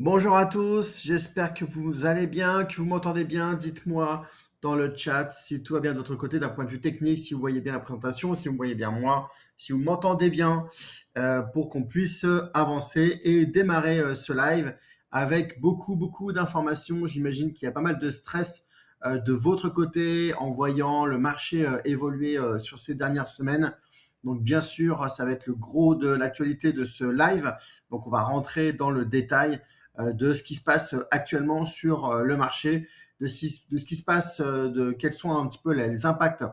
Bonjour à tous, j'espère que vous allez bien, que vous m'entendez bien. Dites-moi dans le chat si tout va bien de votre côté d'un point de vue technique, si vous voyez bien la présentation, si vous voyez bien moi, si vous m'entendez bien, pour qu'on puisse avancer et démarrer ce live avec beaucoup d'informations. J'imagine qu'il y a pas mal de stress de votre côté en voyant le marché évoluer sur ces dernières semaines. Donc bien sûr, ça va être le gros de l'actualité de ce live. Donc on va rentrer dans le détail de ce qui se passe actuellement sur le marché, de ce qui se passe, de quels sont un petit peu les impacts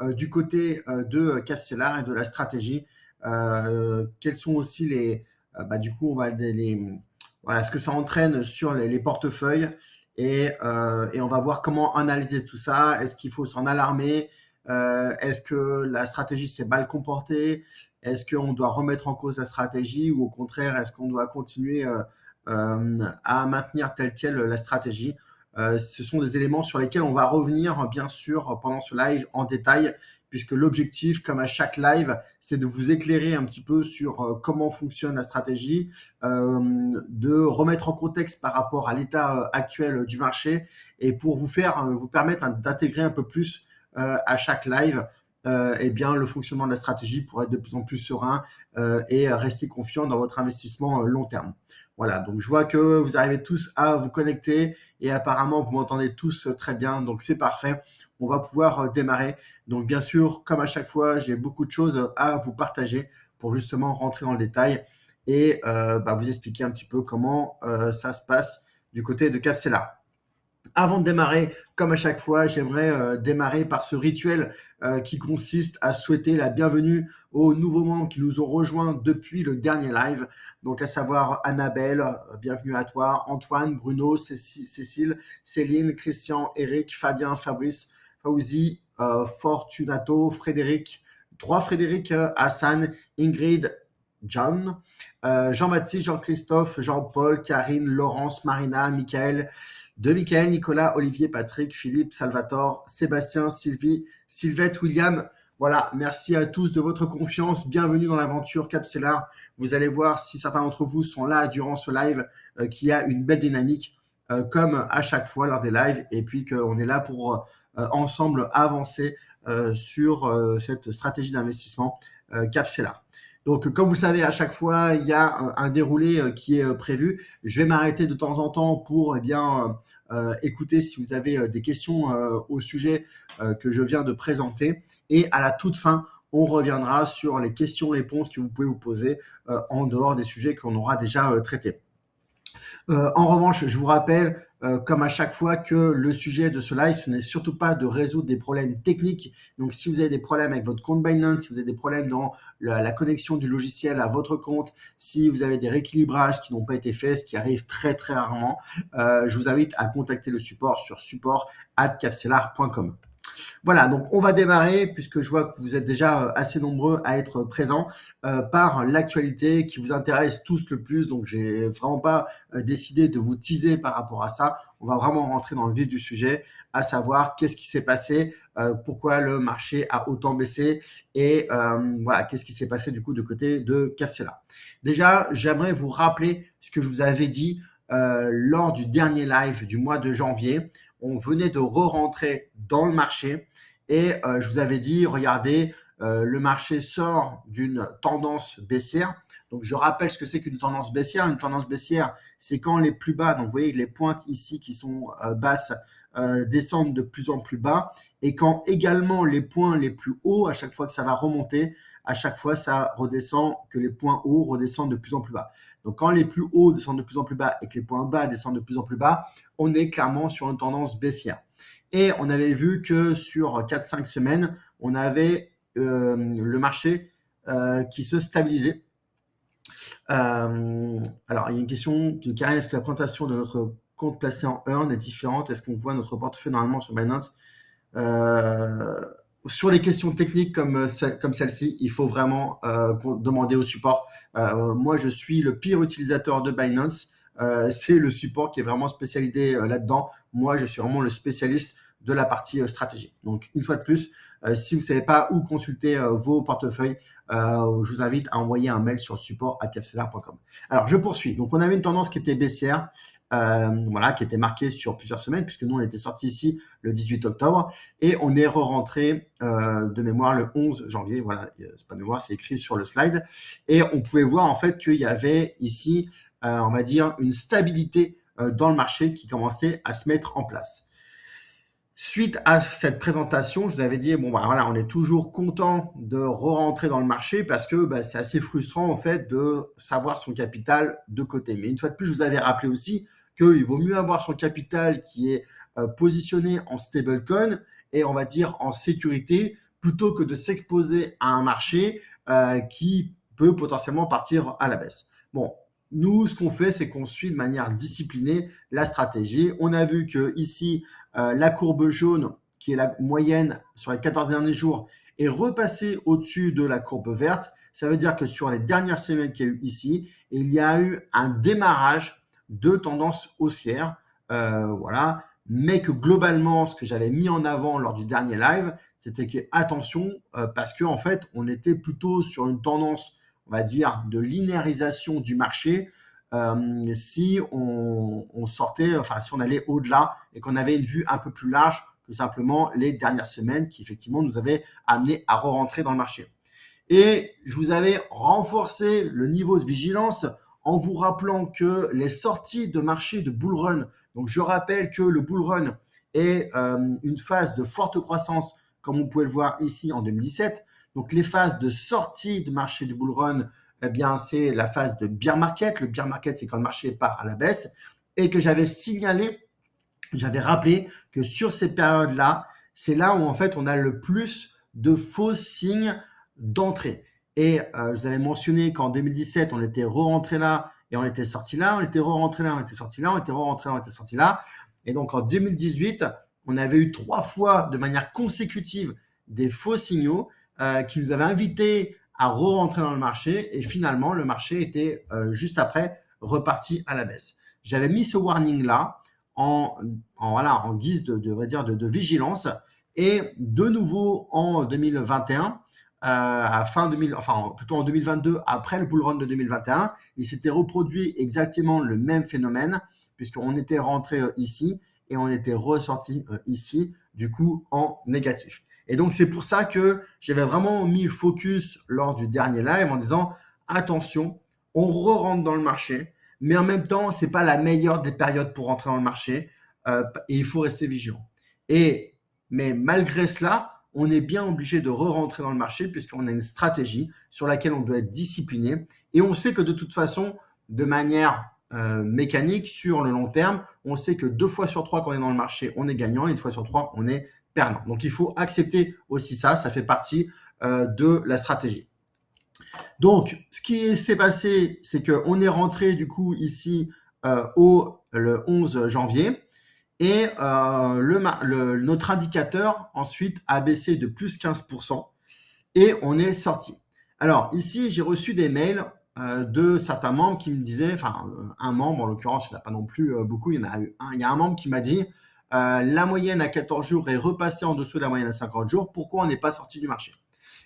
du côté de Capstellar et de la stratégie. Quels sont aussi du coup, on va voilà, ce que ça entraîne sur les portefeuilles et on va voir comment analyser tout ça. Est-ce qu'il faut s'en alarmer? Est-ce que la stratégie s'est mal comportée? Est-ce qu'on doit remettre en cause la stratégie ou au contraire, est-ce qu'on doit continuer à maintenir telle quelle la stratégie? Ce sont des éléments sur lesquels on va revenir, bien sûr, pendant ce live en détail, puisque l'objectif, comme à chaque live, c'est de vous éclairer un petit peu sur comment fonctionne la stratégie, de remettre en contexte par rapport à l'état actuel du marché et pour vous permettre d'intégrer un peu plus à chaque live eh bien, le fonctionnement de la stratégie pour être de plus en plus serein et rester confiant dans votre investissement long terme. Voilà, donc je vois que vous arrivez tous à vous connecter et apparemment vous m'entendez tous très bien, donc c'est parfait. On va pouvoir démarrer. Donc bien sûr, comme à chaque fois, j'ai beaucoup de choses à vous partager pour justement rentrer dans le détail et vous expliquer un petit peu comment ça se passe du côté de Capsela. Avant de démarrer, comme à chaque fois, j'aimerais démarrer par ce rituel qui consiste à souhaiter la bienvenue aux nouveaux membres qui nous ont rejoints depuis le dernier live. Donc à savoir Annabelle, bienvenue à toi, Antoine, Bruno, Cécile, Céline, Christian, Eric, Fabien, Fabrice, Fauzi, Fortunato, Frédéric, trois Frédéric, Hassan, Ingrid, John, Jean-Baptiste, Jean-Christophe, Jean-Paul, Karine, Laurence, Marina, Michael, de Michael, Nicolas, Olivier, Patrick, Philippe, Salvatore, Sébastien, Sylvie, Sylvette, William. Voilà, merci à tous de votre confiance. Bienvenue dans l'aventure Capstellar. Vous allez voir si certains d'entre vous sont là durant ce live, qu'il y a une belle dynamique, comme à chaque fois lors des lives, et puis qu'on est là pour ensemble avancer sur cette stratégie d'investissement Capstellar. Donc, comme vous savez, à chaque fois, il y a un déroulé qui est prévu. Je vais m'arrêter de temps en temps pour écouter si vous avez des questions au sujet que je viens de présenter. Et à la toute fin, on reviendra sur les questions-réponses que vous pouvez vous poser en dehors des sujets qu'on aura déjà traités. En revanche, je vous rappelle, comme à chaque fois, que le sujet de ce live, ce n'est surtout pas de résoudre des problèmes techniques. Donc, si vous avez des problèmes avec votre compte Binance, si vous avez des problèmes dans la connexion du logiciel à votre compte, si vous avez des rééquilibrages qui n'ont pas été faits, ce qui arrive très rarement, je vous invite à contacter le support sur support@capsellar.com. Voilà, donc on va démarrer, puisque je vois que vous êtes déjà assez nombreux à être présents, par l'actualité qui vous intéresse tous le plus. Donc, j'ai vraiment pas décidé de vous teaser par rapport à ça. On va vraiment rentrer dans le vif du sujet, à savoir qu'est-ce qui s'est passé, pourquoi le marché a autant baissé et voilà, qu'est-ce qui s'est passé du coup du côté de Capsela. Déjà, j'aimerais vous rappeler ce que je vous avais dit lors du dernier live du mois de janvier. On venait de re-rentrer dans le marché et je vous avais dit, regardez, le marché sort d'une tendance baissière. Donc, je rappelle ce que c'est qu'une tendance baissière. Une tendance baissière, c'est quand les plus bas, donc vous voyez les pointes ici qui sont basses, descendent de plus en plus bas. Et quand également les points les plus hauts, à chaque fois que ça va remonter, à chaque fois ça redescend, que les points hauts redescendent de plus en plus bas. Donc, quand les plus hauts descendent de plus en plus bas et que les points bas descendent de plus en plus bas, on est clairement sur une tendance baissière. Et on avait vu que sur 4-5 semaines, on avait le marché qui se stabilisait. Alors, il y a une question de Karine, est-ce que la présentation de notre compte placé en Earn est différente? Est-ce qu'on voit notre portefeuille normalement sur Binance? Sur les questions techniques comme celle-ci, il faut vraiment demander au support. Moi, je suis le pire utilisateur de Binance. C'est le support qui est vraiment spécialisé là-dedans. Moi, je suis vraiment le spécialiste de la partie stratégie. Donc, une fois de plus, si vous ne savez pas où consulter vos portefeuilles, je vous invite à envoyer un mail sur le support@capstellar.com. Alors, je poursuis. Donc, on avait une tendance qui était baissière, voilà, qui était marquée sur plusieurs semaines, puisque nous, on était sorti ici le 18 octobre et on est re-rentré de mémoire le 11 janvier. Voilà, c'est pas de mémoire, c'est écrit sur le slide. Et on pouvait voir en fait qu'il y avait ici, on va dire, une stabilité dans le marché qui commençait à se mettre en place. Suite à cette présentation, je vous avais dit, bon, bah, voilà, on est toujours content de re-rentrer dans le marché parce que bah, c'est assez frustrant en fait de savoir son capital de côté. Mais une fois de plus, je vous avais rappelé aussi qu'il vaut mieux avoir son capital qui est positionné en stablecoin et on va dire en sécurité plutôt que de s'exposer à un marché qui peut potentiellement partir à la baisse. Bon, nous, ce qu'on fait, c'est qu'on suit de manière disciplinée la stratégie. On a vu que ici, la courbe jaune, qui est la moyenne sur les 14 derniers jours, est repassée au-dessus de la courbe verte. Ça veut dire que sur les dernières semaines qu'il y a eu ici, il y a eu un démarrage de tendance haussière. Voilà. Mais que globalement, ce que j'avais mis en avant lors du dernier live, c'était que attention, parce qu'en fait, on était plutôt sur une tendance, on va dire, de linéarisation du marché si on sortait, enfin si on allait au-delà et qu'on avait une vue un peu plus large que simplement les dernières semaines qui effectivement nous avaient amené à re-rentrer dans le marché. Et je vous avais renforcé le niveau de vigilance en vous rappelant que les sorties de marché de bull run, donc je rappelle que le bull run est une phase de forte croissance comme on pouvait le voir ici en 2017. Donc les phases de sortie de marché du bull run, eh bien c'est la phase de bear market. Le bear market, c'est quand le marché part à la baisse et que j'avais signalé, j'avais rappelé que sur ces périodes-là, c'est là où en fait on a le plus de faux signes d'entrée. Et je vous avais mentionné qu'en 2017, on était re-rentré là et on était sorti là, on était re-rentré là, on était sorti là, on était re-rentré là, on était sorti là. Et donc en 2018, on avait eu 3 fois de manière consécutive des faux signaux qui nous avaient invités à re-rentrer dans le marché. Et finalement, le marché était juste après reparti à la baisse. J'avais mis ce warning là voilà, en guise de vigilance. Et de nouveau en 2021, à fin 2000, enfin plutôt en 2022, après le bull run de 2021, il s'était reproduit exactement le même phénomène, puisqu'on était rentré ici et on était ressorti ici, du coup en négatif. Et donc c'est pour ça que j'avais vraiment mis le focus lors du dernier live en disant attention, on re-rentre dans le marché, mais en même temps, c'est pas la meilleure des périodes pour rentrer dans le marché et il faut rester vigilant. Mais malgré cela, on est bien obligé de re-rentrer dans le marché puisqu'on a une stratégie sur laquelle on doit être discipliné et on sait que de toute façon, de manière mécanique, sur le long terme, on sait que 2 fois sur 3 quand on est dans le marché, on est gagnant et 1 fois sur 3, on est perdant. Donc il faut accepter aussi ça fait partie de la stratégie. Donc, ce qui s'est passé, c'est qu'on est rentré du coup ici le 11 janvier et notre indicateur ensuite a baissé de plus 15% et on est sorti. Alors ici, j'ai reçu des mails de certains membres qui me disaient, enfin un membre en l'occurrence, il n'y en a pas non plus beaucoup, il y a un membre qui m'a dit la moyenne à 14 jours est repassée en dessous de la moyenne à 50 jours, pourquoi on n'est pas sorti du marché?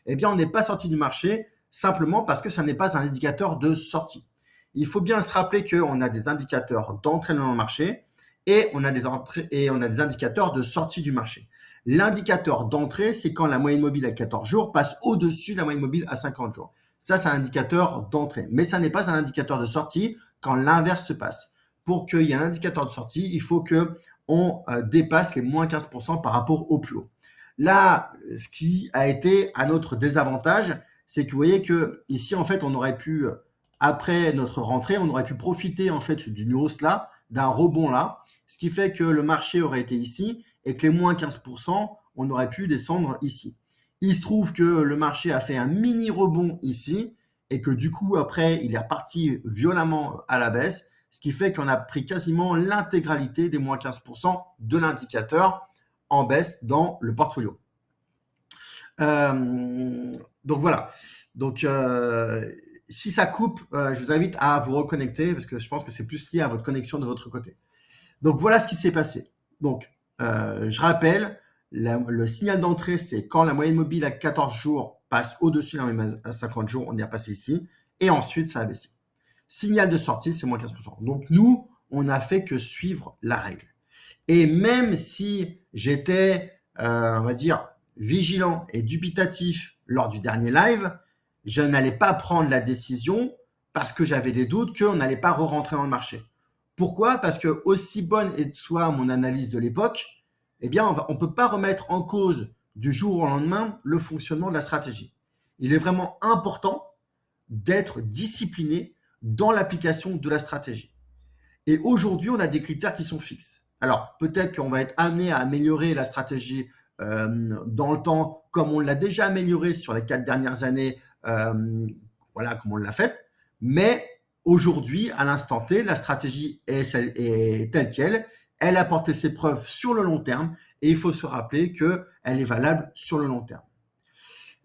Eh bien, on n'est pas sorti du marché simplement parce que ça n'est pas un indicateur de sortie. Il faut bien se rappeler qu'on a des indicateurs d'entrée dans le marché et on a des indicateurs de sortie du marché. L'indicateur d'entrée, c'est quand la moyenne mobile à 14 jours passe au-dessus de la moyenne mobile à 50 jours. Ça, c'est un indicateur d'entrée. Mais ça n'est pas un indicateur de sortie quand l'inverse se passe. Pour qu'il y ait un indicateur de sortie, il faut qu'on dépasse les moins 15% par rapport au plus haut. Là, ce qui a été à notre désavantage, c'est que vous voyez que ici, en fait, on aurait pu, après notre rentrée, on aurait pu profiter en fait d'une hausse là, d'un rebond là, ce qui fait que le marché aurait été ici et que les moins 15%, on aurait pu descendre ici. Il se trouve que le marché a fait un mini rebond ici et que du coup, après, il est reparti violemment à la baisse, ce qui fait qu'on a pris quasiment l'intégralité des moins 15% de l'indicateur en baisse dans le portfolio. Donc voilà. Donc si ça coupe, je vous invite à vous reconnecter parce que je pense que c'est plus lié à votre connexion de votre côté. Donc voilà ce qui s'est passé. Donc je rappelle, le signal d'entrée, c'est quand la moyenne mobile à 14 jours passe au-dessus de la moyenne à 50 jours, on y a passé ici, et ensuite ça a baissé. Signal de sortie, c'est moins 15%. Donc nous, on n'a fait que suivre la règle. Et même si j'étais, on va dire, vigilant et dubitatif lors du dernier live, je n'allais pas prendre la décision parce que j'avais des doutes qu'on n'allait pas re-rentrer dans le marché. Pourquoi? Parce que aussi bonne est soit mon analyse de l'époque, eh bien, on ne peut pas remettre en cause du jour au lendemain le fonctionnement de la stratégie. Il est vraiment important d'être discipliné dans l'application de la stratégie. Et aujourd'hui, on a des critères qui sont fixes. Alors, peut-être qu'on va être amené à améliorer la stratégie dans le temps, comme on l'a déjà amélioré sur les 4 dernières années, voilà, comme on l'a fait. Mais aujourd'hui, à l'instant T, la stratégie est telle qu'elle. Elle a porté ses preuves sur le long terme et il faut se rappeler qu'elle est valable sur le long terme.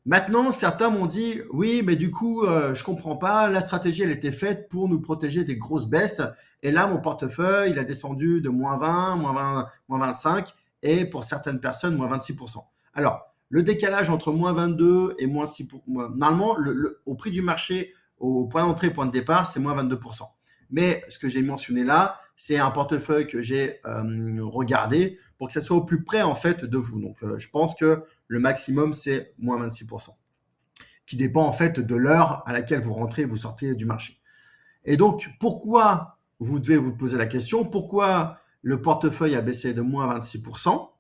Maintenant, certains m'ont dit, oui, mais du coup, je comprends pas, la stratégie, elle était faite pour nous protéger des grosses baisses. Et là, mon portefeuille, il a descendu de moins 20, moins 25, et pour certaines personnes, moins 26%. Alors, le décalage entre moins 22 et moins 6%, normalement, au prix du marché, au point d'entrée, point de départ, c'est moins 22%. Mais ce que j'ai mentionné là, c'est un portefeuille que j'ai regardé pour que ça soit au plus près, en fait, de vous. Donc, je pense que le maximum, c'est moins 26%, qui dépend en fait de l'heure à laquelle vous rentrez et vous sortez du marché. Et donc, pourquoi vous devez vous poser la question, pourquoi le portefeuille a baissé de moins 26%,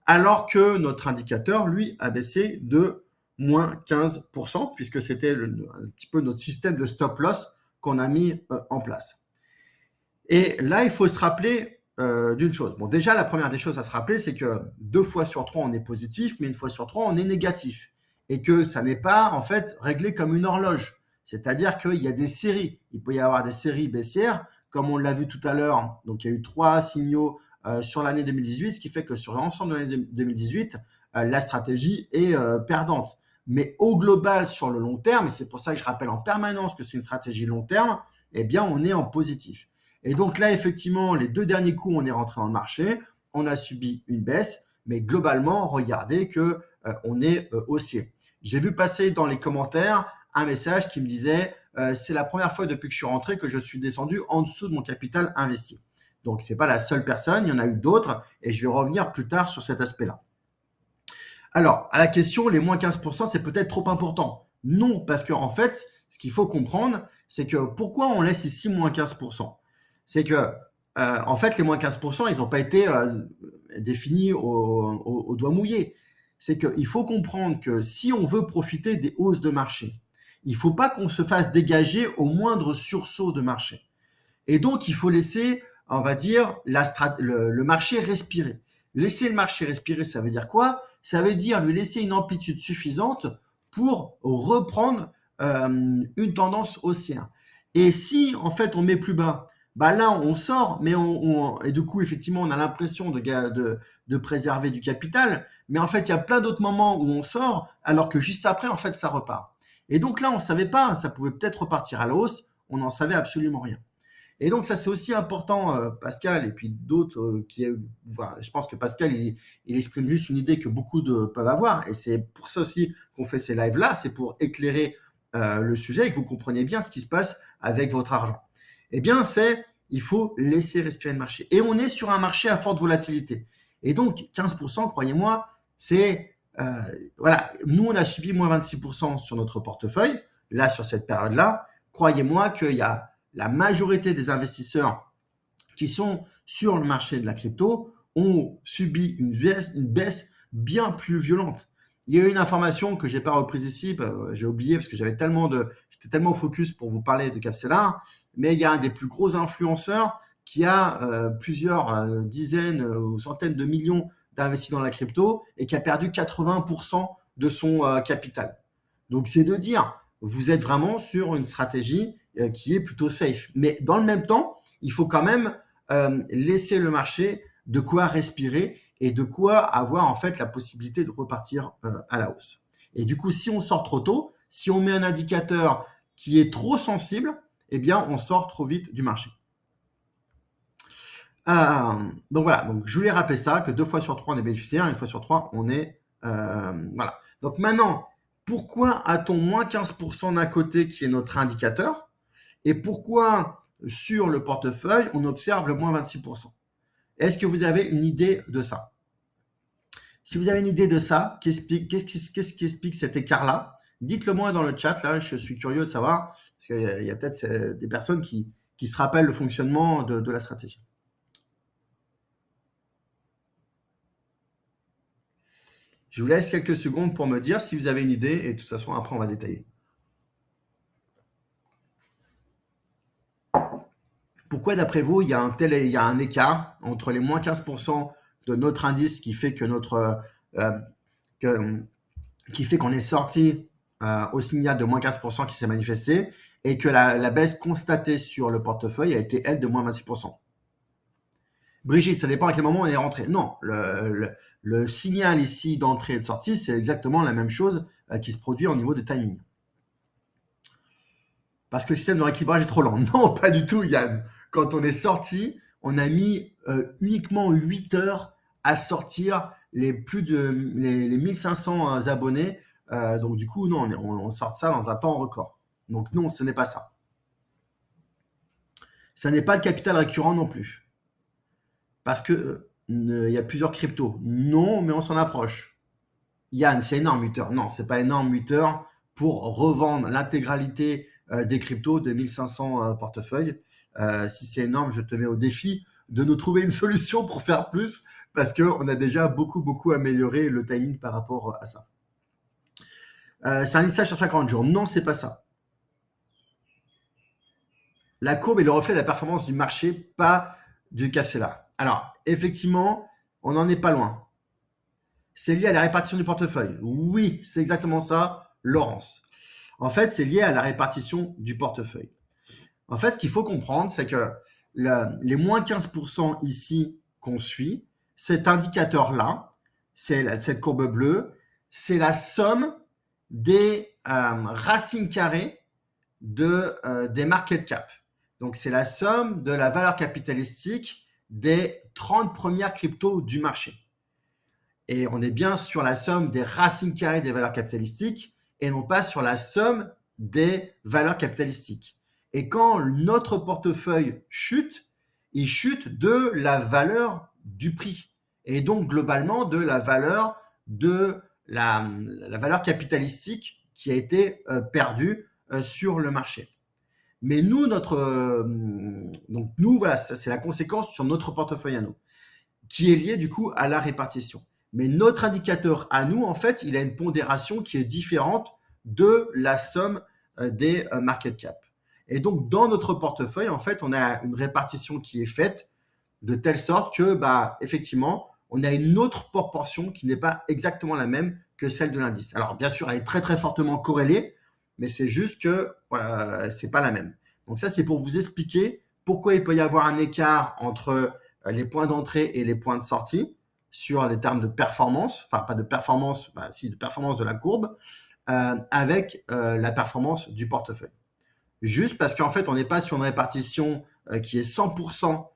alors que notre indicateur, lui, a baissé de moins 15%, puisque c'était un petit peu notre système de stop-loss qu'on a mis en place. Et là, il faut se rappeler d'une chose. Bon, déjà, la première des choses à se rappeler, c'est que 2 fois sur 3, on est positif, mais 1 fois sur 3, on est négatif. Et que ça n'est pas, en fait, réglé comme une horloge. C'est-à-dire qu'il y a des séries. Il peut y avoir des séries baissières, comme on l'a vu tout à l'heure. Donc, il y a eu 3 signaux sur l'année 2018, ce qui fait que sur l'ensemble de l'année 2018, la stratégie est perdante. Mais au global, sur le long terme, et c'est pour ça que je rappelle en permanence que c'est une stratégie long terme, eh bien, on est en positif. Et donc là, effectivement, les 2 derniers coups, on est rentré dans le marché, on a subi une baisse, mais globalement, regardez que on est haussier. J'ai vu passer dans les commentaires un message qui me disait c'est la première fois depuis que je suis rentré que je suis descendu en dessous de mon capital investi. Donc, ce n'est pas la seule personne, il y en a eu d'autres, et je vais revenir plus tard sur cet aspect-là. Alors, à la question, les moins 15%, c'est peut-être trop important. Non, parce qu'en fait, ce qu'il faut comprendre, c'est que pourquoi on laisse ici moins 15%? C'est que, en fait, les moins 15%, ils n'ont pas été définis au doigt mouillé. C'est qu'il faut comprendre que si on veut profiter des hausses de marché, il ne faut pas qu'on se fasse dégager au moindre sursaut de marché. Et donc, il faut laisser, on va dire, le marché respirer. Laisser le marché respirer, ça veut dire quoi? Ça veut dire lui laisser une amplitude suffisante pour reprendre une tendance haussière. Et si, en fait, on met plus bas, bah là, on sort, mais et du coup, effectivement, on a l'impression de préserver du capital. Mais en fait, il y a plein d'autres moments où on sort, alors que juste après, en fait, ça repart. Et donc là, on ne savait pas, ça pouvait peut-être repartir à la hausse, on n'en savait absolument rien. Et donc, ça, c'est aussi important, Pascal, et puis d'autres voilà, je pense que Pascal, il exprime juste une idée que beaucoup peuvent avoir. Et c'est pour ça aussi qu'on fait ces lives-là, c'est pour éclairer le sujet et que vous compreniez bien ce qui se passe avec votre argent. Eh bien, il faut laisser respirer le marché. Et on est sur un marché à forte volatilité. Et donc, 15%, croyez-moi, voilà, nous, on a subi moins 26% sur notre portefeuille, là, sur cette période-là. Croyez-moi qu'il y a la majorité des investisseurs qui sont sur le marché de la crypto ont subi une baisse bien plus violente. Il y a eu une information que je n'ai pas reprise ici, j'ai oublié parce que j'étais tellement focus pour vous parler de Capstellar, mais il y a un des plus gros influenceurs qui a plusieurs dizaines ou centaines de millions d'investis dans la crypto et qui a perdu 80% de son capital. Donc c'est de dire, vous êtes vraiment sur une stratégie qui est plutôt safe. Mais dans le même temps, il faut quand même laisser le marché de quoi respirer et de quoi avoir en fait la possibilité de repartir à la hausse. Et du coup, si on sort trop tôt, si on met un indicateur qui est trop sensible, eh bien, on sort trop vite du marché. Donc voilà, donc je voulais rappeler ça, que 2 fois sur 3 on est bénéficiaire, 1 fois sur 3 on est, voilà. Donc maintenant, pourquoi a-t-on moins 15% d'un côté qui est notre indicateur et pourquoi sur le portefeuille on observe le moins 26%? Est-ce que vous avez une idée de ça? Si vous avez une idée de ça, qu'est-ce qui explique cet écart-là? Dites-le moi dans le chat, là, je suis curieux de savoir, parce qu'il y a peut-être des personnes qui se rappellent le fonctionnement de la stratégie. Je vous laisse quelques secondes pour me dire si vous avez une idée, et de toute façon, après, on va détailler. Pourquoi, d'après vous, il y a un écart entre les moins 15% de notre indice qui fait que qui fait qu'on est sorti au signal de moins 15% qui s'est manifesté et que la baisse constatée sur le portefeuille a été, elle, de moins 26%. Brigitte, ça dépend à quel moment on est rentré. Non, le signal ici d'entrée et de sortie, c'est exactement la même chose qui se produit au niveau de timing. Parce que le système de rééquilibrage est trop lent. Non, pas du tout, Yann. Quand on est sorti, on a mis uniquement 8 heures à sortir les 1500 abonnés. Donc du coup, non, on sort ça dans un temps record. Donc non, ce n'est pas ça. Ça n'est pas le capital récurrent non plus. Parce que il y a plusieurs cryptos. Non, mais on s'en approche. Yann, c'est énorme 8 heures. Non, c'est pas énorme 8 heures pour revendre l'intégralité des cryptos de 1500 portefeuilles. Si c'est énorme, je te mets au défi de nous trouver une solution pour faire plus parce qu'on a déjà beaucoup amélioré le timing par rapport à ça. C'est un lissage sur 50 jours. Non, c'est pas ça. La courbe est le reflet de la performance du marché, pas du CAC-là. Alors, effectivement, on n'en est pas loin. C'est lié à la répartition du portefeuille. Oui, c'est exactement ça, Laurence. En fait, c'est lié à la répartition du portefeuille. En fait, ce qu'il faut comprendre, c'est que les moins 15% ici qu'on suit, cet indicateur-là, cette courbe bleue, c'est la somme des racines carrées des market cap. Donc, c'est la somme de la valeur capitalistique des 30 premières cryptos du marché. Et on est bien sur la somme des racines carrées des valeurs capitalistiques et non pas sur la somme des valeurs capitalistiques. Et quand notre portefeuille chute, il chute de la valeur du prix et donc globalement de la valeur de la valeur capitalistique qui a été perdue sur le marché. Mais nous, donc nous, voilà, c'est la conséquence sur notre portefeuille à nous, qui est liée du coup à la répartition. Mais notre indicateur à nous, en fait, il a une pondération qui est différente de la somme des market cap. Et donc, dans notre portefeuille, en fait, on a une répartition qui est faite de telle sorte que, effectivement, on a une autre proportion qui n'est pas exactement la même que celle de l'indice. Alors, bien sûr, elle est très fortement corrélée, mais c'est juste que voilà, c'est pas la même. Donc ça, c'est pour vous expliquer pourquoi il peut y avoir un écart entre les points d'entrée et les points de sortie sur les termes de performance, enfin pas de performance, si de performance de la courbe, avec la performance du portefeuille. Juste parce qu'en fait, on n'est pas sur une répartition qui est 100%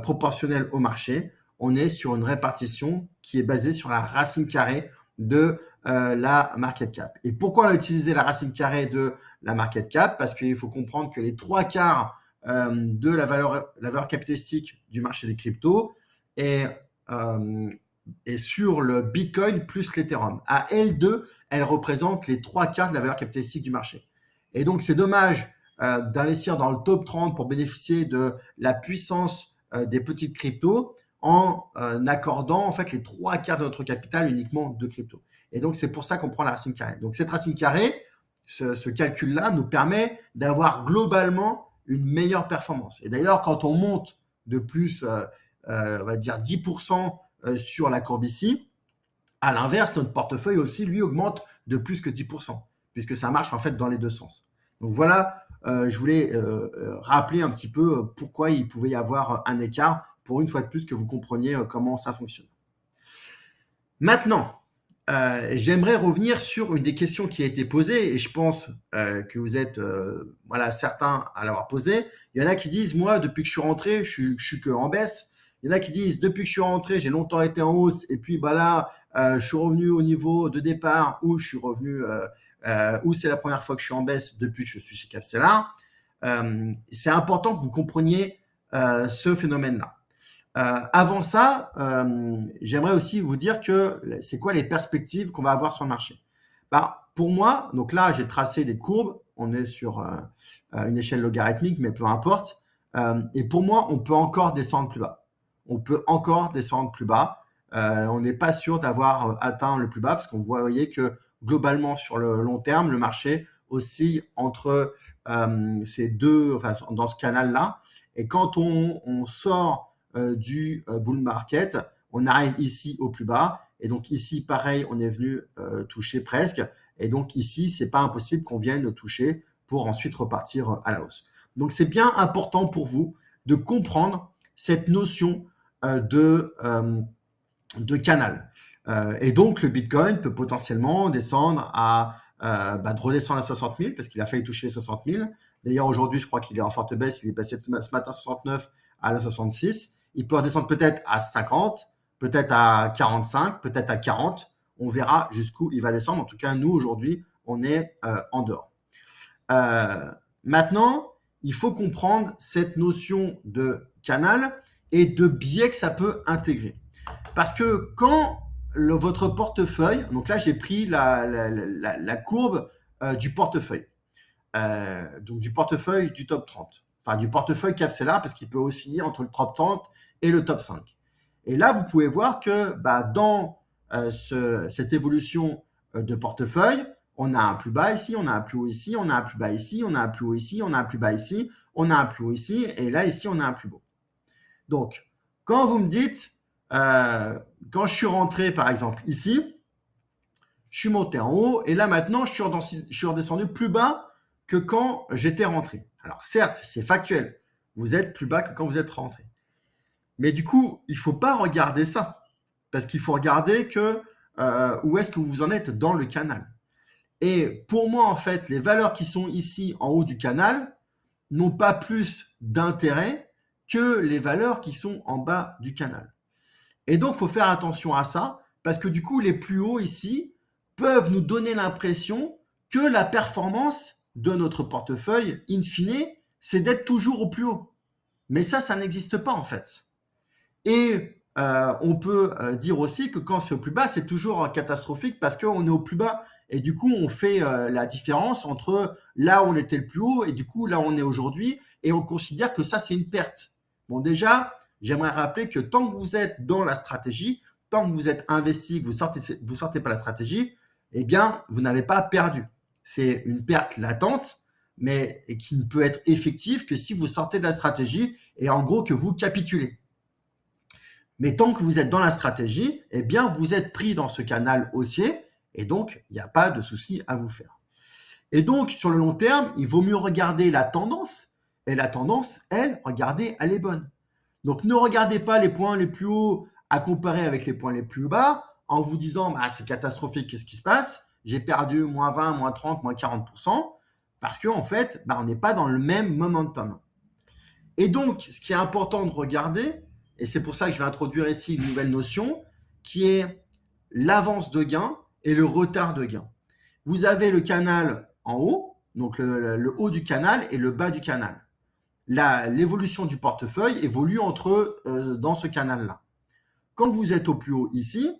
proportionnelle au marché, on est sur une répartition qui est basée sur la racine carrée de la market cap. Et pourquoi on a utilisé la racine carrée de la market cap? Parce qu'il faut comprendre que les 3/4 de la valeur capitalistique du marché des cryptos est sur le Bitcoin plus l'Ethereum. À L2, elle représente les 3/4 de la valeur capitalistique du marché. Et donc, c'est dommage d'investir dans le top 30 pour bénéficier de la puissance des petites cryptos en accordant en fait les 3/4 de notre capital uniquement de crypto. Et donc, c'est pour ça qu'on prend la racine carrée. Donc, cette racine carrée, ce calcul-là nous permet d'avoir globalement une meilleure performance. Et d'ailleurs, quand on monte de plus, on va dire 10% sur la courbe ici, à l'inverse, notre portefeuille aussi, lui, augmente de plus que 10%, puisque ça marche en fait dans les deux sens. Donc voilà, je voulais rappeler un petit peu pourquoi il pouvait y avoir un écart, pour une fois de plus que vous compreniez comment ça fonctionne. Maintenant, j'aimerais revenir sur une des questions qui a été posée, et je pense que vous êtes certains à l'avoir posée. Il y en a qui disent, moi, depuis que je suis rentré, je suis que en baisse, Il y en a qui disent, depuis que je suis rentré, j'ai longtemps été en hausse, et puis bah là, je suis revenu au niveau de départ où je suis revenu, où c'est la première fois que je suis en baisse depuis que je suis chez Capsela. C'est important que vous compreniez ce phénomène-là. Avant ça, j'aimerais aussi vous dire que c'est quoi les perspectives qu'on va avoir sur le marché. Bah, pour moi, donc là, j'ai tracé des courbes. On est sur une échelle logarithmique, mais peu importe. Et pour moi, on peut encore descendre plus bas. On peut encore descendre plus bas. On n'est pas sûr d'avoir atteint le plus bas parce qu'on voyait que globalement, sur le long terme, le marché oscille entre ces deux, enfin, dans ce canal-là. Et quand on sort du bull market, on arrive ici au plus bas. Et donc ici, pareil, on est venu toucher presque. Et donc ici, c'est pas impossible qu'on vienne le toucher pour ensuite repartir à la hausse. Donc c'est bien important pour vous de comprendre cette notion de canal. Et donc le Bitcoin peut potentiellement descendre de redescendre à 60 000 parce qu'il a failli toucher les 60 000. D'ailleurs aujourd'hui, je crois qu'il est en forte baisse. Il est passé ce matin à 69 à la 66. Il peut redescendre peut-être à 50, peut-être à 45, peut-être à 40. On verra jusqu'où il va descendre. En tout cas, nous, aujourd'hui, on est en dehors. Maintenant, il faut comprendre cette notion de canal et de biais que ça peut intégrer. Parce que quand votre portefeuille, donc là, j'ai pris la courbe du portefeuille, donc du portefeuille du top 30, enfin du portefeuille Capsela, parce qu'il peut osciller entre le top 30 et le top 5. Et là, vous pouvez voir que dans cette évolution de portefeuille, on a un plus bas ici, on a un plus haut ici, on a un plus bas ici, on a un plus haut ici, on a un plus bas ici, on a un plus haut ici, et là, ici, on a un plus beau. Donc, quand vous me dites, quand je suis rentré, par exemple, ici, je suis monté en haut, et là, maintenant, je suis redescendu plus bas que quand j'étais rentré. Alors, certes, c'est factuel. Vous êtes plus bas que quand vous êtes rentré. Mais du coup, il ne faut pas regarder ça. Parce qu'il faut regarder que où est-ce que vous en êtes dans le canal. Et pour moi, en fait, les valeurs qui sont ici en haut du canal n'ont pas plus d'intérêt que les valeurs qui sont en bas du canal. Et donc, il faut faire attention à ça, parce que du coup, les plus hauts ici peuvent nous donner l'impression que la performance de notre portefeuille, in fine, c'est d'être toujours au plus haut. Mais ça n'existe pas en fait. Et on peut dire aussi que quand c'est au plus bas, c'est toujours catastrophique parce qu'on est au plus bas. Et du coup, on fait la différence entre là où on était le plus haut et du coup là où on est aujourd'hui. Et on considère que ça, c'est une perte. Bon, déjà, j'aimerais rappeler que tant que vous êtes dans la stratégie, tant que vous êtes investi, que vous sortez pas la stratégie, eh bien, vous n'avez pas perdu. C'est une perte latente, mais qui ne peut être effective que si vous sortez de la stratégie et en gros que vous capitulez. Mais tant que vous êtes dans la stratégie, eh bien, vous êtes pris dans ce canal haussier et donc, il n'y a pas de souci à vous faire. Et donc, sur le long terme, il vaut mieux regarder la tendance. Et la tendance, elle, regardez, elle est bonne. Donc, ne regardez pas les points les plus hauts à comparer avec les points les plus bas en vous disant, bah, c'est catastrophique, qu'est-ce qui se passe? J'ai perdu moins 20, moins 30, moins 40%, parce qu'en fait, bah, on n'est pas dans le même momentum. Et donc, ce qui est important de regarder, et c'est pour ça que je vais introduire ici une nouvelle notion, qui est l'avance de gain et le retard de gain. Vous avez le canal en haut, donc le haut du canal et le bas du canal. L'évolution du portefeuille évolue dans ce canal-là. Quand vous êtes au plus haut ici,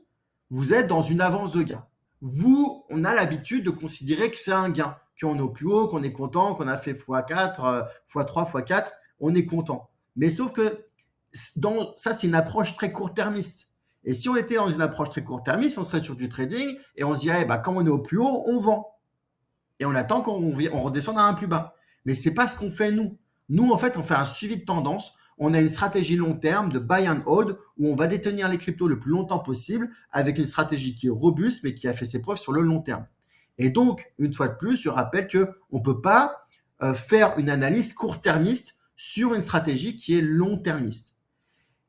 vous êtes dans une avance de gain. On a l'habitude de considérer que c'est un gain, qu'on est au plus haut, qu'on est content, qu'on a fait x4, x3, x4, on est content. Mais sauf que ça, c'est une approche très court-termiste. Et si on était dans une approche très court-termiste, on serait sur du trading et on se dirait, bah, quand on est au plus haut, on vend. Et on attend qu'on redescende à un plus bas. Mais ce n'est pas ce qu'on fait nous. Nous, en fait, on fait un suivi de tendance. On a une stratégie long terme de buy and hold où on va détenir les cryptos le plus longtemps possible avec une stratégie qui est robuste mais qui a fait ses preuves sur le long terme. Et donc, une fois de plus, je rappelle qu'on ne peut pas faire une analyse court-termiste sur une stratégie qui est long-termiste.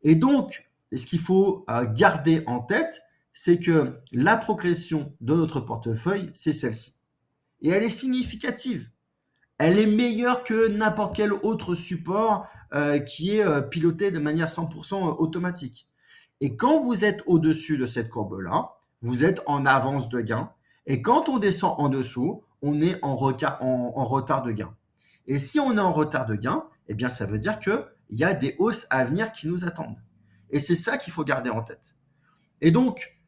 Et donc, ce qu'il faut garder en tête, c'est que la progression de notre portefeuille, c'est celle-ci. Et elle est significative. Elle est meilleure que n'importe quel autre support qui est pilotée de manière 100% automatique. Et quand vous êtes au-dessus de cette courbe-là, vous êtes en avance de gain. Et quand on descend en dessous, on est en retard de gain. Et si on est en retard de gain, eh bien, ça veut dire qu'il y a des hausses à venir qui nous attendent. Et c'est ça qu'il faut garder en tête. Et donc,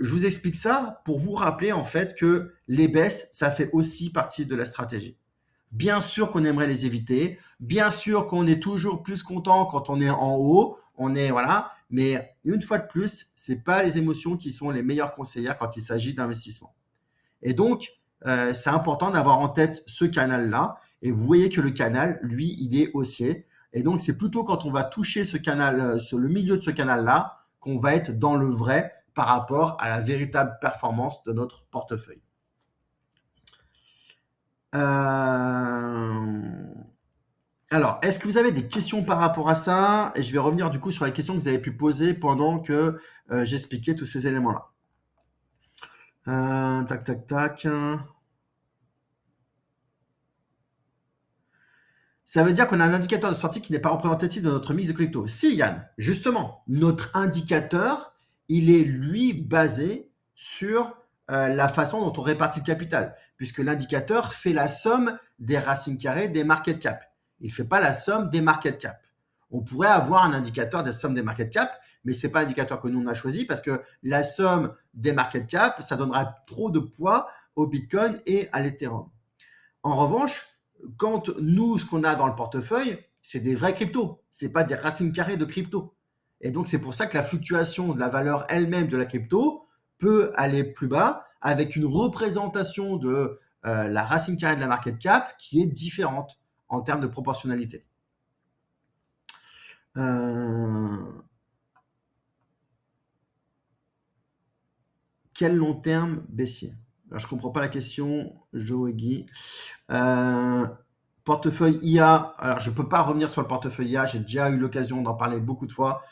je vous explique ça pour vous rappeler en fait que les baisses, ça fait aussi partie de la stratégie. Bien sûr qu'on aimerait les éviter, bien sûr qu'on est toujours plus content quand on est en haut, on est voilà, mais une fois de plus, c'est pas les émotions qui sont les meilleures conseillères quand il s'agit d'investissement. Et donc, c'est important d'avoir en tête ce canal-là. Et vous voyez que le canal, lui, il est haussier. Et donc, c'est plutôt quand on va toucher ce canal, le milieu de ce canal-là, qu'on va être dans le vrai par rapport à la véritable performance de notre portefeuille. Alors, est-ce que vous avez des questions par rapport à ça? Et je vais revenir du coup sur les questions que vous avez pu poser pendant que j'expliquais tous ces éléments-là. Tac, tac, tac. Ça veut dire qu'on a un indicateur de sortie qui n'est pas représentatif de notre mix de crypto. Si, Yann, justement, notre indicateur, il est lui basé sur la façon dont on répartit le capital, puisque l'indicateur fait la somme des racines carrées des market cap. Il ne fait pas la somme des market cap. On pourrait avoir un indicateur des sommes des market cap, mais ce n'est pas l'indicateur que nous on a choisi parce que la somme des market cap, ça donnera trop de poids au Bitcoin et à l'Ethereum. En revanche, quand nous, ce qu'on a dans le portefeuille, c'est des vrais cryptos, c'est pas des racines carrées de crypto. Et donc, c'est pour ça que la fluctuation de la valeur elle-même de la crypto peut aller plus bas avec une représentation de la racine carrée de la market cap qui est différente en termes de proportionnalité. Quel long terme baissier? Alors, je ne comprends pas la question, Joe et Guy. Portefeuille IA, alors je ne peux pas revenir sur le portefeuille IA, j'ai déjà eu l'occasion d'en parler beaucoup de fois.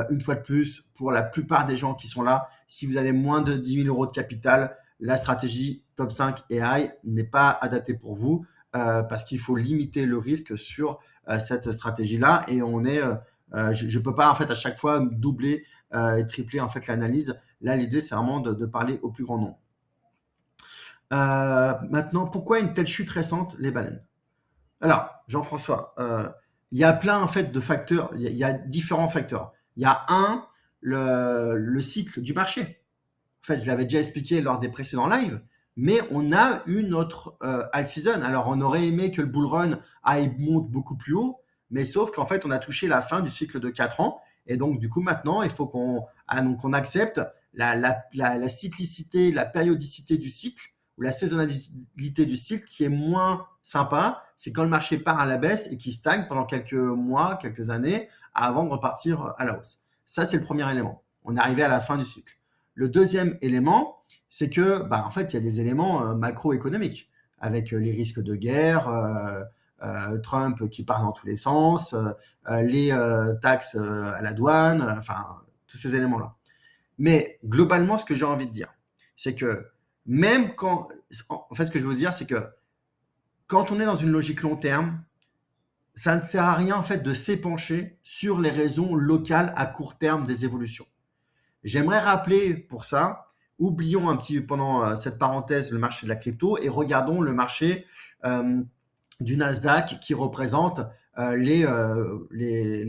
Une fois de plus, pour la plupart des gens qui sont là, si vous avez moins de 10 000 euros de capital, la stratégie top 5 AI n'est pas adaptée pour vous parce qu'il faut limiter le risque sur cette stratégie-là et je ne peux pas en fait à chaque fois doubler et tripler en fait l'analyse. Là, l'idée, c'est vraiment de parler au plus grand nombre. Maintenant, pourquoi une telle chute récente, les baleines? Alors, Jean-François, il y a plein en fait de facteurs, il y a différents facteurs. Il y a le cycle du marché. En fait, je l'avais déjà expliqué lors des précédents lives, mais on a une autre alt season. Alors, on aurait aimé que le bull run monte beaucoup plus haut, mais sauf qu'en fait, on a touché la fin du cycle de 4 ans. Et donc, du coup, maintenant, il faut qu'on accepte la cyclicité, la périodicité du cycle ou la saisonnalité du cycle qui est moins sympa. C'est quand le marché part à la baisse et qui stagne pendant quelques mois, quelques années, avant de repartir à la hausse. Ça, c'est le premier élément. On est arrivé à la fin du cycle. Le deuxième élément, c'est que, en fait, il y a des éléments macroéconomiques avec les risques de guerre, Trump qui part dans tous les sens, les taxes à la douane, enfin, tous ces éléments-là. Mais globalement, ce que j'ai envie de dire, c'est que même quand, en fait, ce que je veux dire, c'est que quand on est dans une logique long terme, ça ne sert à rien en fait de s'épancher sur les raisons locales à court terme des évolutions. J'aimerais rappeler pour ça, oublions un petit pendant cette parenthèse le marché de la crypto et regardons le marché du Nasdaq qui représente les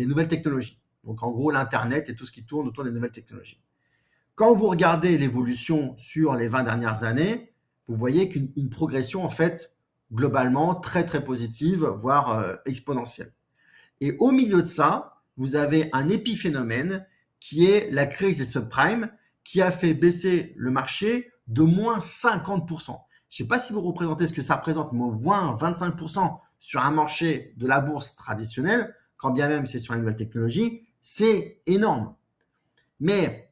nouvelles technologies. Donc en gros l'Internet et tout ce qui tourne autour des nouvelles technologies. Quand vous regardez l'évolution sur les 20 dernières années, vous voyez qu'une progression en fait globalement très très positive, voire exponentielle. Et au milieu de ça, vous avez un épiphénomène qui est la crise des subprimes qui a fait baisser le marché de moins 50%. Je ne sais pas si vous représentez ce que ça représente, moins 25% sur un marché de la bourse traditionnelle, quand bien même c'est sur une nouvelle technologie, c'est énorme. Mais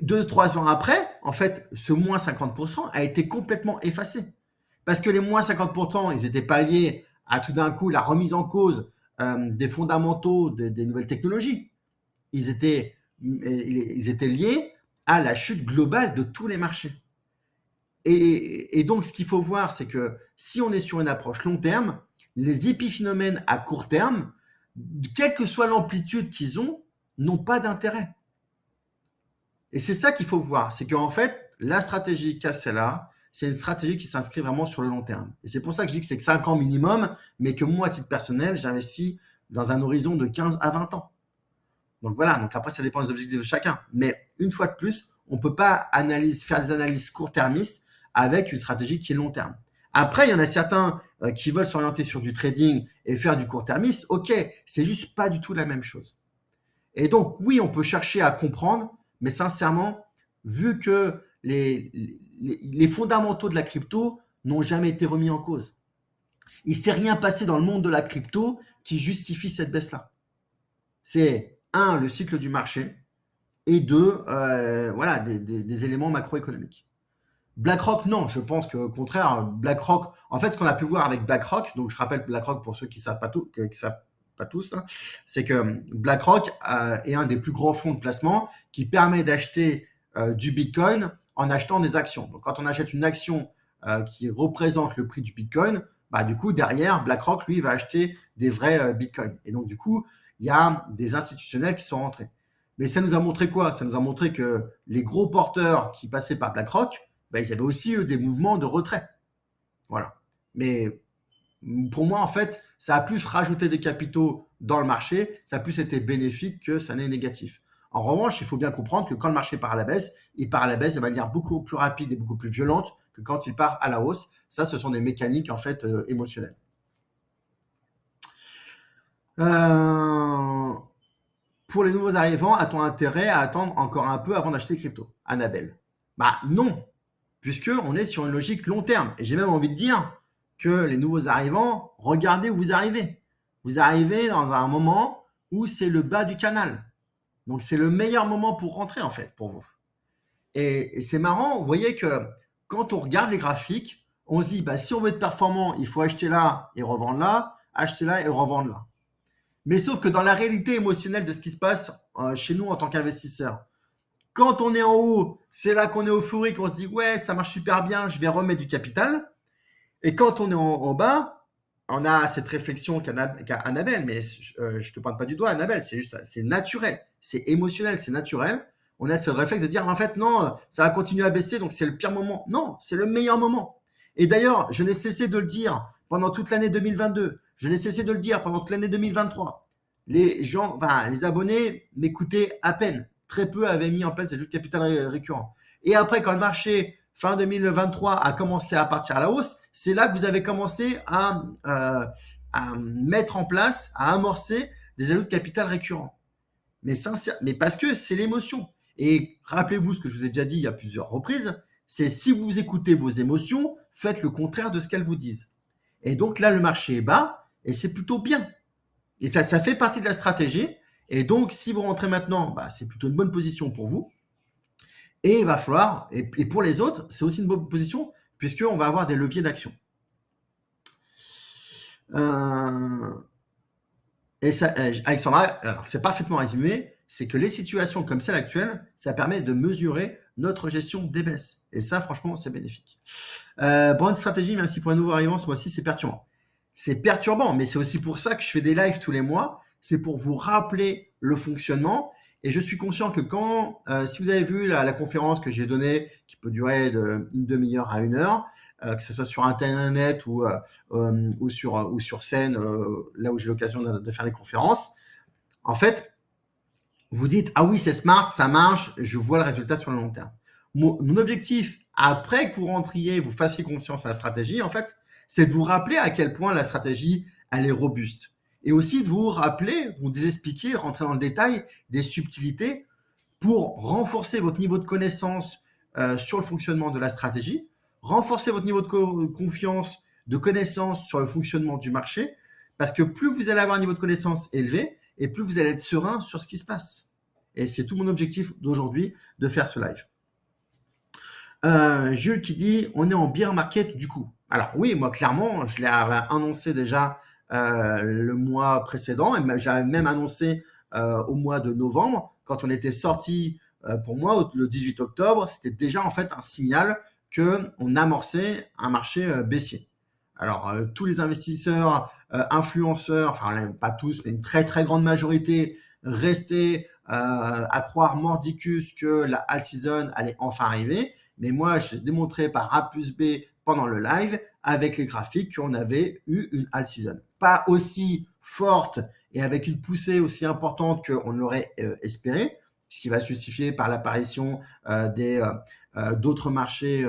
2-3 ans après, en fait, ce moins 50% a été complètement effacé. Parce que les moins 50%, ils n'étaient pas liés à tout d'un coup la remise en cause des fondamentaux des nouvelles technologies. Ils étaient liés à la chute globale de tous les marchés. Et donc, ce qu'il faut voir, c'est que si on est sur une approche long terme, les épiphénomènes à court terme, quelle que soit l'amplitude qu'ils ont, n'ont pas d'intérêt. Et c'est ça qu'il faut voir, c'est qu'en fait, la stratégie Casella, c'est une stratégie qui s'inscrit vraiment sur le long terme. Et c'est pour ça que je dis que c'est que 5 ans minimum, mais que moi, à titre personnel, j'investis dans un horizon de 15 à 20 ans. Donc voilà, donc après, ça dépend des objectifs de chacun. Mais une fois de plus, on ne peut pas faire des analyses court-termistes avec une stratégie qui est long terme. Après, il y en a certains qui veulent s'orienter sur du trading et faire du court-termiste. Ok, c'est juste pas du tout la même chose. Et donc, oui, on peut chercher à comprendre, mais sincèrement, vu que les fondamentaux de la crypto n'ont jamais été remis en cause, il ne s'est rien passé dans le monde de la crypto qui justifie cette baisse-là. C'est un, le cycle du marché, et deux, voilà, des éléments macroéconomiques. BlackRock, non, je pense qu'au contraire, BlackRock, en fait, ce qu'on a pu voir avec BlackRock, donc je rappelle BlackRock pour ceux qui ne savent pas tout, qui savent pas tous, hein, c'est que BlackRock est un des plus grands fonds de placement qui permet d'acheter du Bitcoin en achetant des actions. Donc, quand on achète une action qui représente le prix du Bitcoin, bah, du coup, derrière, BlackRock, lui, va acheter des vrais Bitcoins. Et donc, du coup, il y a des institutionnels qui sont rentrés. Mais ça nous a montré quoi? Ça nous a montré que les gros porteurs qui passaient par BlackRock, ben, ils avaient aussi, eux, des mouvements de retrait. Voilà. Mais pour moi, en fait, ça a plus rajouté des capitaux dans le marché, ça a plus été bénéfique que ça n'est négatif. En revanche, il faut bien comprendre que quand le marché part à la baisse, il part à la baisse de manière beaucoup plus rapide et beaucoup plus violente que quand il part à la hausse. Ça, ce sont des mécaniques, en fait, émotionnelles. Euh, pour les nouveaux arrivants, a-t-on intérêt à attendre encore un peu avant d'acheter crypto? Annabelle. Bah non, puisqu'on est sur une logique long terme. Et j'ai même envie de dire que les nouveaux arrivants, regardez où vous arrivez. Vous arrivez dans un moment où c'est le bas du canal. Donc c'est le meilleur moment pour rentrer en fait, pour vous. Et c'est marrant, vous voyez que quand on regarde les graphiques, on se dit, bah, si on veut être performant, il faut acheter là et revendre là, acheter là et revendre là. Mais sauf que dans la réalité émotionnelle de ce qui se passe chez nous en tant qu'investisseurs, quand on est en haut, c'est là qu'on est euphorique, on se dit ouais, ça marche super bien, je vais remettre du capital. Et quand on est en bas, on a cette réflexion qu'a Annabelle, mais je te pointe pas du doigt, Annabelle, c'est juste, c'est naturel, c'est émotionnel, c'est naturel. On a ce réflexe de dire en fait non, ça va continuer à baisser, donc c'est le pire moment. Non, c'est le meilleur moment. Et d'ailleurs, je n'ai cessé de le dire pendant toute l'année 2022, je n'ai cessé de le dire pendant toute l'année 2023. Les gens, enfin, les abonnés m'écoutaient à peine. Très peu avaient mis en place des jeux de capital récurrents. Et après, quand le marché fin 2023 a commencé à partir à la hausse, c'est là que vous avez commencé à mettre en place, à amorcer des ajouts de capital récurrents. Mais parce que c'est l'émotion. Et rappelez-vous ce que je vous ai déjà dit il y a plusieurs reprises, c'est si vous écoutez vos émotions, faites le contraire de ce qu'elles vous disent. Et donc là, le marché est bas et c'est plutôt bien. Et ça fait partie de la stratégie. Et donc, si vous rentrez maintenant, bah, c'est plutôt une bonne position pour vous. Et il va falloir, et pour les autres, c'est aussi une bonne position, puisqu'on va avoir des leviers d'action. Et ça, Alexandra, alors c'est parfaitement résumé, c'est que les situations comme celle actuelle, ça permet de mesurer notre gestion des baisses. Et ça, franchement, c'est bénéfique. Bonne stratégie, même si pour un nouveau arrivant, ce mois-ci, c'est perturbant. C'est perturbant, mais c'est aussi pour ça que je fais des lives tous les mois. C'est pour vous rappeler le fonctionnement. Et je suis conscient que si vous avez vu la conférence que j'ai donnée, qui peut durer d'une demi-heure à 1 heure, que ce soit sur Internet ou sur scène, là où j'ai l'occasion de faire des conférences, en fait, vous dites, ah oui, c'est smart, ça marche, je vois le résultat sur le long terme. Mon objectif, après que vous rentriez, vous fassiez conscience à la stratégie, en fait, c'est de vous rappeler à quel point la stratégie, elle est robuste. Et aussi de vous rappeler, vous expliquer, rentrer dans le détail des subtilités pour renforcer votre niveau de connaissance sur le fonctionnement de la stratégie, renforcer votre niveau de confiance, de connaissance sur le fonctionnement du marché, parce que plus vous allez avoir un niveau de connaissance élevé, et plus vous allez être serein sur ce qui se passe. Et c'est tout mon objectif d'aujourd'hui de faire ce live. Jules qui dit, on est en bear market du coup. Alors oui, moi clairement, je l'ai annoncé déjà le mois précédent, et j'avais même annoncé au mois de novembre, quand on était sorti, pour moi, le 18 octobre, c'était déjà en fait un signal qu'on amorçait un marché baissier. Alors, tous les investisseurs, influenceurs, enfin, pas tous, mais une très, très grande majorité, restaient à croire mordicus que la alt season allait enfin arriver. Mais moi, j'ai démontré par A plus B pendant le live, avec les graphiques, qu'on avait eu une alt season. Pas aussi forte et avec une poussée aussi importante qu'on l'aurait espéré, ce qui va se justifier par l'apparition d'autres marchés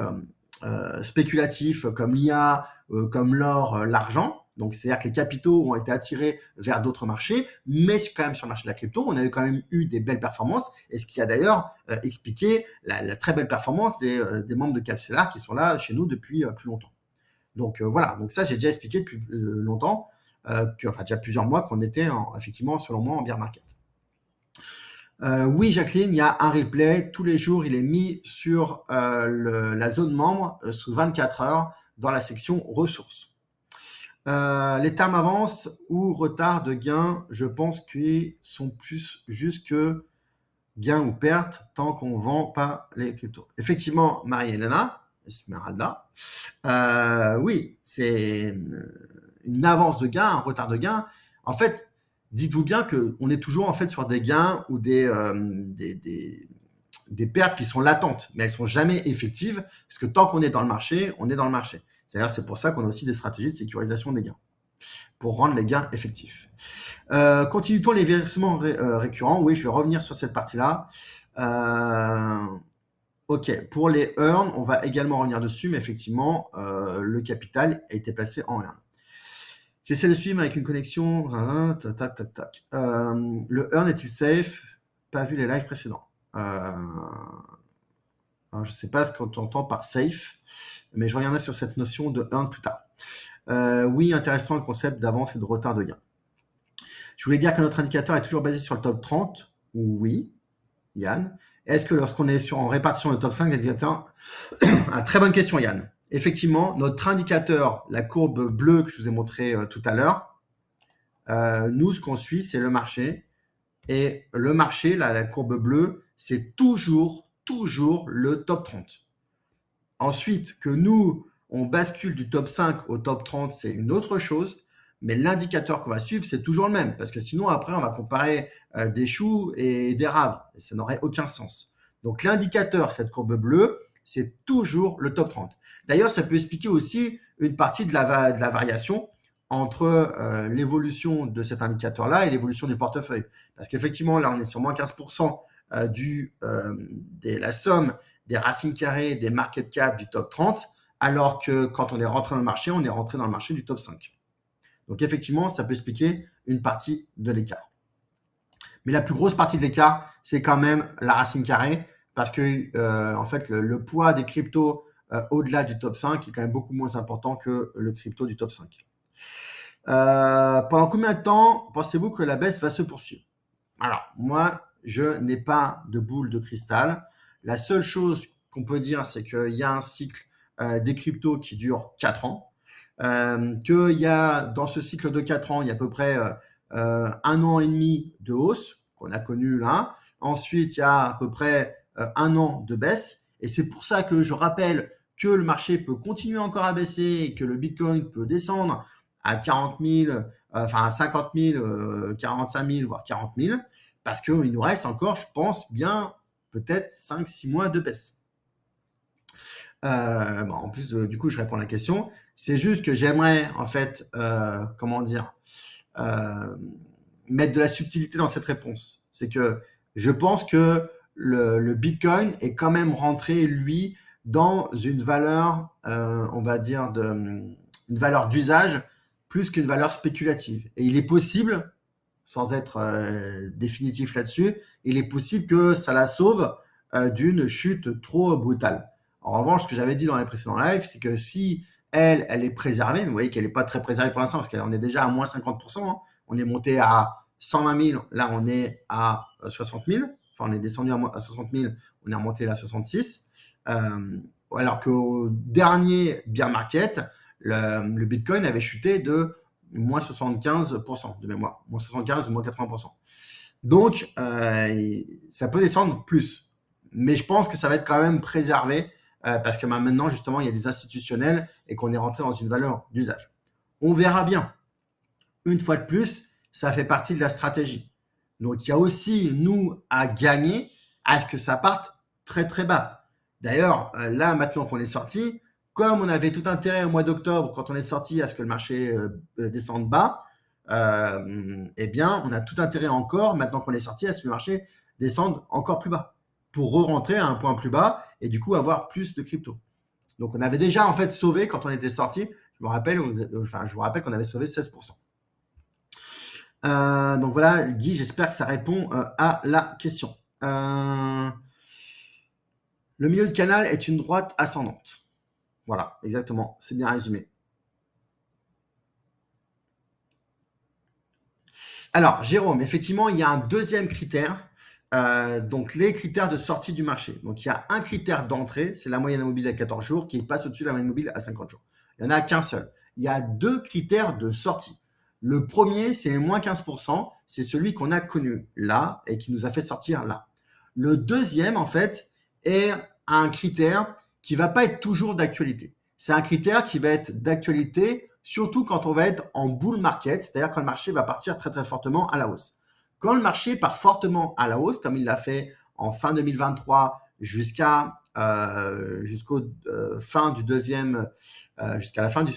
spéculatifs comme l'IA, comme l'or, l'argent. Donc, c'est-à-dire que les capitaux ont été attirés vers d'autres marchés, mais quand même sur le marché de la crypto, on a quand même eu des belles performances, et ce qui a d'ailleurs expliqué la très belle performance des membres de Capstellar qui sont là chez nous depuis plus longtemps. Donc voilà, donc ça j'ai déjà expliqué depuis longtemps, enfin déjà plusieurs mois qu'on était effectivement selon moi en bear market. Oui, Jacqueline, il y a un replay. Tous les jours, il est mis sur la zone membre sous 24 heures dans la section ressources. Les termes avance ou retard de gain, je pense qu'ils sont plus juste que gain ou perte tant qu'on ne vend pas les cryptos. Effectivement, Marie-Hélène, Esmeralda, oui, c'est une avance de gain, un retard de gain. En fait, dites-vous bien qu'on est toujours en fait sur des gains ou des pertes qui sont latentes, mais elles ne sont jamais effectives, parce que tant qu'on est dans le marché, on est dans le marché. C'est pour ça qu'on a aussi des stratégies de sécurisation des gains, pour rendre les gains effectifs. Continue-t-on les versements récurrents? Oui, je vais revenir sur cette partie-là. Ok, pour les earn, on va également revenir dessus, mais effectivement, le capital a été placé en earn. J'essaie de suivre avec une connexion. Tac, tac, tac. Le earn est-il safe? Pas vu les lives précédents. Alors, je ne sais pas ce qu'on entend par safe, mais je reviendrai sur cette notion de earn plus tard. Oui, intéressant le concept d'avance et de retard de gain. Je voulais dire que notre indicateur est toujours basé sur le top 30. Oui, Yann. Est-ce que lorsqu'on est en répartition de top 5, l'indicateur... Très bonne question, Yann. Effectivement, notre indicateur, la courbe bleue que je vous ai montré tout à l'heure, nous, ce qu'on suit, c'est le marché. Et le marché, là, la courbe bleue, c'est toujours le top 30. Ensuite, que nous, on bascule du top 5 au top 30, c'est une autre chose. Mais l'indicateur qu'on va suivre, c'est toujours le même. Parce que sinon, après, on va comparer des choux et des raves. Et ça n'aurait aucun sens. Donc, l'indicateur, cette courbe bleue, c'est toujours le top 30. D'ailleurs, ça peut expliquer aussi une partie de la variation entre l'évolution de cet indicateur-là et l'évolution du portefeuille. Parce qu'effectivement, là, on est sur moins 15% de la somme des racines carrées, des market cap du top 30, alors que quand on est rentré dans le marché, on est rentré dans le marché du top 5. Donc effectivement, ça peut expliquer une partie de l'écart. Mais la plus grosse partie de l'écart, c'est quand même la racine carrée, parce que en fait, le poids des cryptos au-delà du top 5 est quand même beaucoup moins important que le crypto du top 5. Pendant combien de temps pensez-vous que la baisse va se poursuivre? Alors, moi, je n'ai pas de boule de cristal. La seule chose qu'on peut dire, c'est qu'il y a un cycle des cryptos qui dure 4 ans. Qu'il y a, dans ce cycle de 4 ans, il y a à peu près 1 an et demi de hausse qu'on a connu là. Ensuite, il y a à peu près 1 an de baisse. Et c'est pour ça que je rappelle que le marché peut continuer encore à baisser et que le Bitcoin peut descendre à 40 000, enfin à 50 000, 45 000, voire 40 000, parce qu'il nous reste encore, je pense, bien peut-être 5-6 mois de baisse. Bon, en plus, du coup, je réponds à la question. C'est juste que j'aimerais, en fait, mettre de la subtilité dans cette réponse. C'est que je pense que le Bitcoin est quand même rentré, lui, dans une valeur, on va dire, une valeur d'usage plus qu'une valeur spéculative. Et il est possible, sans être définitif là-dessus, il est possible que ça la sauve d'une chute trop brutale. En revanche, ce que j'avais dit dans les précédents lives, c'est que si elle est préservée, mais vous voyez qu'elle n'est pas très préservée pour l'instant, parce qu'elle en est déjà à moins 50%, hein. On est monté à 120 000, là on est à 60 000, enfin on est descendu à 60 000, on est remonté à 66, alors qu'au dernier bear market, le Bitcoin avait chuté de moins 75% de mémoire, moins 75 ou moins 80%. Donc, ça peut descendre plus. Mais je pense que ça va être quand même préservé parce que maintenant, justement, il y a des institutionnels et qu'on est rentré dans une valeur d'usage. On verra bien. Une fois de plus, ça fait partie de la stratégie. Donc, il y a aussi, nous, à gagner à ce que ça parte très, très bas. D'ailleurs, là, maintenant qu'on est sorti, comme on avait tout intérêt au mois d'octobre, quand on est sorti, à ce que le marché descende bas, eh bien, on a tout intérêt encore, maintenant qu'on est sorti, à ce que le marché descende encore plus bas, pour re-rentrer à un point plus bas et du coup avoir plus de crypto. Donc, on avait déjà en fait sauvé quand on était sorti. Je vous rappelle qu'on avait sauvé 16%. Donc voilà, Guy, j'espère que ça répond à la question. Le milieu du canal est une droite ascendante. Voilà, exactement, c'est bien résumé. Alors, Jérôme, effectivement, il y a un deuxième critère, donc les critères de sortie du marché. Donc, il y a un critère d'entrée, c'est la moyenne mobile à 14 jours, qui passe au-dessus de la moyenne mobile à 50 jours. Il n'y en a qu'un seul. Il y a deux critères de sortie. Le premier, c'est moins 15%, c'est celui qu'on a connu là et qui nous a fait sortir là. Le deuxième, en fait, est un critère qui ne va pas être toujours d'actualité. C'est un critère qui va être d'actualité surtout quand on va être en bull market, c'est-à-dire quand le marché va partir très très fortement à la hausse. Quand le marché part fortement à la hausse, comme il l'a fait en fin 2023 jusqu'au fin du deuxième, jusqu'à la fin du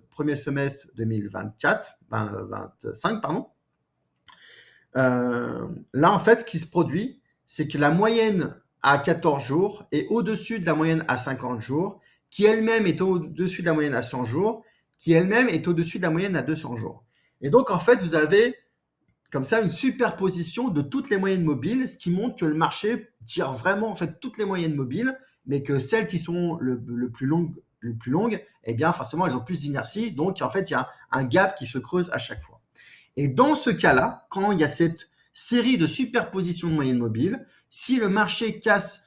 premier semestre 2025, pardon. Là, en fait, ce qui se produit, c'est que la moyenne à 14 jours est au-dessus de la moyenne à 50 jours, qui elle-même est au-dessus de la moyenne à 100 jours, qui elle-même est au-dessus de la moyenne à 200 jours. Et donc, en fait, vous avez comme ça une superposition de toutes les moyennes mobiles, ce qui montre que le marché tire vraiment en fait toutes les moyennes mobiles, mais que celles qui sont le plus longues, eh bien, forcément, elles ont plus d'inertie. Donc, en fait, il y a un gap qui se creuse à chaque fois. Et dans ce cas-là, quand il y a cette série de superpositions de moyennes mobiles, si le marché casse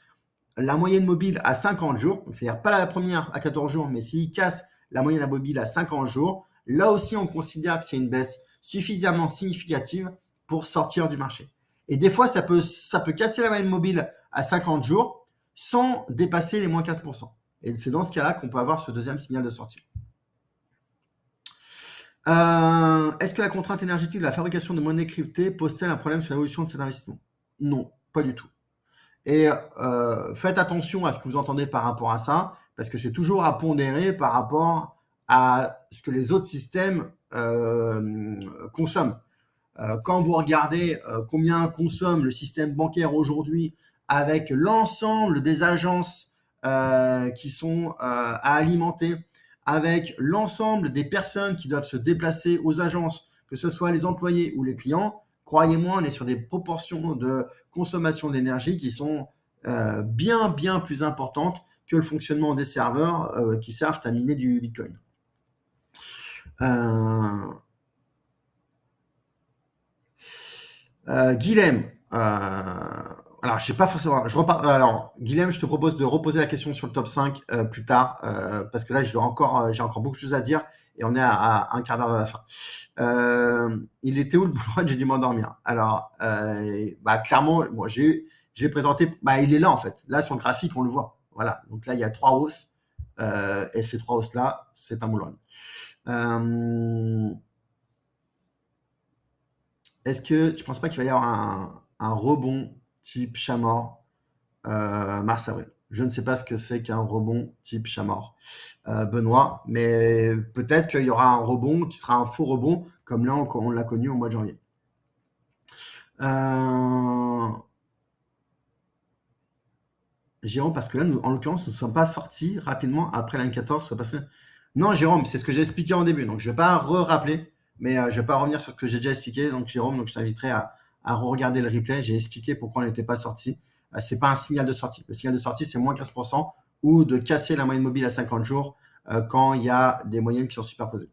la moyenne mobile à 50 jours, c'est-à-dire pas la première à 14 jours, mais s'il casse la moyenne mobile à 50 jours, là aussi on considère que c'est une baisse suffisamment significative pour sortir du marché. Et des fois, ça peut casser la moyenne mobile à 50 jours sans dépasser les moins 15%. Et c'est dans ce cas-là qu'on peut avoir ce deuxième signal de sortie. Est-ce que la contrainte énergétique de la fabrication de monnaie cryptée pose-t-elle un problème sur l'évolution de cet investissement? Non, pas du tout. Et faites attention à ce que vous entendez par rapport à ça, parce que c'est toujours à pondérer par rapport à ce que les autres systèmes consomment. Quand vous regardez combien consomme le système bancaire aujourd'hui avec l'ensemble des agences qui sont à alimenter, avec l'ensemble des personnes qui doivent se déplacer aux agences, que ce soit les employés ou les clients, croyez-moi, on est sur des proportions de consommation d'énergie qui sont bien plus importantes que le fonctionnement des serveurs qui servent à miner du Bitcoin. Guilhem, alors je sais pas forcément. Alors Guilhem, je te propose de reposer la question sur le top 5 plus tard parce que là j'ai encore beaucoup de choses à dire et on est à un quart d'heure de la fin. Il était où le bull run? J'ai dû m'endormir. Alors clairement, moi j'ai présenté. Il est là en fait. Là sur le graphique on le voit. Voilà. Donc là il y a 3 hausses et ces 3 hausses là c'est un bull run. Est-ce que tu ne penses pas qu'il va y avoir un rebond type chat-mort mars-avril? Je ne sais pas ce que c'est qu'un rebond type chat-mort, Benoît, mais peut-être qu'il y aura un rebond qui sera un faux rebond, comme là on l'a connu au mois de janvier. Jérôme, parce que là, en l'occurrence, nous ne sommes pas sortis rapidement après l'année 14. Non, Jérôme, c'est ce que j'ai expliqué en début, donc je ne vais pas rappeler mais je ne vais pas revenir sur ce que j'ai déjà expliqué. Donc, Jérôme, donc je t'inviterai à regarder le replay. J'ai expliqué pourquoi on n'était pas sorti. Ce n'est pas un signal de sortie. Le signal de sortie, c'est moins 15% ou de casser la moyenne mobile à 50 jours quand il y a des moyennes qui sont superposées.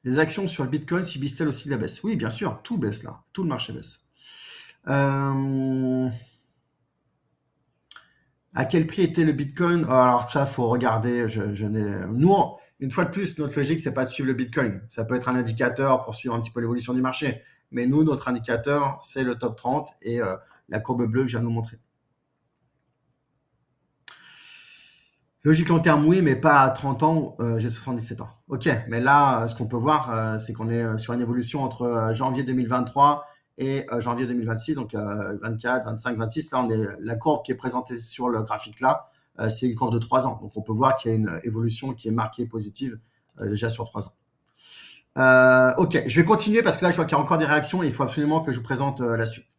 Les actions sur le Bitcoin subissent-elles aussi la baisse? Oui, bien sûr, tout baisse là. Tout le marché baisse. À quel prix était le Bitcoin? Alors ça, faut regarder. Nous, une fois de plus, notre logique, c'est pas de suivre le Bitcoin. Ça peut être un indicateur pour suivre un petit peu l'évolution du marché. Mais nous, notre indicateur, c'est le top 30 et la courbe bleue que je viens de vous montrer. Logique long terme, oui, mais pas à 30 ans, j'ai 77 ans. Ok, mais là, ce qu'on peut voir, c'est qu'on est sur une évolution entre janvier 2023 et janvier 2026, donc 24, 25, 26. Là, la courbe qui est présentée sur le graphique là, c'est une courbe de 3 ans. Donc, on peut voir qu'il y a une évolution qui est marquée positive déjà sur 3 ans. Ok, je vais continuer parce que là, je vois qu'il y a encore des réactions et il faut absolument que je vous présente la suite.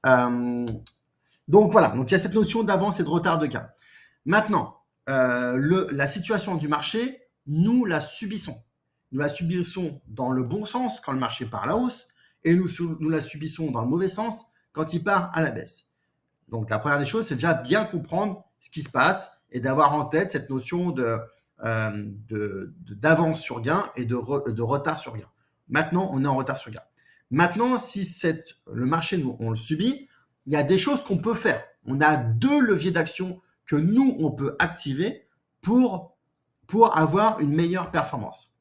Donc, voilà, donc il y a cette notion d'avance et de retard de gain. Maintenant, la situation du marché, nous la subissons. Nous la subissons dans le bon sens quand le marché part à la hausse et nous la subissons dans le mauvais sens quand il part à la baisse. Donc la première des choses, c'est déjà bien comprendre ce qui se passe et d'avoir en tête cette notion d'avance sur gain et de retard sur gain. Maintenant, on est en retard sur gain. Maintenant, si le marché, nous, on le subit, il y a des choses qu'on peut faire. On a 2 leviers d'action que nous, on peut activer pour avoir une meilleure performance.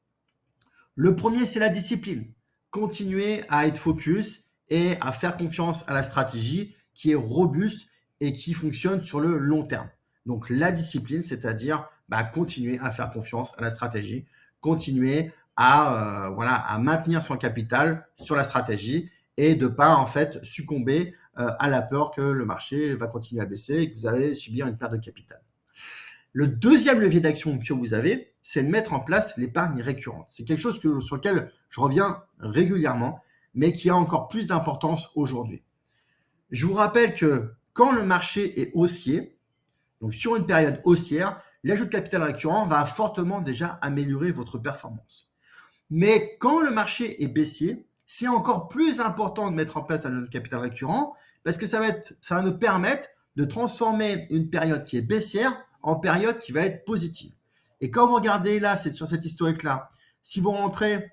Le premier, c'est la discipline. Continuer à être focus et à faire confiance à la stratégie qui est robuste et qui fonctionne sur le long terme. Donc la discipline, c'est-à-dire continuer à faire confiance à la stratégie, continuer à maintenir son capital sur la stratégie et de ne pas en fait succomber à la peur que le marché va continuer à baisser et que vous allez subir une perte de capital. Le deuxième levier d'action que vous avez, c'est de mettre en place l'épargne récurrente. C'est quelque chose sur lequel je reviens régulièrement, mais qui a encore plus d'importance aujourd'hui. Je vous rappelle que quand le marché est haussier, donc sur une période haussière, l'ajout de capital récurrent va fortement déjà améliorer votre performance. Mais quand le marché est baissier, c'est encore plus important de mettre en place un ajout de capital récurrent parce que ça va nous permettre de transformer une période qui est baissière en période qui va être positive. Et quand vous regardez là, c'est sur cette historique-là, si vous rentrez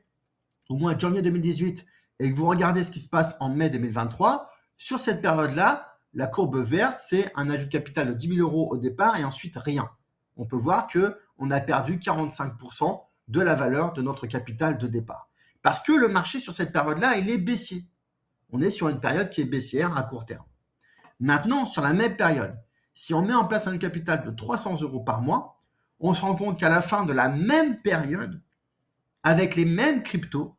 au mois de janvier 2018 et que vous regardez ce qui se passe en mai 2023, sur cette période-là, la courbe verte, c'est un ajout de capital de 10 000 euros au départ et ensuite rien. On peut voir qu'on a perdu 45% de la valeur de notre capital de départ. Parce que le marché sur cette période-là, il est baissier. On est sur une période qui est baissière à court terme. Maintenant, sur la même période, si on met en place un capital de 300 euros par mois, on se rend compte qu'à la fin de la même période, avec les mêmes cryptos,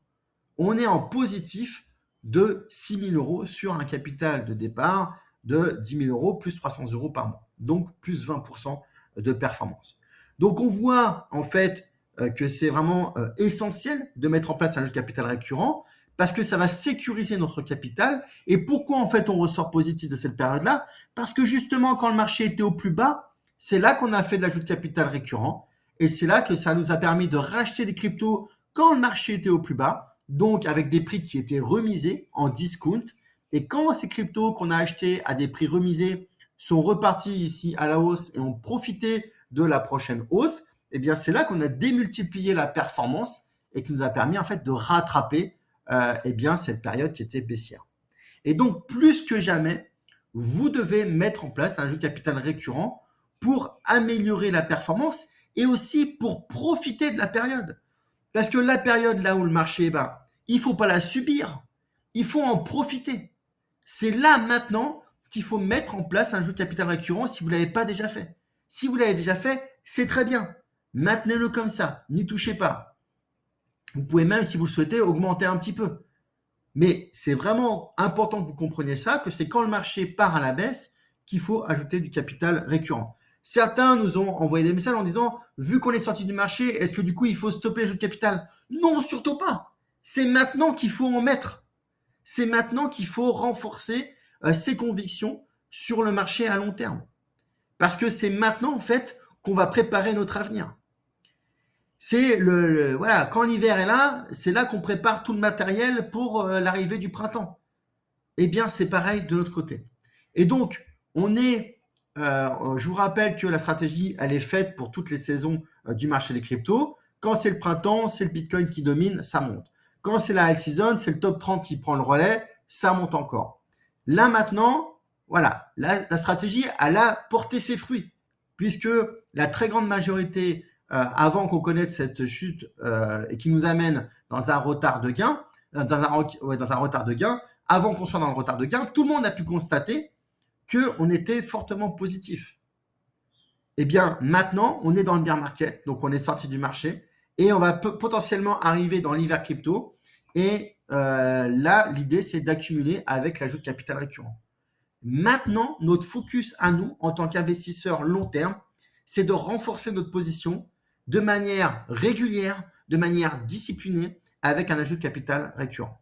on est en positif de 6 000 euros sur un capital de départ de 10 000 euros plus 300 euros par mois. Donc, plus 20% de performance. Donc, on voit en fait que c'est vraiment essentiel de mettre en place un jeu de capital récurrent parce que ça va sécuriser notre capital. Et pourquoi en fait on ressort positif de cette période-là? Parce que justement, quand le marché était au plus bas, c'est là qu'on a fait de l'ajout de capital récurrent et c'est là que ça nous a permis de racheter des cryptos quand le marché était au plus bas, donc avec des prix qui étaient remisés en discount. Et quand ces cryptos qu'on a achetés à des prix remisés sont repartis ici à la hausse et ont profité de la prochaine hausse, eh bien c'est là qu'on a démultiplié la performance et qui nous a permis en fait de rattraper cette période qui était baissière. Et donc plus que jamais, vous devez mettre en place un jeu de capital récurrent pour améliorer la performance et aussi pour profiter de la période. Parce que la période là où le marché est bas, il ne faut pas la subir, il faut en profiter. C'est là maintenant qu'il faut mettre en place un jeu de capital récurrent si vous ne l'avez pas déjà fait. Si vous l'avez déjà fait, c'est très bien. Maintenez-le comme ça, n'y touchez pas. Vous pouvez même, si vous le souhaitez, augmenter un petit peu. Mais c'est vraiment important que vous compreniez ça, que c'est quand le marché part à la baisse qu'il faut ajouter du capital récurrent. Certains nous ont envoyé des messages en disant « Vu qu'on est sorti du marché, est-ce que du coup il faut stopper l'ajout de capital ?» Non, surtout pas. C'est maintenant qu'il faut en mettre. C'est maintenant qu'il faut renforcer ses convictions sur le marché à long terme. Parce que c'est maintenant en fait qu'on va préparer notre avenir. C'est voilà, quand l'hiver est là, c'est là qu'on prépare tout le matériel pour l'arrivée du printemps. Eh bien, c'est pareil de l'autre côté. Et donc, je vous rappelle que la stratégie, elle est faite pour toutes les saisons du marché des cryptos. Quand c'est le printemps, c'est le Bitcoin qui domine, ça monte. Quand c'est la high season, c'est le top 30 qui prend le relais, ça monte encore. Là maintenant, voilà, la stratégie, elle a porté ses fruits, puisque la très grande majorité avant qu'on connaisse cette chute et qui nous amène dans un retard de gain, dans un retard de gain, avant qu'on soit dans le retard de gain, tout le monde a pu constater qu'on était fortement positif. Eh bien, maintenant, on est dans le bear market, donc on est sorti du marché et on va potentiellement arriver dans l'hiver crypto. Et là, l'idée, c'est d'accumuler avec l'ajout de capital récurrent. Maintenant, notre focus à nous, en tant qu'investisseurs long terme, c'est de renforcer notre position de manière régulière, de manière disciplinée, avec un ajout de capital récurrent.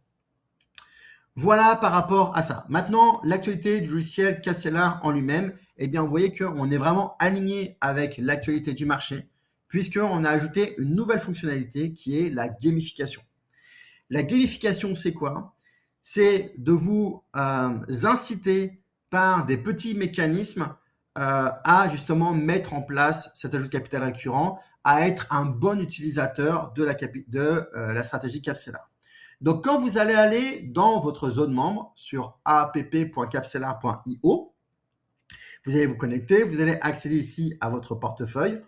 Voilà par rapport à ça. Maintenant, l'actualité du logiciel Capsela en lui-même, eh bien, vous voyez qu'on est vraiment aligné avec l'actualité du marché, puisqu'on a ajouté une nouvelle fonctionnalité qui est la gamification. La gamification, c'est quoi? C'est de vous inciter par des petits mécanismes à justement mettre en place cet ajout de capital récurrent, à être un bon utilisateur de la stratégie Capsela. Donc, quand vous allez aller dans votre zone membre sur app.capsela.io, vous allez vous connecter, vous allez accéder ici à votre portefeuille.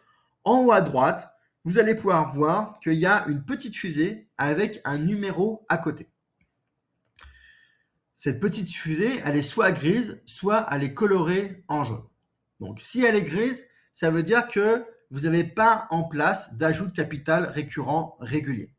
En haut à droite, vous allez pouvoir voir qu'il y a une petite fusée avec un numéro à côté. Cette petite fusée, elle est soit grise, soit elle est colorée en jaune. Donc, si elle est grise, ça veut dire que vous n'avez pas en place d'ajout de capital récurrent régulier.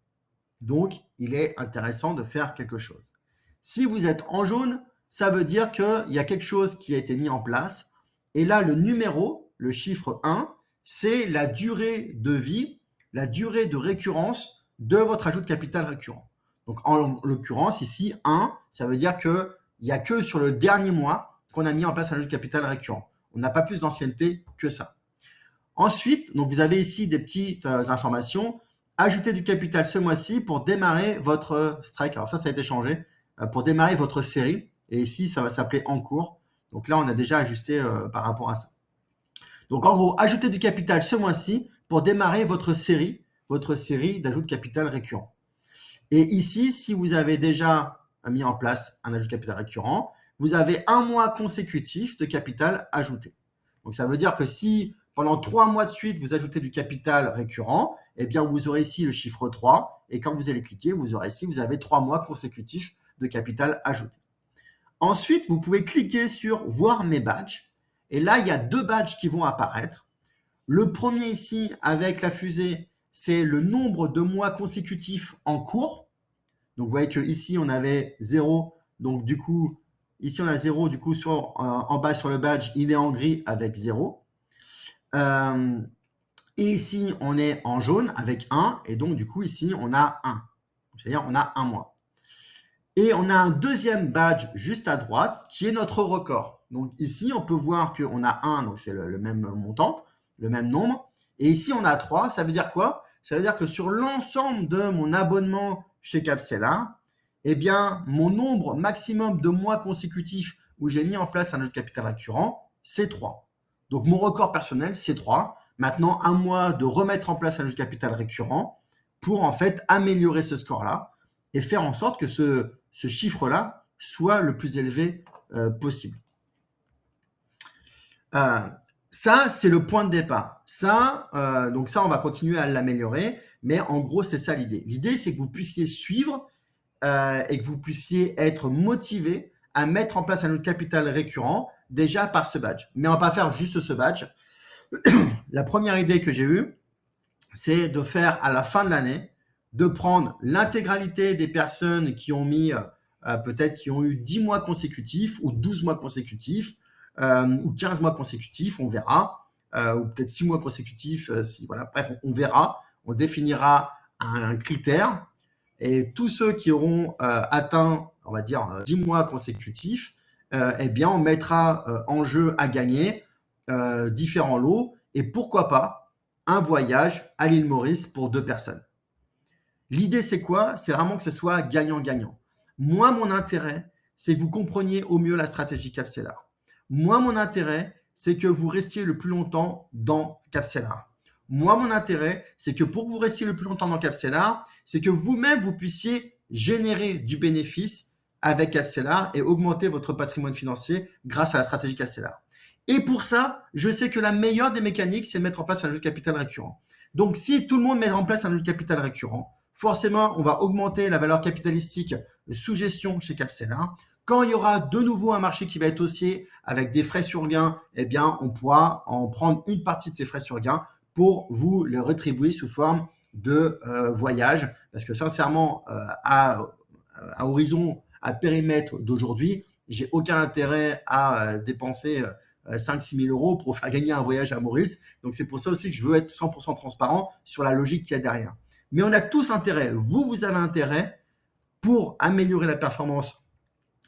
Donc, il est intéressant de faire quelque chose. Si vous êtes en jaune, ça veut dire qu'il y a quelque chose qui a été mis en place. Et là, le numéro, le chiffre 1, c'est la durée de vie, la durée de récurrence de votre ajout de capital récurrent. Donc, en l'occurrence, ici, 1, ça veut dire qu'il n'y a que sur le dernier mois qu'on a mis en place un ajout de capital récurrent. On n'a pas plus d'ancienneté que ça. Ensuite, donc vous avez ici des petites informations. Ajouter du capital ce mois-ci pour démarrer votre strike. Alors ça a été changé. Pour démarrer votre série. Et ici, ça va s'appeler en cours. Donc là, on a déjà ajusté par rapport à ça. Donc en gros, ajouter du capital ce mois-ci pour démarrer votre série d'ajout de capital récurrent. Et ici, si vous avez déjà mis en place un ajout de capital récurrent, vous avez un mois consécutif de capital ajouté. Donc ça veut dire que si pendant 3 mois de suite, vous ajoutez du capital récurrent, eh bien, vous aurez ici le chiffre 3. Et quand vous allez cliquer, vous aurez ici, vous avez 3 mois consécutifs de capital ajouté. Ensuite, vous pouvez cliquer sur « Voir mes badges ». Et là, il y a 2 badges qui vont apparaître. Le premier ici, avec la fusée, c'est le nombre de mois consécutifs en cours. Donc, vous voyez qu'ici, on avait 0. Donc, du coup, ici, on a 0. Du coup, en bas sur le badge, il est en gris avec 0. Et ici, on est en jaune avec 1. Et donc, du coup, ici, on a 1. C'est-à-dire, on a 1 mois. Et on a un deuxième badge juste à droite qui est notre record. Donc, ici, on peut voir qu'on a 1, donc c'est le même montant, le même nombre. Et ici, on a 3. Ça veut dire quoi? Ça veut dire que sur l'ensemble de mon abonnement chez Capsela, eh bien, mon nombre maximum de mois consécutifs où j'ai mis en place un ajout de capital récurrent, c'est 3. Donc, mon record personnel, c'est 3. Maintenant, à moi de remettre en place un ajout de capital récurrent pour en fait améliorer ce score-là et faire en sorte que ce chiffre-là soit le plus élevé possible. Ça, c'est le point de départ. Donc ça, on va continuer à l'améliorer, mais en gros, c'est ça l'idée. L'idée, c'est que vous puissiez suivre et que vous puissiez être motivé à mettre en place un autre capital récurrent déjà par ce badge. Mais on ne va pas faire juste ce badge. La première idée que j'ai eue, c'est de faire à la fin de l'année, de prendre l'intégralité des personnes qui ont mis, peut-être qui ont eu 10 mois consécutifs ou 12 mois consécutifs ou 15 mois consécutifs, on verra, ou peut-être 6 mois consécutifs, voilà, bref, on verra, on définira un critère et tous ceux qui auront atteint, on va dire, 10 mois consécutifs, eh bien, on mettra en jeu à gagner différents lots et pourquoi pas un voyage à l'île Maurice pour 2 personnes. L'idée, c'est quoi? C'est vraiment que ce soit gagnant-gagnant. Moi, mon intérêt, c'est que vous compreniez au mieux la stratégie Capsela. Moi, mon intérêt, c'est que vous restiez le plus longtemps dans Capsela. Moi, mon intérêt, c'est que pour que vous restiez le plus longtemps dans Capsela, c'est que vous-même, vous puissiez générer du bénéfice avec Capsela et augmenter votre patrimoine financier grâce à la stratégie Capsela. Et pour ça, je sais que la meilleure des mécaniques, c'est de mettre en place un jeu de capital récurrent. Donc, si tout le monde met en place un ajout de capital récurrent, forcément, on va augmenter la valeur capitalistique sous gestion chez Capsela. Quand il y aura de nouveau un marché qui va être haussier avec des frais sur gain, eh bien, on pourra en prendre une partie de ces frais sur gain pour vous le rétribuer sous forme de voyage. Parce que sincèrement, à horizon, à périmètre d'aujourd'hui, j'ai aucun intérêt à dépenser 5-6 000 euros pour faire gagner un voyage à Maurice. Donc, c'est pour ça aussi que je veux être 100% transparent sur la logique qu'il y a derrière. Mais on a tous intérêt, vous avez intérêt pour améliorer la performance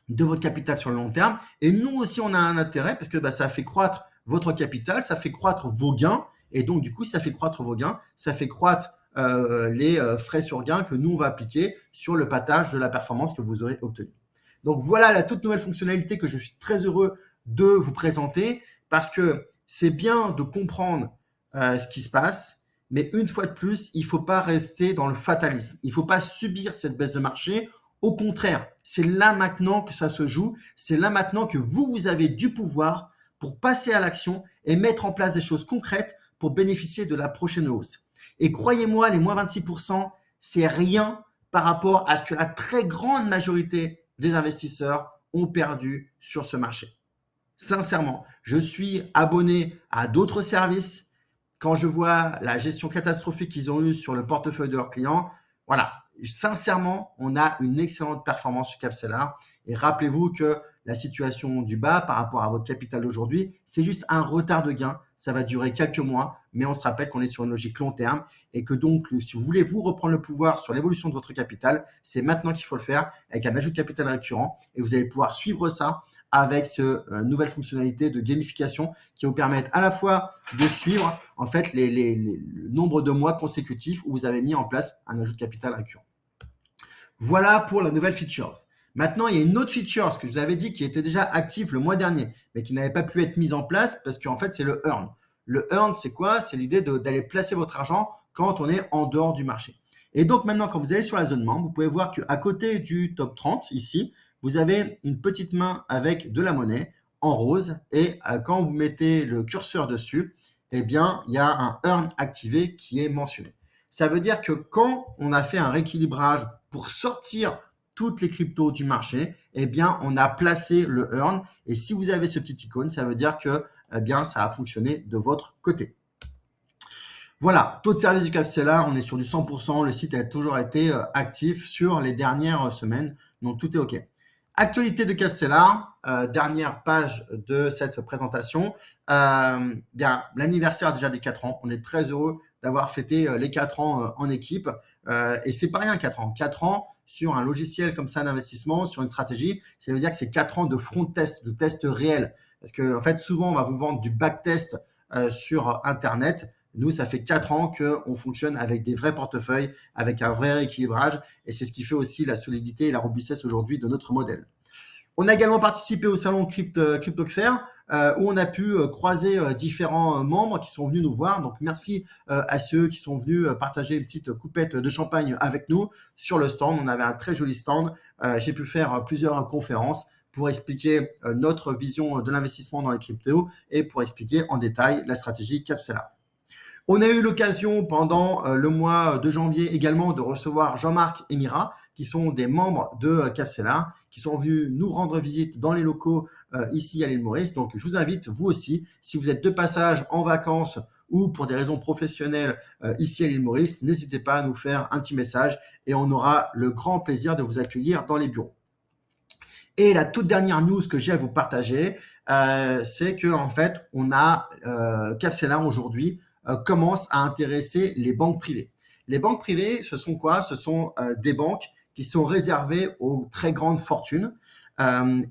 de votre capital sur le long terme. Et nous aussi, on a un intérêt parce que ça fait croître votre capital, ça fait croître vos gains. Et donc, du coup, ça fait croître vos gains, ça fait croître les frais sur gains que nous, on va appliquer sur le partage de la performance que vous aurez obtenue. Donc, voilà la toute nouvelle fonctionnalité que je suis très heureux de vous présenter parce que c'est bien de comprendre ce qui se passe, mais une fois de plus, il ne faut pas rester dans le fatalisme. Il ne faut pas subir cette baisse de marché. Au contraire, c'est là maintenant que ça se joue. C'est là maintenant que vous avez du pouvoir pour passer à l'action et mettre en place des choses concrètes pour bénéficier de la prochaine hausse. Et croyez-moi, les moins 26%, c'est rien par rapport à ce que la très grande majorité des investisseurs ont perdu sur ce marché. Sincèrement, je suis abonné à d'autres services. Quand je vois la gestion catastrophique qu'ils ont eue sur le portefeuille de leurs clients, voilà, sincèrement, on a une excellente performance chez Capsela. Et rappelez-vous que la situation du bas par rapport à votre capital d'aujourd'hui, c'est juste un retard de gain. Ça va durer quelques mois, mais on se rappelle qu'on est sur une logique long terme et que donc, si vous voulez vous reprendre le pouvoir sur l'évolution de votre capital, c'est maintenant qu'il faut le faire avec un ajout de capital récurrent et vous allez pouvoir suivre ça avec cette nouvelle fonctionnalité de gamification qui va vous permettre à la fois de suivre en fait le nombre de mois consécutifs où vous avez mis en place un ajout de capital récurrent. Voilà pour la nouvelle features. Maintenant, il y a une autre feature que je vous avais dit qui était déjà active le mois dernier, mais qui n'avait pas pu être mise en place parce qu'en fait, c'est le earn. Le earn, c'est quoi? C'est l'idée d'aller placer votre argent quand on est en dehors du marché. Et donc maintenant, quand vous allez sur la zone membre, vous pouvez voir qu'à côté du top 30, ici, vous avez une petite main avec de la monnaie en rose. Et quand vous mettez le curseur dessus, eh bien, il y a un earn activé qui est mentionné. Ça veut dire que quand on a fait un rééquilibrage pour sortir toutes les cryptos du marché, eh bien, on a placé le earn. Et si vous avez ce petit icône, ça veut dire que eh bien, ça a fonctionné de votre côté. Voilà, taux de service du Capsela, on est sur du 100%. Le site a toujours été actif sur les dernières semaines. Donc, tout est OK. Actualité de Capsela, dernière page de cette présentation. Bien, l'anniversaire déjà des 4 ans. On est très heureux d'avoir fêté les 4 ans en équipe. Et c'est pas rien, 4 ans. 4 ans sur un logiciel comme ça d'investissement, sur une stratégie, ça veut dire que c'est 4 ans de front test, de test réel. Parce que en fait, souvent, on va vous vendre du backtest sur Internet. Nous, ça fait 4 ans qu'on fonctionne avec des vrais portefeuilles, avec un vrai équilibrage. Et c'est ce qui fait aussi la solidité et la robustesse aujourd'hui de notre modèle. On a également participé au salon CryptoXer, où on a pu croiser différents membres qui sont venus nous voir. Donc, merci à ceux qui sont venus partager une petite coupette de champagne avec nous sur le stand. On avait un très joli stand. J'ai pu faire plusieurs conférences pour expliquer notre vision de l'investissement dans les cryptos et pour expliquer en détail la stratégie Capsela. On a eu l'occasion pendant le mois de janvier également de recevoir Jean-Marc et Mira, qui sont des membres de Capsela, qui sont venus nous rendre visite dans les locaux ici à l'île Maurice. Donc, je vous invite, vous aussi, si vous êtes de passage en vacances ou pour des raisons professionnelles ici à l'île Maurice, n'hésitez pas à nous faire un petit message et on aura le grand plaisir de vous accueillir dans les bureaux. Et la toute dernière news que j'ai à vous partager, c'est que en fait, on a Capsela aujourd'hui commence à intéresser les banques privées. Les banques privées, ce sont quoi? Ce sont des banques qui sont réservées aux très grandes fortunes.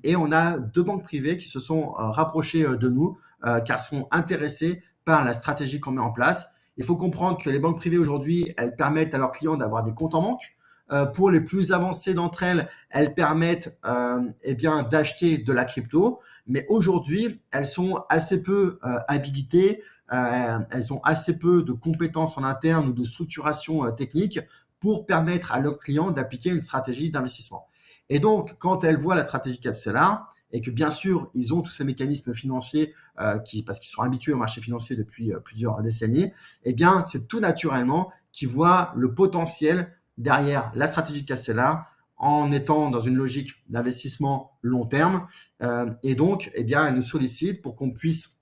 Et on a 2 banques privées qui se sont rapprochées de nous car sont intéressées par la stratégie qu'on met en place. Il faut comprendre que les banques privées aujourd'hui, elles permettent à leurs clients d'avoir des comptes en banque. Pour les plus avancées d'entre elles, elles permettent eh bien, d'acheter de la crypto. Mais aujourd'hui, elles sont assez peu habilitées. Elles ont assez peu de compétences en interne ou de structuration technique pour permettre à leurs clients d'appliquer une stratégie d'investissement. Et donc, quand elles voient la stratégie Capsela, et que bien sûr, ils ont tous ces mécanismes financiers parce qu'ils sont habitués au marché financier depuis plusieurs décennies, eh bien, c'est tout naturellement qu'ils voient le potentiel derrière la stratégie de Castellar en étant dans une logique d'investissement long terme. Et donc, eh bien, elle nous sollicite pour qu'on puisse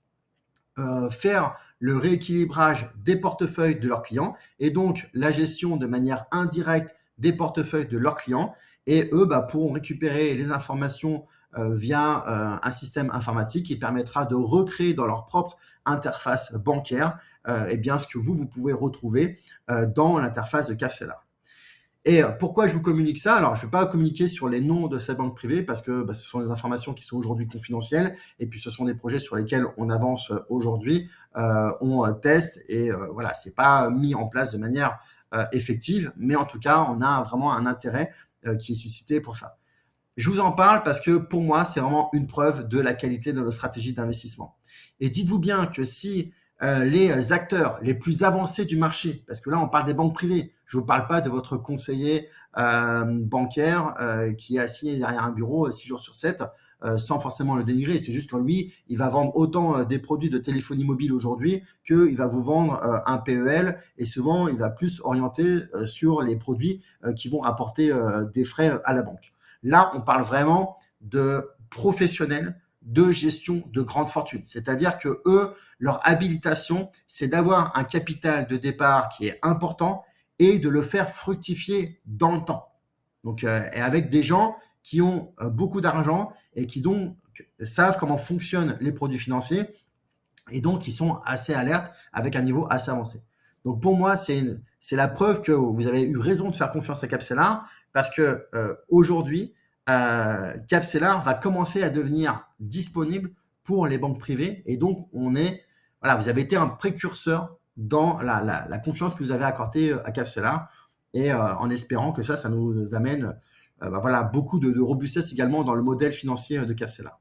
faire le rééquilibrage des portefeuilles de leurs clients et donc la gestion de manière indirecte des portefeuilles de leurs clients. Et eux pourront récupérer les informations via un système informatique qui permettra de recréer dans leur propre interface bancaire eh bien, ce que vous pouvez retrouver dans l'interface de Cafcela. Et pourquoi je vous communique ça? Alors, je ne vais pas communiquer sur les noms de ces banques privées parce que ce sont des informations qui sont aujourd'hui confidentielles et puis ce sont des projets sur lesquels on avance aujourd'hui, on teste et voilà, c'est pas mis en place de manière effective, mais en tout cas, on a vraiment un intérêt qui est suscité pour ça. Je vous en parle parce que pour moi, c'est vraiment une preuve de la qualité de nos stratégies d'investissement. Et dites-vous bien que si les acteurs les plus avancés du marché, parce que là, on parle des banques privées, je ne vous parle pas de votre conseiller bancaire qui est assis derrière un bureau 6 jours sur 7, sans forcément le dénigrer. C'est juste que lui, il va vendre autant des produits de téléphonie mobile aujourd'hui qu'il va vous vendre un PEL et souvent, il va plus orienter sur les produits qui vont apporter des frais à la banque. Là, on parle vraiment de professionnels de gestion de grandes fortunes. C'est-à-dire que eux, leur habilitation, c'est d'avoir un capital de départ qui est important et de le faire fructifier dans le temps. Donc, et avec des gens qui ont beaucoup d'argent et qui donc savent comment fonctionnent les produits financiers et donc qui sont assez alertes avec un niveau assez avancé. Donc pour moi, c'est la preuve que vous avez eu raison de faire confiance à Capcellar parce que aujourd'hui, Capcellar va commencer à devenir disponible pour les banques privées et donc voilà, vous avez été un précurseur dans la confiance que vous avez accordée à Capcellar et en espérant que ça nous amène voilà, beaucoup de robustesse également dans le modèle financier de Capcellar.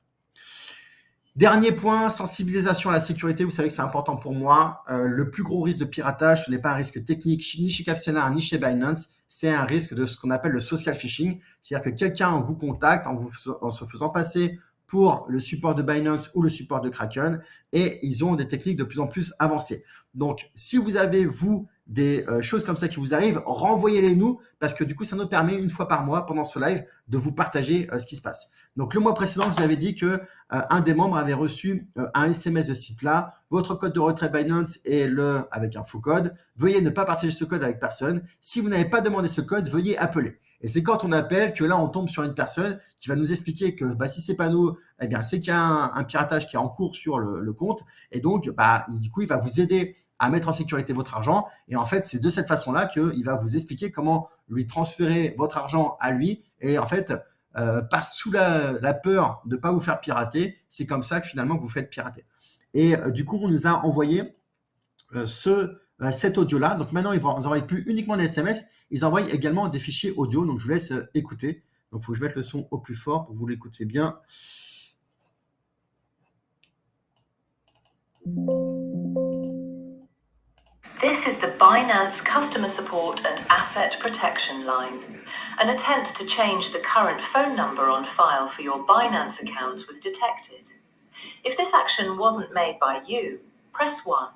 Dernier point, sensibilisation à la sécurité. Vous savez que c'est important pour moi. Le plus gros risque de piratage, ce n'est pas un risque technique ni chez Capcellar ni chez Binance. C'est un risque de ce qu'on appelle le social phishing. C'est-à-dire que quelqu'un vous contacte en se faisant passer pour le support de Binance ou le support de Kraken et ils ont des techniques de plus en plus avancées. Donc, si vous avez, vous, des choses comme ça qui vous arrivent, renvoyez-les nous parce que du coup, ça nous permet une fois par mois pendant ce live de vous partager ce qui se passe. Donc, le mois précédent, je vous avais dit que un des membres avait reçu un SMS de ce type-là. Votre code de retrait Binance est avec un faux code. Veuillez ne pas partager ce code avec personne. Si vous n'avez pas demandé ce code, veuillez appeler. Et c'est quand on appelle que là, on tombe sur une personne qui va nous expliquer que si c'est pas nous, eh bien, c'est qu'il y a un piratage qui est en cours sur le compte. Et donc, du coup, il va vous aider à mettre en sécurité votre argent. Et en fait, c'est de cette façon-là qu'il va vous expliquer comment lui transférer votre argent à lui. Et en fait, sous la peur de ne pas vous faire pirater, c'est comme ça que finalement vous faites pirater. Et du coup, on nous a envoyé cet audio-là. Donc maintenant, ils ne envoient plus uniquement des SMS, ils envoient également des fichiers audio. Donc je vous laisse écouter. Donc il faut que je mette le son au plus fort pour que vous l'écoutiez bien. This is the Binance Customer Support and Asset Protection line. An attempt to change the current phone number on file for your Binance accounts was detected. If this action wasn't made by you, press 1.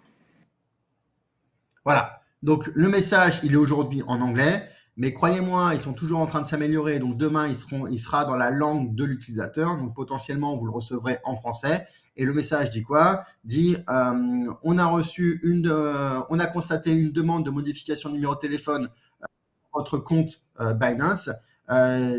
Voilà. Donc, le message, il est aujourd'hui en anglais, mais croyez-moi, ils sont toujours en train de s'améliorer. Donc, demain, il sera dans la langue de l'utilisateur. Donc, potentiellement, vous le recevrez en français. Et le message dit quoi? Dit, on a constaté une demande de modification de numéro de téléphone votre compte Binance.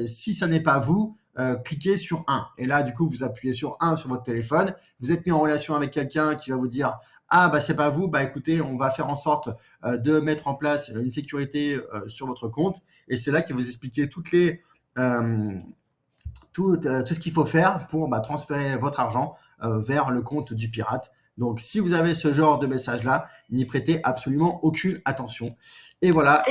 Si ça n'est pas vous, cliquez sur 1. Et là, du coup, vous appuyez sur 1 sur votre téléphone. Vous êtes mis en relation avec quelqu'un qui va vous dire « Ah, c'est pas vous, écoutez, on va faire en sorte de mettre en place une sécurité sur votre compte. » Et c'est là qu'il va vous expliquer tout ce qu'il faut faire pour transférer votre argent vers le compte du pirate. Donc, si vous avez ce genre de message-là, n'y prêtez absolument aucune attention. Et voilà.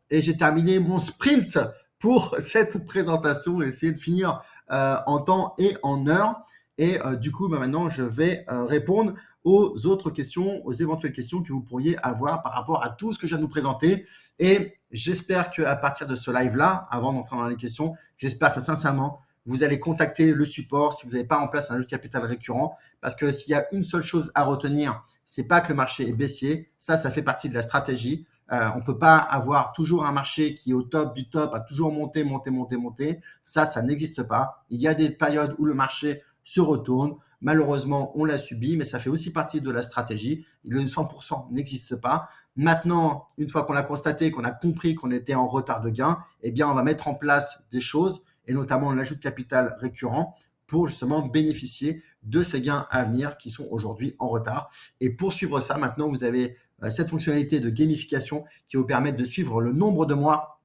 Et j'ai terminé mon sprint pour cette présentation et essayer de finir en temps et en heure. Et du coup, maintenant, je vais répondre aux autres questions, aux éventuelles questions que vous pourriez avoir par rapport à tout ce que je viens de vous présenter. Et j'espère qu'à partir de ce live-là, avant d'entrer dans les questions, j'espère que sincèrement, vous allez contacter le support si vous n'avez pas en place un ajout de capital récurrent, parce que s'il y a une seule chose à retenir, c'est pas que le marché est baissier, ça fait partie de la stratégie. On peut pas avoir toujours un marché qui est au top du top, à toujours monter, monter, monter, monter. Ça n'existe pas. Il y a des périodes où le marché se retourne. Malheureusement, on l'a subi, mais ça fait aussi partie de la stratégie. Le 100% n'existe pas. Maintenant, une fois qu'on a constaté, qu'on a compris qu'on était en retard de gain, eh bien, on va mettre en place des choses, et notamment l'ajout de capital récurrent, pour justement bénéficier de ces gains à venir qui sont aujourd'hui en retard. Et pour suivre ça, maintenant, vous avez cette fonctionnalité de gamification qui va vous permettre de suivre le nombre de mois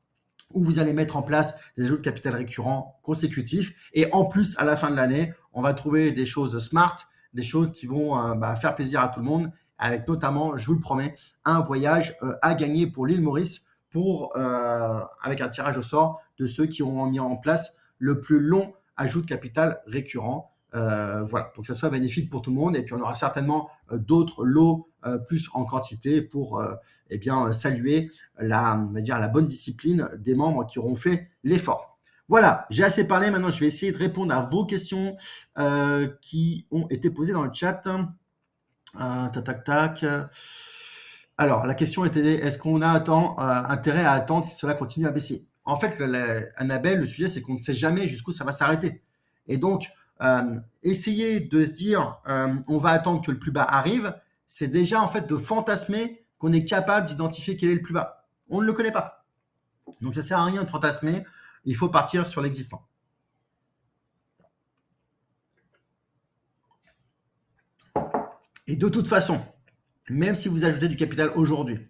où vous allez mettre en place des ajouts de capital récurrents consécutifs. Et en plus, à la fin de l'année, on va trouver des choses smart, des choses qui vont faire plaisir à tout le monde, avec notamment, je vous le promets, un voyage à gagner pour l'île Maurice avec un tirage au sort de ceux qui auront mis en place le plus long ajout de capital récurrent. Voilà, pour que ça soit bénéfique pour tout le monde. Et puis, on aura certainement d'autres lots plus en quantité pour saluer la bonne discipline des membres qui auront fait l'effort. Voilà, j'ai assez parlé. Maintenant, je vais essayer de répondre à vos questions qui ont été posées dans le chat. Alors, la question était, est-ce qu'on a intérêt à attendre si cela continue à baisser? En fait, Annabelle, le sujet, c'est qu'on ne sait jamais jusqu'où ça va s'arrêter. Et donc, essayer de se dire, on va attendre que le plus bas arrive, c'est déjà en fait de fantasmer qu'on est capable d'identifier quel est le plus bas. On ne le connaît pas. Donc, ça ne sert à rien de fantasmer. Il faut partir sur l'existant. Et de toute façon, même si vous ajoutez du capital aujourd'hui, de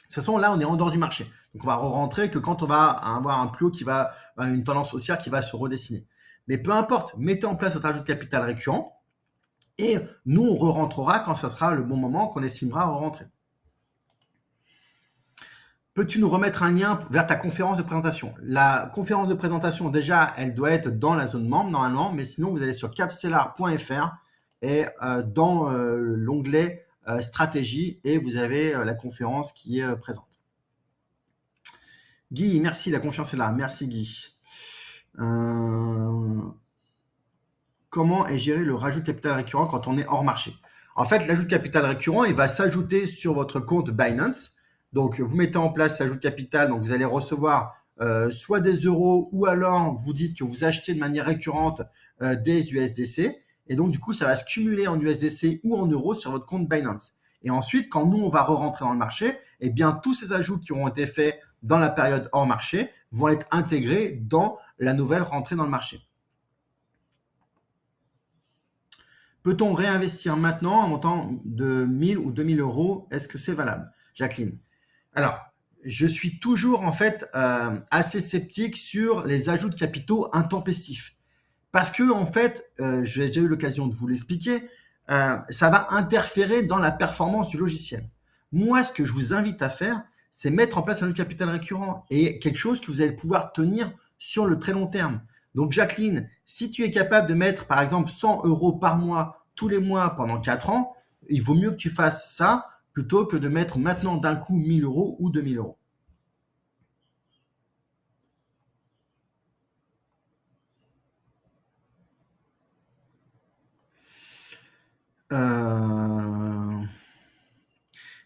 toute façon, là, on est en dehors du marché. Donc, on va rentrer que quand on va avoir un plus haut une tendance haussière qui va se redessiner. Mais peu importe, mettez en place votre ajout de capital récurrent et nous, on re-rentrera quand ça sera le bon moment qu'on estimera re-rentrer. Peux-tu nous remettre un lien vers ta conférence de présentation? La conférence de présentation, déjà, elle doit être dans la zone membre normalement, mais sinon, vous allez sur capstellar.fr et dans l'onglet stratégie et vous avez la conférence qui est présente. Guy, merci, la confiance est là. Merci Guy. Comment est géré le rajout de capital récurrent quand on est hors marché? En fait, l'ajout de capital récurrent, il va s'ajouter sur votre compte Binance. Donc, vous mettez en place l'ajout de capital, donc vous allez recevoir soit des euros ou alors vous dites que vous achetez de manière récurrente des USDC. Et donc, du coup, ça va se cumuler en USDC ou en euros sur votre compte Binance. Et ensuite, quand nous, on va re-rentrer dans le marché, eh bien, tous ces ajouts qui auront été faits dans la période hors marché vont être intégrés dans la nouvelle rentrée dans le marché. Peut-on réinvestir maintenant en montant de 1000 ou 2000 euros? Est-ce que c'est valable? Jacqueline. Alors, je suis toujours en fait assez sceptique sur les ajouts de capitaux intempestifs. Parce que, en fait, j'ai déjà eu l'occasion de vous l'expliquer, ça va interférer dans la performance du logiciel. Moi, ce que je vous invite à faire, c'est mettre en place un capital récurrent et quelque chose que vous allez pouvoir tenir sur le très long terme. Donc, Jacqueline, si tu es capable de mettre, par exemple, 100 euros par mois, tous les mois, pendant 4 ans, il vaut mieux que tu fasses ça plutôt que de mettre maintenant d'un coup 1000 euros ou 2000 euros.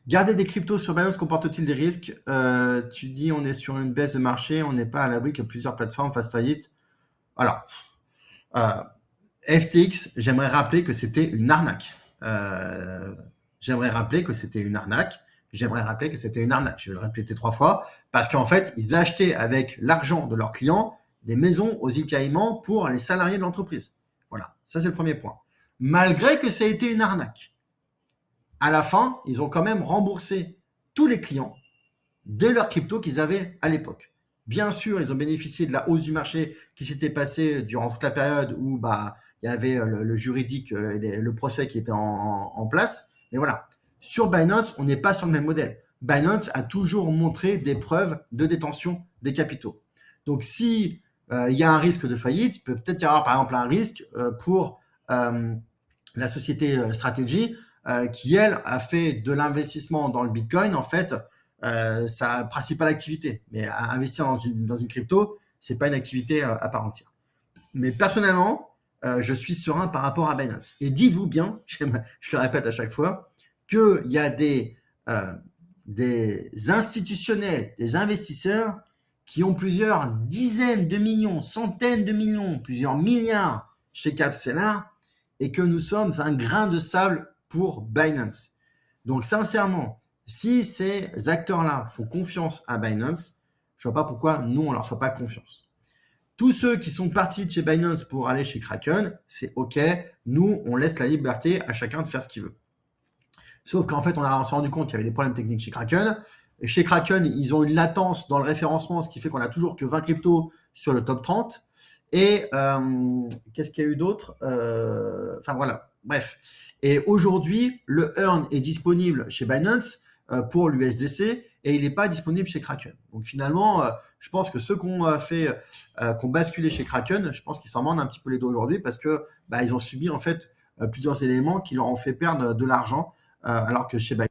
Garder des cryptos sur Binance comporte-t-il des risques? Tu dis on est sur une baisse de marché, on n'est pas à l'abri que plusieurs plateformes fassent faillite. Alors, FTX, j'aimerais rappeler que c'était une arnaque. Je vais le répéter 3 fois, parce qu'en fait, ils achetaient avec l'argent de leurs clients des maisons aux îles Caïmans pour les salariés de l'entreprise. Voilà, ça c'est le premier point. Malgré que ça a été une arnaque, à la fin, ils ont quand même remboursé tous les clients de leurs cryptos qu'ils avaient à l'époque. Bien sûr, ils ont bénéficié de la hausse du marché qui s'était passée durant toute la période où il y avait le juridique, le procès qui était en place. Mais voilà, sur Binance, on n'est pas sur le même modèle. Binance a toujours montré des preuves de détention des capitaux. Donc, si il y a un risque de faillite, il peut peut-être y avoir par exemple un risque pour la société Strategy qui, elle, a fait de l'investissement dans le Bitcoin, en fait, sa principale activité. Mais investir dans une crypto, c'est pas une activité à part entière. Mais personnellement, je suis serein par rapport à Binance. Et dites-vous bien, je le répète à chaque fois, qu'il y a des institutionnels, des investisseurs qui ont plusieurs dizaines de millions, centaines de millions, plusieurs milliards chez Capstellar et que nous sommes un grain de sable pour Binance. Donc sincèrement, si ces acteurs-là font confiance à Binance, je ne vois pas pourquoi nous, on ne leur fait pas confiance. Tous ceux qui sont partis de chez Binance pour aller chez Kraken, c'est OK. Nous, on laisse la liberté à chacun de faire ce qu'il veut. Sauf qu'en fait, on s'est rendu compte qu'il y avait des problèmes techniques chez Kraken. Et chez Kraken, ils ont une latence dans le référencement, ce qui fait qu'on a toujours que 20 cryptos sur le top 30. Et qu'est-ce qu'il y a eu d'autre Enfin voilà, bref. Et aujourd'hui, le Earn est disponible chez Binance pour l'USDC et il n'est pas disponible chez Kraken. Donc finalement, je pense que ceux qu'on qu'on basculé chez Kraken, je pense qu'ils s'en mordent un petit peu les doigts aujourd'hui parce que ils ont subi en fait plusieurs éléments qui leur ont fait perdre de l'argent alors que chez Binance,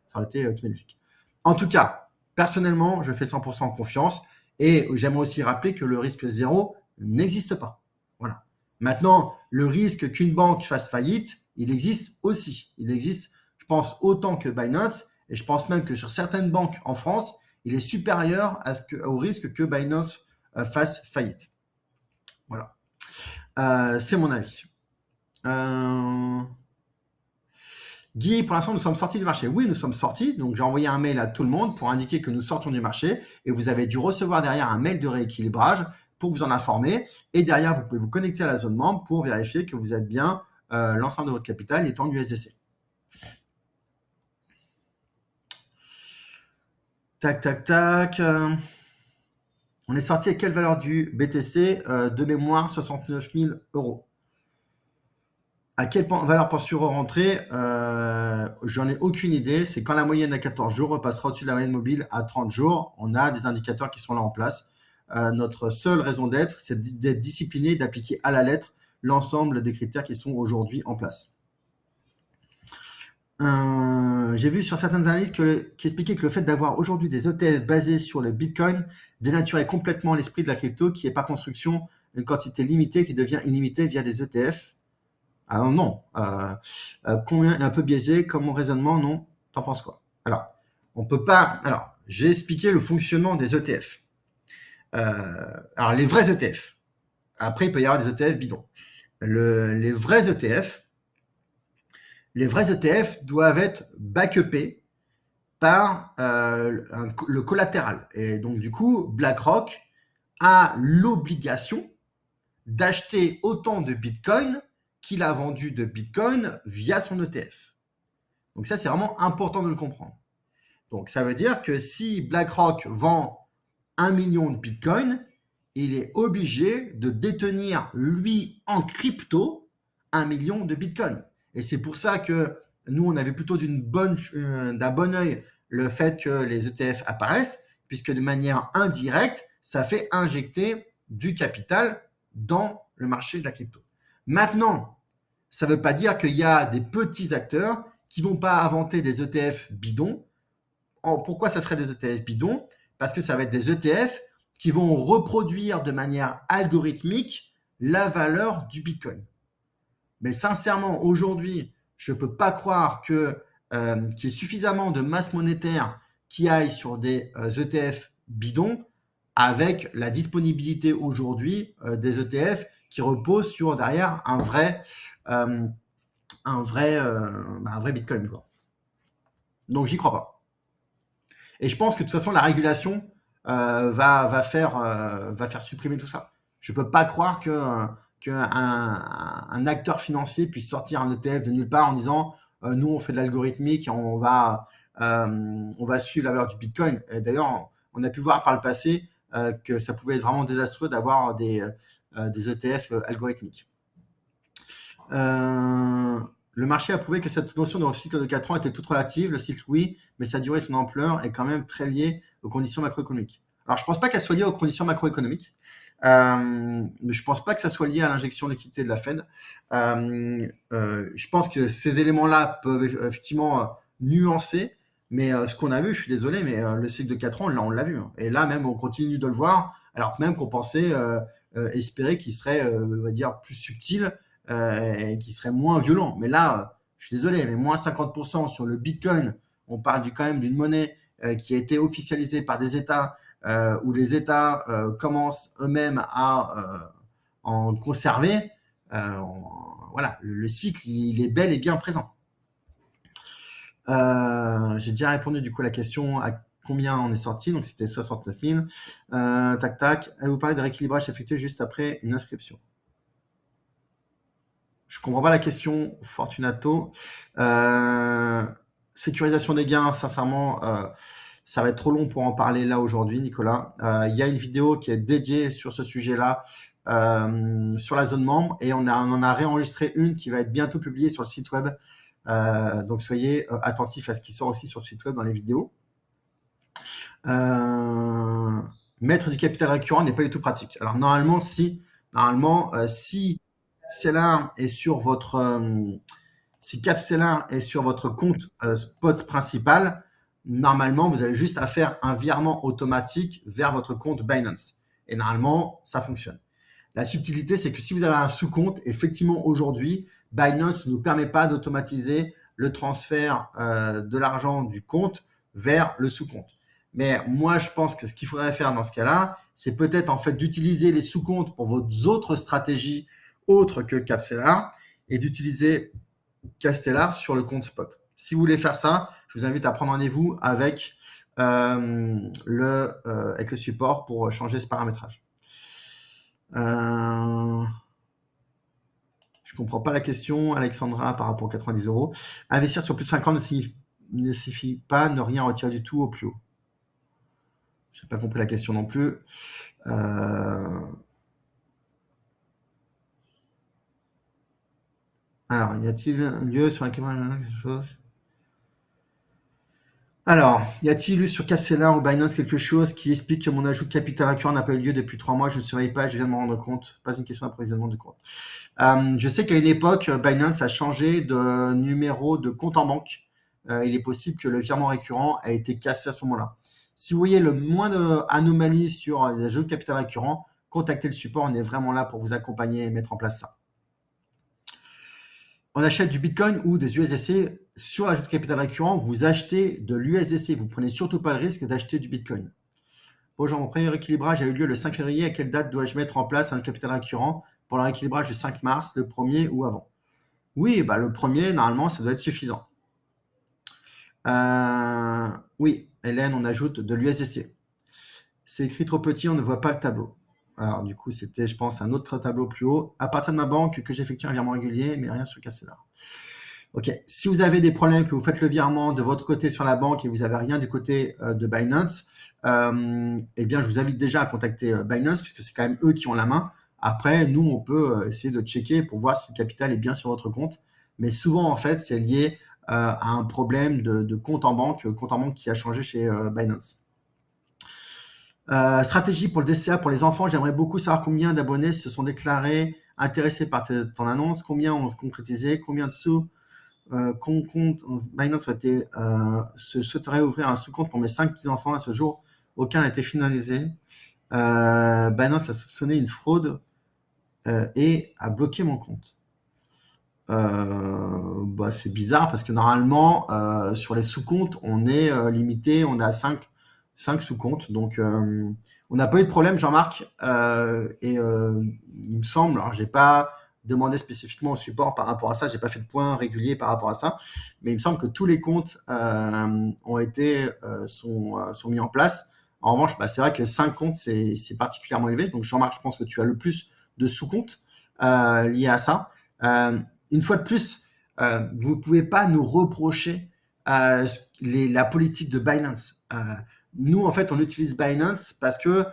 ça aurait été tout bénéfique. En tout cas, personnellement, je fais 100% confiance et j'aimerais aussi rappeler que le risque zéro n'existe pas. Voilà. Maintenant, le risque qu'une banque fasse faillite, il existe aussi. Il existe, je pense, autant que Binance et je pense même que sur certaines banques en France, il est supérieur au risque que Binance fasse faillite. Voilà. C'est mon avis. Guy, pour l'instant, nous sommes sortis du marché. Oui, nous sommes sortis. Donc, j'ai envoyé un mail à tout le monde pour indiquer que nous sortions du marché. Et vous avez dû recevoir derrière un mail de rééquilibrage pour vous en informer. Et derrière, vous pouvez vous connecter à la zone membre pour vérifier que vous êtes bien l'ensemble de votre capital étant du USDC. Tac, tac, tac. On est sorti à quelle valeur du BTC de mémoire 69 000 euros. À quelle valeur penses-tu rentrer J'en ai aucune idée. C'est quand la moyenne à 14 jours repassera au-dessus de la moyenne mobile à 30 jours. On a des indicateurs qui sont là en place. Notre seule raison d'être, c'est d'être discipliné et d'appliquer à la lettre l'ensemble des critères qui sont aujourd'hui en place. J'ai vu sur certaines analyses qui expliquaient que le fait d'avoir aujourd'hui des ETF basés sur le Bitcoin dénaturait complètement l'esprit de la crypto qui est par construction une quantité limitée qui devient illimitée via des ETF. Ah non, combien est un peu biaisé comme mon raisonnement, non. T'en penses quoi? Alors, on peut pas. Alors, j'ai expliqué le fonctionnement des ETF. Alors, les vrais ETF. Après, il peut y avoir des ETF bidons. Les vrais ETF doivent être backupés par le collatéral. Et donc, du coup, BlackRock a l'obligation d'acheter autant de Bitcoin qu'il a vendu de Bitcoin via son ETF. Donc ça, c'est vraiment important de le comprendre. Donc ça veut dire que si BlackRock vend 1 million de Bitcoin, il est obligé de détenir, lui, en crypto, 1 million de Bitcoin. Et c'est pour ça que nous, on avait plutôt d'un bon œil le fait que les ETF apparaissent, puisque de manière indirecte, ça fait injecter du capital dans le marché de la crypto. Maintenant, ça ne veut pas dire qu'il y a des petits acteurs qui ne vont pas inventer des ETF bidons. Pourquoi ça serait des ETF bidons? Parce que ça va être des ETF qui vont reproduire de manière algorithmique la valeur du Bitcoin. Mais sincèrement, aujourd'hui, je ne peux pas croire qu'il y ait suffisamment de masse monétaire qui aille sur des ETF bidons avec la disponibilité aujourd'hui des ETF qui reposent sur derrière un vrai Bitcoin, quoi. Donc, j'y crois pas. Et je pense que de toute façon, la régulation va faire supprimer tout ça. Je peux pas croire qu'un acteur financier puisse sortir un ETF de nulle part en disant nous, on fait de l'algorithmique et on va suivre la valeur du Bitcoin. Et d'ailleurs, on a pu voir par le passé que ça pouvait être vraiment désastreux d'avoir des ETF algorithmiques. Le marché a prouvé que cette notion de cycle de 4 ans était toute relative. Le cycle, oui, mais sa durée et son ampleur est quand même très liée aux conditions macroéconomiques. Alors, je ne pense pas qu'elle soit liée aux conditions macroéconomiques. Mais je ne pense pas que ça soit lié à l'injection de liquidité de la Fed. Je pense que ces éléments-là peuvent effectivement nuancer, mais ce qu'on a vu, je suis désolé, mais le cycle de 4 ans, là, on l'a vu. Et là, même, on continue de le voir, alors que même qu'on pensait espérer qu'il serait, on va dire, plus subtil et qui serait moins violent. Mais là, je suis désolé, mais moins 50% sur le Bitcoin, on parle quand même d'une monnaie qui a été officialisée par des États où les États commencent eux-mêmes à en conserver. Voilà, le cycle, il est bel et bien présent. J'ai déjà répondu du coup à la question à combien on est sorti, donc c'était 69 000. Tac, tac. Vous parlez de rééquilibrage effectué juste après une inscription. Je comprends pas la question, Fortunato. Sécurisation des gains, sincèrement, ça va être trop long pour en parler là aujourd'hui, Nicolas. Il y a une vidéo qui est dédiée sur ce sujet-là, sur la zone membre, et on en a réenregistré une qui va être bientôt publiée sur le site web. Donc soyez attentifs à ce qui sort aussi sur le site web dans les vidéos. Mettre du capital récurrent n'est pas du tout pratique. Alors normalement, si Capstellar est sur votre si Capstellar est sur votre compte spot principal, normalement vous avez juste à faire un virement automatique vers votre compte Binance. Et normalement, ça fonctionne. La subtilité, c'est que si vous avez un sous-compte, effectivement aujourd'hui, Binance ne nous permet pas d'automatiser le transfert de l'argent du compte vers le sous-compte. Mais moi, je pense que ce qu'il faudrait faire dans ce cas-là, c'est peut-être en fait d'utiliser les sous-comptes pour vos autres stratégies autres que Capstellar et d'utiliser Capstellar sur le compte spot. Si vous voulez faire ça, je vous invite à prendre rendez-vous avec le support pour changer ce paramétrage. Je comprends pas la question, Alexandra, par rapport aux 90 €. Investir sur plus de 5 ans ne signifie pas ne rien retirer du tout au plus haut. Je n'ai pas compris la question non plus. Alors, y a-t-il un lieu sur laquelle quelque chose? Alors, y a-t-il eu sur Capstellar ou Binance quelque chose qui explique que mon ajout de capital récurrent n'a pas eu lieu depuis 3 mois? Je ne surveille pas, je viens de me rendre compte. Pas une question d'approvisionnement de compte. Je sais qu'à une époque, Binance a changé de numéro de compte en banque. Il est possible que le virement récurrent a été cassé à ce moment-là. Si vous voyez le moindre anomalie sur les ajouts de capital récurrent, contactez le support. On est vraiment là pour vous accompagner et mettre en place ça. On achète du Bitcoin ou des USDC sur l'ajout de capital récurrent. Vous achetez de l'USDC. Vous ne prenez surtout pas le risque d'acheter du Bitcoin. Bonjour, mon premier rééquilibrage a eu lieu le 5 février. À quelle date dois-je mettre en place un capital récurrent pour le rééquilibrage du 5 mars, le 1er ou avant? Oui, bah le 1er, normalement, ça doit être suffisant. Oui, Hélène, on ajoute de l'USDC. C'est écrit trop petit, on ne voit pas le tableau. Alors, du coup, c'était, je pense, un autre tableau plus haut. À partir de ma banque, que j'effectue un virement régulier, mais rien sur Capstellar. Ok, si vous avez des problèmes, que vous faites le virement de votre côté sur la banque et vous n'avez rien du côté de Binance, eh bien, je vous invite déjà à contacter Binance puisque c'est quand même eux qui ont la main. Après, nous, on peut essayer de checker pour voir si le capital est bien sur votre compte. Mais souvent, en fait, c'est lié à un problème de compte en banque qui a changé chez Binance. Stratégie pour le DCA pour les enfants, j'aimerais beaucoup savoir combien d'abonnés se sont déclarés intéressés par ton annonce, combien ont concrétisé, combien de sous compte Binance souhaiterait ouvrir un sous-compte pour mes 5 petits-enfants. À ce jour, aucun n'a été finalisé. Binance a soupçonné une fraude et a bloqué mon compte. Bah, c'est bizarre parce que normalement, sur les sous-comptes, on est limité, on a 5 sous-comptes. Donc, on n'a pas eu de problème, Jean-Marc. Et il me semble, alors j'ai pas demandé spécifiquement au support par rapport à ça, j'ai pas fait de point régulier par rapport à ça, mais il me semble que tous les comptes ont été sont mis en place. En revanche, bah, c'est vrai que 5 comptes, c'est particulièrement élevé. Donc, Jean-Marc, je pense que tu as le plus de sous-comptes liés à ça. Une fois de plus, vous ne pouvez pas nous reprocher la politique de Binance. Nous, en fait, on utilise Binance parce que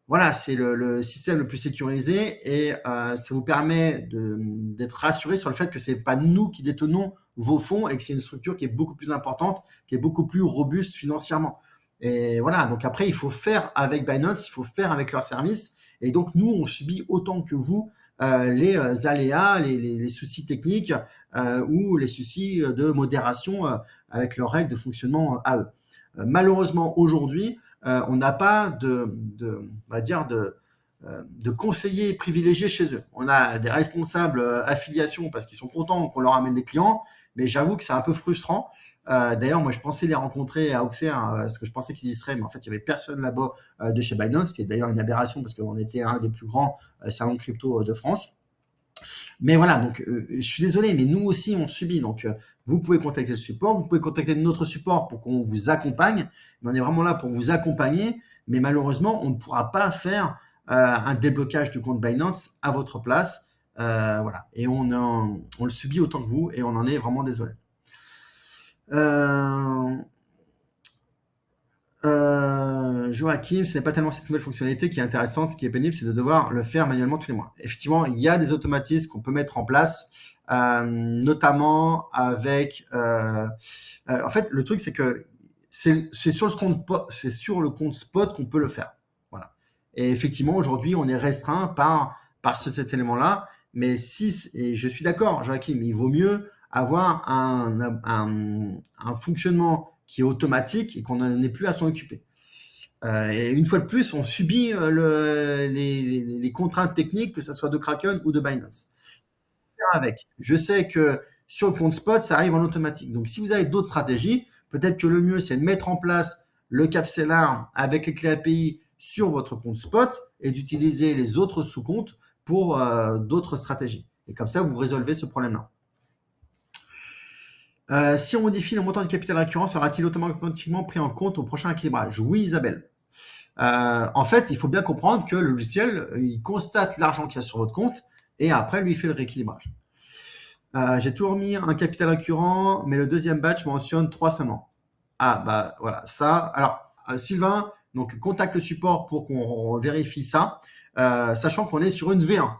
voilà, c'est le système le plus sécurisé et ça vous permet d'être rassuré sur le fait que ce n'est pas nous qui détenons vos fonds et que c'est une structure qui est beaucoup plus importante, qui est beaucoup plus robuste financièrement. Et voilà, donc après, il faut faire avec Binance, il faut faire avec leurs services. Et donc, nous, on subit autant que vous les aléas, les soucis techniques ou les soucis de modération avec leurs règles de fonctionnement à eux. Malheureusement, aujourd'hui, on n'a pas on va dire de conseillers privilégiés chez eux. On a des responsables affiliation parce qu'ils sont contents qu'on leur amène des clients, mais j'avoue que c'est un peu frustrant. D'ailleurs, moi, je pensais les rencontrer à Auxerre, parce que je pensais qu'ils y seraient, mais en fait, il n'y avait personne là-bas de chez Binance, qui est d'ailleurs une aberration parce qu'on était un des plus grands salons de crypto de France. Mais voilà, donc je suis désolé, mais nous aussi, on subit. Donc, vous pouvez contacter le support, vous pouvez contacter notre support pour qu'on vous accompagne. Mais on est vraiment là pour vous accompagner. Mais malheureusement, on ne pourra pas faire un déblocage de compte Binance à votre place. Voilà. Et on le subit autant que vous et on en est vraiment désolé. Joachim, ce n'est pas tellement cette nouvelle fonctionnalité qui est intéressante. Ce qui est pénible, c'est de devoir le faire manuellement tous les mois. Effectivement, il y a des automatismes qu'on peut mettre en place, notamment avec. En fait, le truc, c'est que c'est sur le compte spot qu'on peut le faire. Voilà. Et effectivement, aujourd'hui, on est restreint par cet élément-là. Mais si, et je suis d'accord, Joachim, il vaut mieux avoir un fonctionnement qui est automatique et qu'on n'en ait plus à s'en occuper. Et une fois de plus, on subit les contraintes techniques, que ce soit de Kraken ou de Binance. Avec. Je sais que sur le compte spot, ça arrive en automatique. Donc, si vous avez d'autres stratégies, peut-être que le mieux, c'est de mettre en place le capsellar avec les clés API sur votre compte spot et d'utiliser les autres sous-comptes pour d'autres stratégies. Et comme ça, vous résolvez ce problème-là. Si on modifie le montant du capital récurrent, sera-t-il automatiquement pris en compte au prochain équilibrage? Oui, Isabelle. En fait, il faut bien comprendre que le logiciel, il constate l'argent qu'il y a sur votre compte et après, lui, il fait le rééquilibrage. J'ai toujours mis un capital récurrent, mais le deuxième batch mentionne 3 seulement. Ah, bah voilà, ça. Alors, Sylvain, donc contacte le support pour qu'on vérifie ça, sachant qu'on est sur une V1.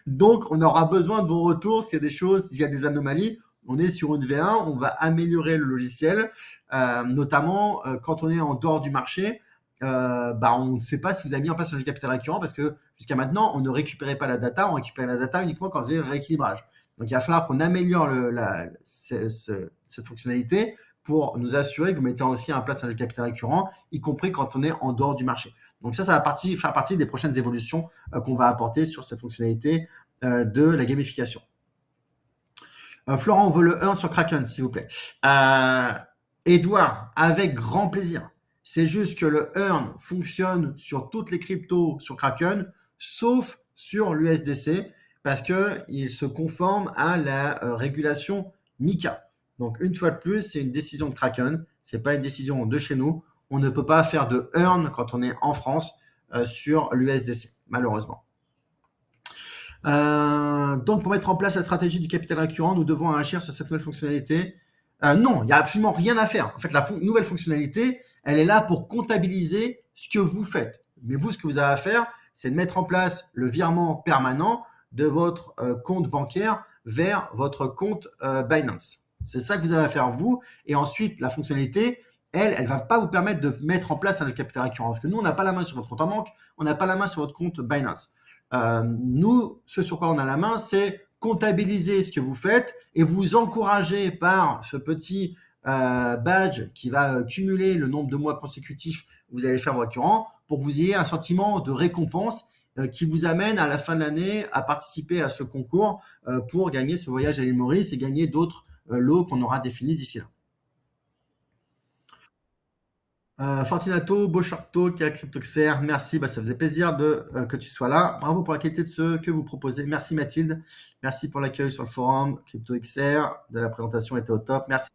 Donc, on aura besoin de vos retours s'il y a des choses, s'il y a des anomalies. On est sur une V1, on va améliorer le logiciel, notamment quand on est en dehors du marché. On ne sait pas si vous avez mis en place un jeu de capital récurrent parce que jusqu'à maintenant, on ne récupérait pas la data, on récupérait la data uniquement quand on faisait le rééquilibrage. Donc, il va falloir qu'on améliore cette fonctionnalité pour nous assurer que vous mettez aussi en place un jeu de capital récurrent, y compris quand on est en dehors du marché. Donc ça va faire partie des prochaines évolutions qu'on va apporter sur cette fonctionnalité de la gamification. Florent, on veut le earn sur Kraken, s'il vous plaît. Edouard, avec grand plaisir. C'est juste que le earn fonctionne sur toutes les cryptos sur Kraken, sauf sur l'USDC, parce qu'il se conforme à la régulation MiCA. Donc, une fois de plus, c'est une décision de Kraken, ce n'est pas une décision de chez nous. On ne peut pas faire de earn quand on est en France sur l'USDC, malheureusement. Donc, pour mettre en place la stratégie du capital récurrent, nous devons agir sur cette nouvelle fonctionnalité. Non, il n'y a absolument rien à faire. En fait, la nouvelle fonctionnalité, elle est là pour comptabiliser ce que vous faites. Mais vous, ce que vous avez à faire, c'est de mettre en place le virement permanent de votre compte bancaire vers votre compte Binance. C'est ça que vous avez à faire, vous. Et ensuite, la fonctionnalité, elle ne va pas vous permettre de mettre en place un capital récurrent. Parce que nous, on n'a pas la main sur votre compte en banque, on n'a pas la main sur votre compte Binance. Nous, ce sur quoi on a la main, c'est comptabiliser ce que vous faites et vous encourager par ce petit badge qui va cumuler le nombre de mois consécutifs que vous allez faire vos récurrents pour que vous ayez un sentiment de récompense qui vous amène à la fin de l'année à participer à ce concours pour gagner ce voyage à l'île Maurice et gagner d'autres lots qu'on aura définis d'ici là. Fortunato, beau short talk à CryptoXer, merci, ça faisait plaisir que tu sois là. Bravo pour la qualité de ce que vous proposez. Merci Mathilde, merci pour l'accueil sur le forum. CryptoXer, de la présentation était au top. Merci.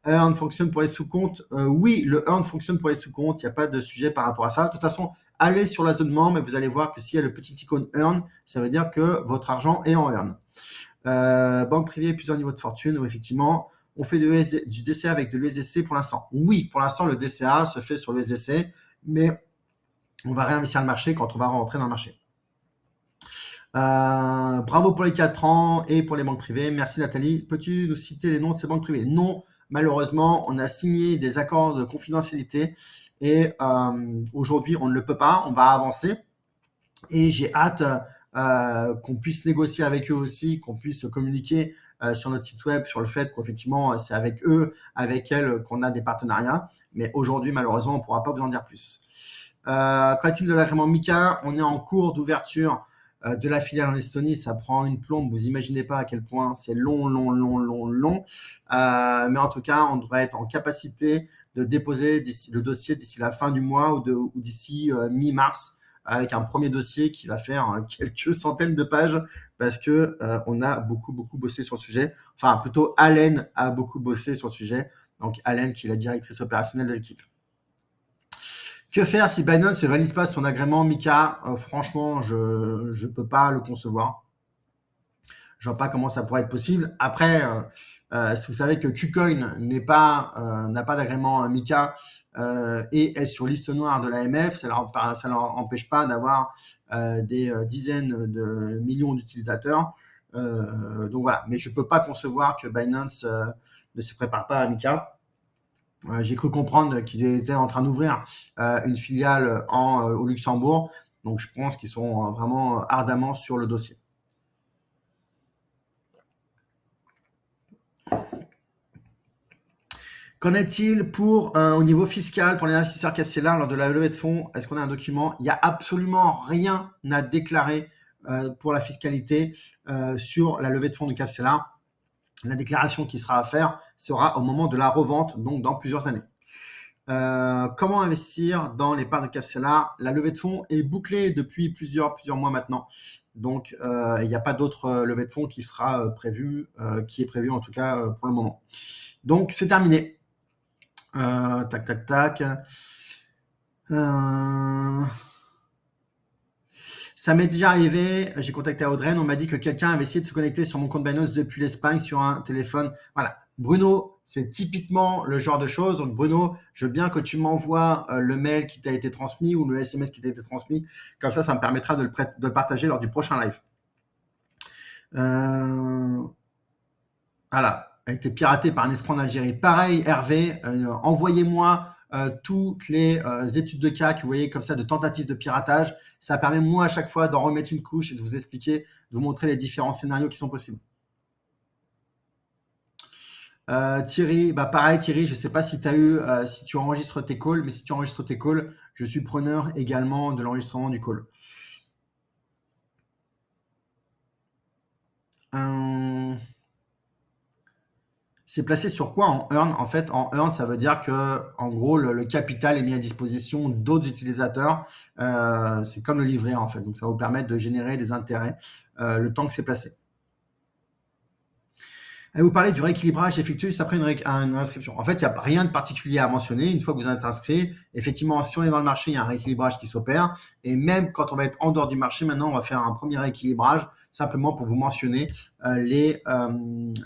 Earn fonctionne pour les sous-comptes. Oui, le Earn fonctionne pour les sous-comptes. Il n'y a pas de sujet par rapport à ça. De toute façon, allez sur la zone membre et vous allez voir que s'il y a le petit icône Earn, ça veut dire que votre argent est en Earn. Banque privée, plusieurs niveaux de fortune, où effectivement, on fait du DCA avec de l'USDC pour l'instant. Oui, pour l'instant, le DCA se fait sur l'USDC, mais on va réinvestir le marché quand on va rentrer dans le marché. Bravo pour les 4 ans et pour les banques privées. Merci Nathalie. Peux-tu nous citer les noms de ces banques privées? Non, malheureusement, on a signé des accords de confidentialité et aujourd'hui, on ne le peut pas. On va avancer et j'ai hâte qu'on puisse négocier avec eux aussi, qu'on puisse communiquer sur notre site web sur le fait qu'effectivement, c'est avec eux, avec elles qu'on a des partenariats. Mais aujourd'hui, malheureusement, on ne pourra pas vous en dire plus. Qu'en est-il de l'agrément MiCA? On est en cours d'ouverture de la filiale en Estonie. Ça prend une plombe. Vous imaginez pas à quel point c'est long, long, long, long, long. Mais en tout cas, on devrait être en capacité de déposer le dossier d'ici la fin du mois ou d'ici mi-mars, avec un premier dossier qui va faire quelques centaines de pages parce que on a beaucoup bossé sur le sujet. Enfin, plutôt Allen a beaucoup bossé sur le sujet. Donc Allen, qui est la directrice opérationnelle de l'équipe. Que faire si Binance ne valide pas son agrément MiCA? Franchement, je ne peux pas le concevoir. Je vois pas comment ça pourrait être possible. Après, si vous savez que KuCoin n'a pas d'agrément MiCA et est sur liste noire de l'AMF, ça ne leur empêche pas d'avoir des dizaines de millions d'utilisateurs. Donc voilà, mais je ne peux pas concevoir que Binance ne se prépare pas à MiCA. J'ai cru comprendre qu'ils étaient en train d'ouvrir une filiale au Luxembourg. Donc, je pense qu'ils sont vraiment ardemment sur le dossier. Qu'en est-il au niveau fiscal pour les investisseurs Capsela lors de la levée de fonds? Est-ce qu'on a un document? Il n'y a absolument rien à déclarer pour la fiscalité sur la levée de fonds du Capsela. La déclaration qui sera à faire sera au moment de la revente, donc dans plusieurs années. Comment investir dans les parts de Capsela? La levée de fonds est bouclée depuis plusieurs mois maintenant. Donc, il n'y a pas d'autre levée de fonds qui sera prévue, qui est prévue en tout cas pour le moment. Donc, c'est terminé. Tac. Ça m'est déjà arrivé, j'ai contacté Audrey, on m'a dit que quelqu'un avait essayé de se connecter sur mon compte Binance depuis l'Espagne sur un téléphone. Voilà, Bruno, c'est typiquement le genre de choses. Donc Bruno, je veux bien que tu m'envoies le mail qui t'a été transmis ou le SMS qui t'a été transmis. Comme ça me permettra de le partager lors du prochain live. Voilà, a été piraté par un escroc en Algérie. Pareil, Hervé, envoyez-moi toutes les études de cas que vous voyez comme ça de tentatives de piratage. Ça permet moi à chaque fois d'en remettre une couche et de vous expliquer, de vous montrer les différents scénarios qui sont possibles. Thierry, pareil Thierry, je ne sais pas si tu enregistres tes calls, mais si tu enregistres tes calls, je suis preneur également de l'enregistrement du call. C'est placé sur quoi en earn? En fait, en earn, ça veut dire que, en gros, le capital est mis à disposition d'autres utilisateurs. C'est comme le livret A, en fait. Donc, ça va vous permettre de générer des intérêts le temps que c'est placé. Et vous parlez du rééquilibrage effectué juste après une inscription. En fait, il n'y a rien de particulier à mentionner. Une fois que vous êtes inscrit, effectivement, si on est dans le marché, il y a un rééquilibrage qui s'opère. Et même quand on va être en dehors du marché, maintenant, on va faire un premier rééquilibrage simplement pour vous mentionner les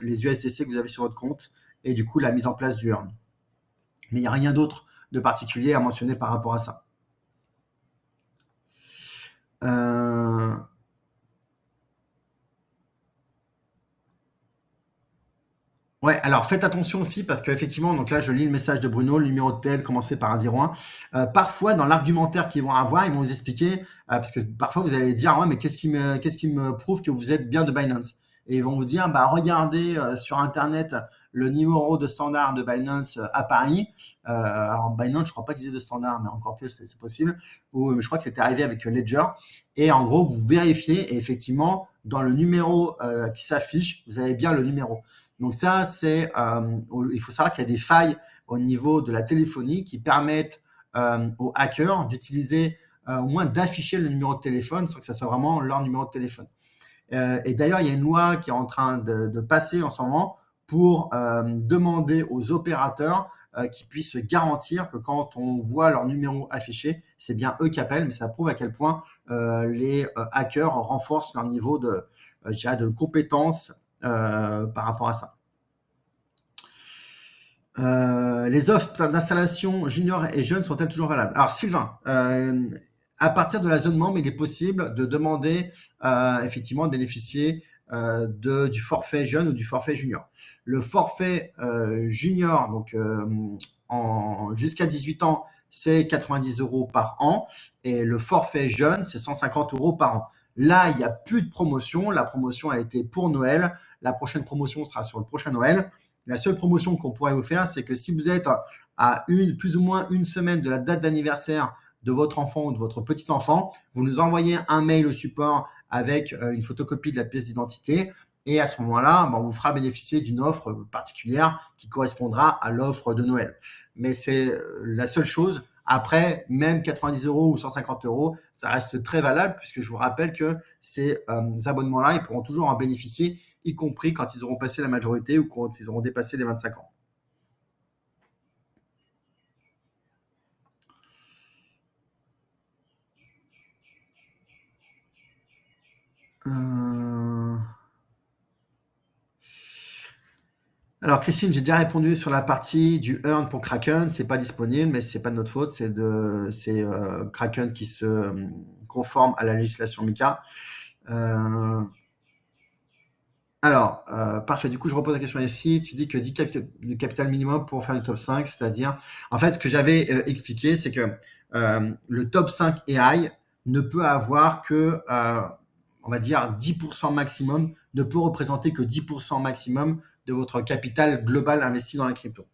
USDC que vous avez sur votre compte et du coup la mise en place du earn. Mais il n'y a rien d'autre de particulier à mentionner par rapport à ça. Ouais, alors faites attention aussi parce qu'effectivement, donc là je lis le message de Bruno, le numéro de tel, commencé par un 01. Parfois dans l'argumentaire qu'ils vont avoir, ils vont vous expliquer, parce que parfois vous allez dire, ouais, mais qu'est-ce qui me prouve que vous êtes bien de Binance? Et ils vont vous dire, regardez sur Internet le numéro de standard de Binance à Paris. Alors Binance, je crois pas qu'ils aient de standard, mais encore que c'est possible. Ou je crois que c'était arrivé avec Ledger. Et en gros, vous vérifiez et effectivement, dans le numéro qui s'affiche, vous avez bien le numéro. Donc ça, il faut savoir qu'il y a des failles au niveau de la téléphonie qui permettent aux hackers d'utiliser, au moins d'afficher le numéro de téléphone sans que ça soit vraiment leur numéro de téléphone. Et d'ailleurs, il y a une loi qui est en train de passer en ce moment pour demander aux opérateurs qui puissent garantir que quand on voit leur numéro affiché, c'est bien eux qui appellent, mais ça prouve à quel point les hackers renforcent leur niveau de compétence par rapport à ça. Les offres d'installation junior et jeunes sont-elles toujours valables? Alors Sylvain, à partir de la zone membre, il est possible de demander effectivement de bénéficier du forfait jeune ou du forfait junior. Le forfait junior, donc jusqu'à 18 ans, c'est 90 € par an et le forfait jeune, c'est 150 € par an. Là, il n'y a plus de promotion. La promotion a été pour Noël. La prochaine promotion sera sur le prochain Noël. La seule promotion qu'on pourrait vous faire, c'est que si vous êtes à plus ou moins une semaine de la date d'anniversaire de votre enfant ou de votre petit enfant. Vous nous envoyez un mail au support avec une photocopie de la pièce d'identité. Et à ce moment-là, on vous fera bénéficier d'une offre particulière qui correspondra à l'offre de Noël. Mais c'est la seule chose. Après, même 90 € ou 150 €, ça reste très valable puisque je vous rappelle que ces abonnements-là, ils pourront toujours en bénéficier, y compris quand ils auront passé la majorité ou quand ils auront dépassé les 25 ans. Alors Christine, j'ai déjà répondu sur la partie du earn pour Kraken, c'est pas disponible, mais c'est pas de notre faute, c'est Kraken qui se conforme à la législation MiCA. Alors, parfait. Du coup, je repose la question ici. Tu dis que 10 du capital minimum pour faire le top 5, c'est-à-dire, en fait, ce que j'avais expliqué, c'est que le top 5 AI ne peut avoir que, on va dire, 10% maximum, ne peut représenter que 10% maximum de votre capital global investi dans la crypto.